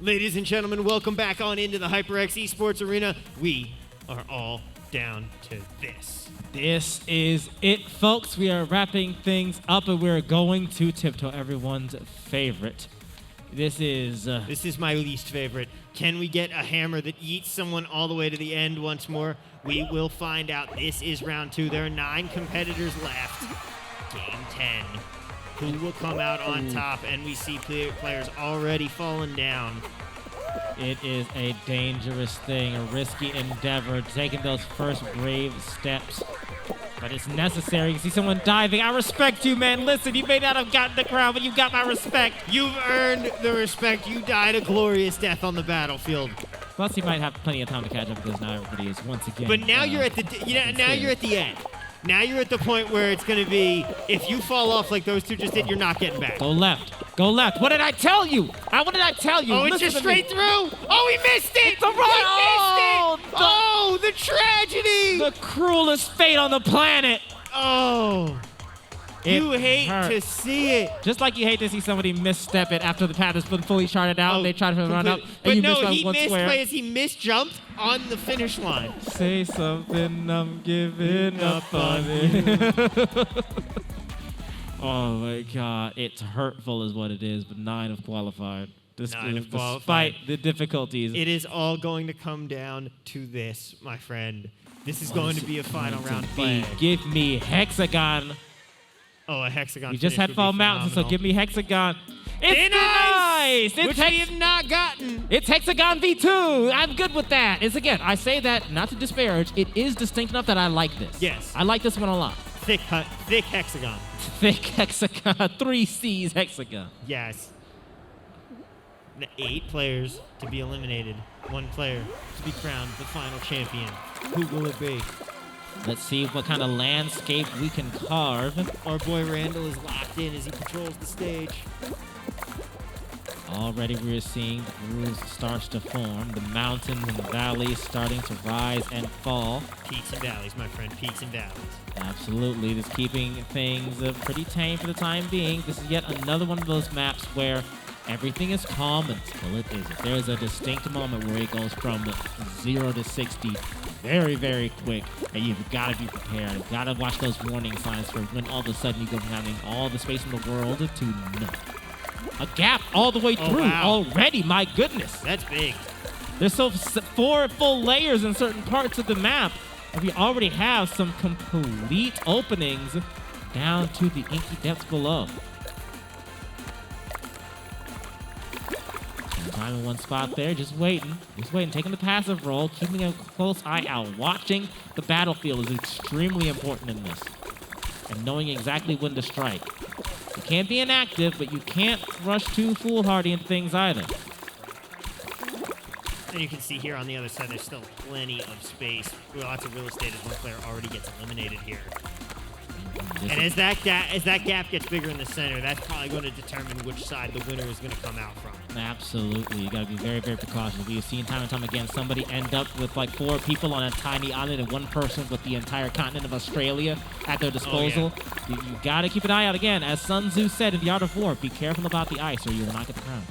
Ladies and gentlemen, welcome back on into the HyperX Esports Arena. We are all down to this. This is it, folks. We are wrapping things up, and we're going to Tiptoe, everyone's favorite. This is my least favorite. Can we get a hammer that eats someone all the way to the end once more? We will find out. This is round 2. There are 9 competitors left. Game 10. Who will come out on top? And we see players already falling down. It is a dangerous thing, a risky endeavor, taking those first brave steps. But it's necessary. You see someone diving. I respect you, man. Listen, you may not have gotten the crown, but you got my respect. You've earned the respect. You died a glorious death on the battlefield. Plus, he might have plenty of time to catch up because now everybody is once again. But now you're at the now you're at the end. Now you're at the point where it's going to be, if you fall off like those two just did, you're not getting back. Go left. Go left. What did I tell you? What did I tell you? Oh, it's Listen just to straight me. through. Oh, he missed it. It's a run. Oh, the tragedy. The cruelest fate on the planet. Oh. You hate hurt. to see it. Just like you hate to see somebody misstep it after the path has been fully charted out and they try to run up and But you no, miss by he one missed square. as he misjumped on the finish line. Say something, I'm giving up on it. Oh my God, it's hurtful is what it is, but 9 have qualified. 9 have qualified. Despite the difficulties. It is all going to come down to this, my friend. This is going to be a final round play. Give me Hexagon. Oh, a Hexagon. We just finish had would Fall be Mountain, so phenomenal. give me Hexagon. It's Thin nice! Ice, which we have not gotten. It's Hexagon V2. I'm good with that. It's again, I say that not to disparage. It is distinct enough that I like this. Yes. I like this one a lot. Thick Hexagon. Thick Hexagon. 3 C's Hexagon. Yes. 8 players to be eliminated. 1 player to be crowned the final champion. Who will it be? Let's see what kind of landscape we can carve. Our boy Randall is locked in as he patrols the stage. Already we're seeing the grooves starts to form. The mountains and valleys starting to rise and fall. Peaks and valleys, my friend. Peaks and valleys. Absolutely. This keeping things pretty tame for the time being. This is yet another one of those maps where everything is calm until it isn't. There's a distinct moment where it goes from 0 to 60 very, very quick, and you've got to be prepared. You've got to watch those warning signs for when all of a sudden you go from having all the space in the world to none. A gap all the way through already, my goodness. That's big. There's 4 full layers in certain parts of the map, and we already have some complete openings down to the inky depths below. Time in one spot there, just waiting, taking the passive role, keeping a close eye out. Watching the battlefield is extremely important in this, and knowing exactly when to strike. You can't be inactive, but you can't rush too foolhardy into things either. And you can see here on the other side, there's still plenty of space. Lots of real estate as one player already gets eliminated here. And as that gap gets bigger in the center, that's probably going to determine which side the winner is going to come out from. Absolutely. You got to be very, very precautious. We've seen time and time again somebody end up with like 4 people on a tiny island and 1 person with the entire continent of Australia at their disposal. Oh, yeah. You got to keep an eye out. Again, as Sun Tzu said in The Art of War, be careful about the ice or you will not get the crown.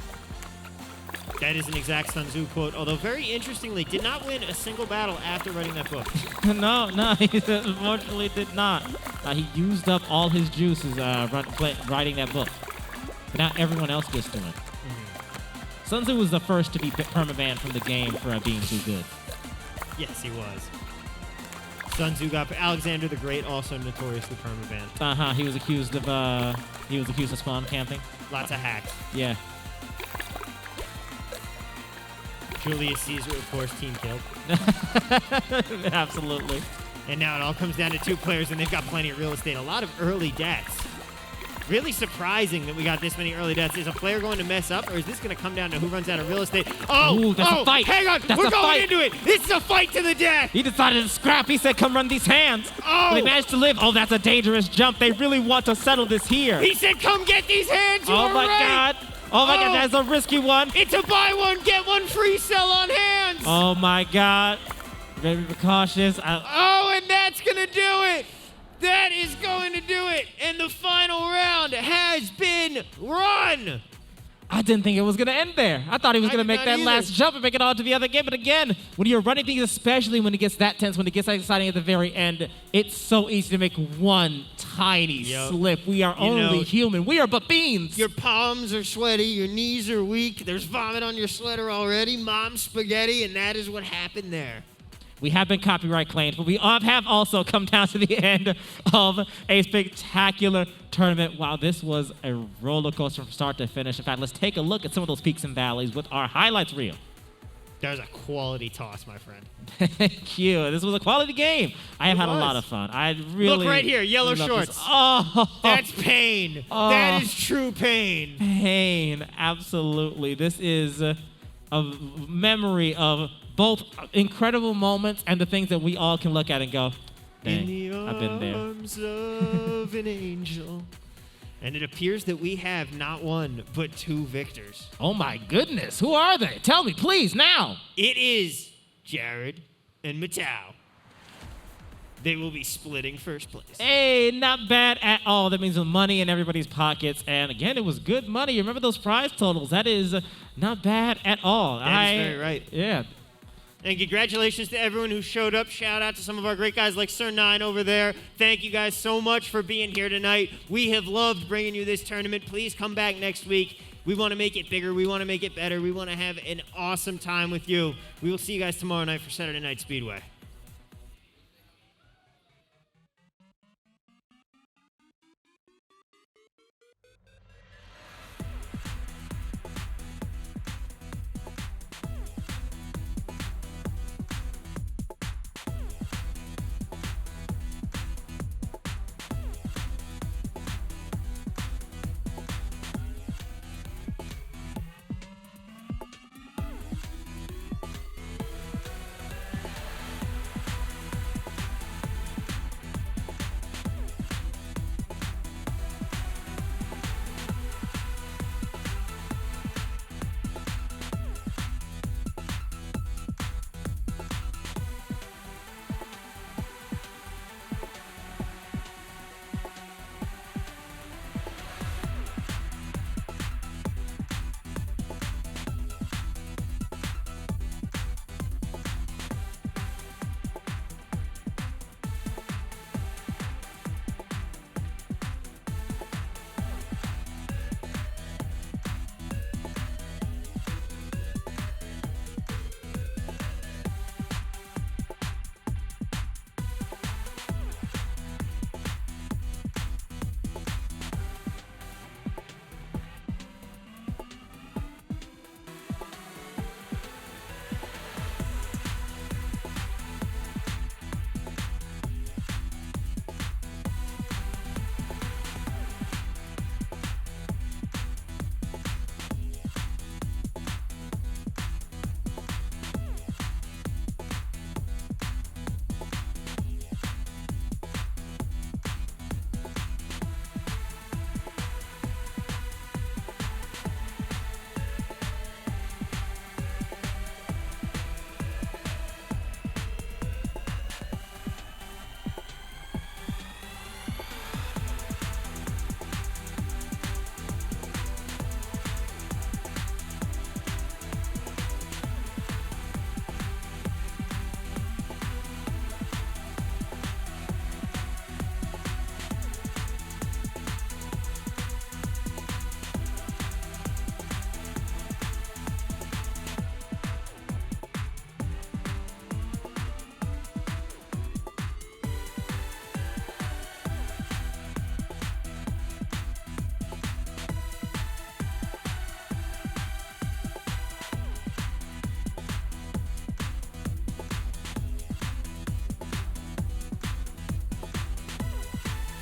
That is an exact Sun Tzu quote, although very interestingly, did not win a single battle after writing that book. No, he unfortunately did not. He used up all his juices writing that book. But now everyone else gets to it. Sun Tzu was the first to be permabanned from the game for being too good. Yes, he was. Sun Tzu got Alexander the Great, also notoriously permabanned. He was accused of spawn camping. Lots of hacks. Yeah. Julius Caesar, of course, team killed. Absolutely. And now it all comes down to 2 players, and they've got plenty of real estate. A lot of early deaths. Really surprising that we got this many early deaths. Is a player going to mess up, or is this going to come down to who runs out of real estate? Ooh, that's a fight. Hang on. That's We're a going fight. into it. This is a fight to the death. He decided to scrap. He said, come run these hands. Oh. But they managed to live. Oh, that's a dangerous jump. They really want to settle this here. He said, come get these hands. You Oh, were my right. God. Oh, my God. That's a risky one. It's a buy one, get one free sell on hands. Oh, my God. Very precautious. Oh, and that's going to do it. That is going to do it. And the final round has been run. I didn't think it was going to end there. I thought he was going to make did that not last either. jump and make it on to the other game. But again, when you're running things, especially when it gets that tense, when it gets that exciting at the very end, it's so easy to make one tiny slip. We are only human. We are but beans. Your palms are sweaty. Your knees are weak. There's vomit on your sweater already. Mom's spaghetti, and that is what happened there. We have been copyright claimed, but we have also come down to the end of a spectacular tournament. Wow, this was a roller coaster from start to finish. In fact, let's take a look at some of those peaks and valleys with our highlights reel. That was a quality toss, my friend. Thank you. This was a quality game. I have had a lot of fun. I really Look right here, yellow love shorts. this. Oh, That's pain. That is true pain. Pain, absolutely. This is a memory of both incredible moments and the things that we all can look at and go, dang, I've been there. Arms of an angel. And it appears that we have not one, but two victors. Oh my goodness, who are they? Tell me, please, now. It is Jared and Matau. They will be splitting first place. Hey, not bad at all. That means the money in everybody's pockets. And again, it was good money. You remember those prize totals? That is not bad at all. That is very right. Yeah. And congratulations to everyone who showed up. Shout out to some of our great guys like Sir Nine over there. Thank you guys so much for being here tonight. We have loved bringing you this tournament. Please come back next week. We want to make it bigger. We want to make it better. We want to have an awesome time with you. We will see you guys tomorrow night for Saturday Night Speedway.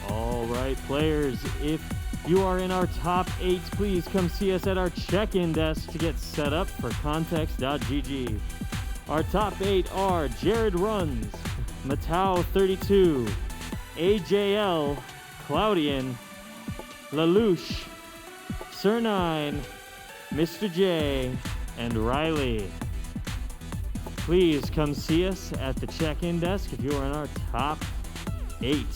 All right, players, if you are in our top 8, please come see us at our check-in desk to get set up for Context.gg. Our top 8 are Jared Runs, Matau 32, AJL, Claudian, Lelouch, Sir 9, Mr. J, and Riley. Please come see us at the check-in desk if you are in our top 8.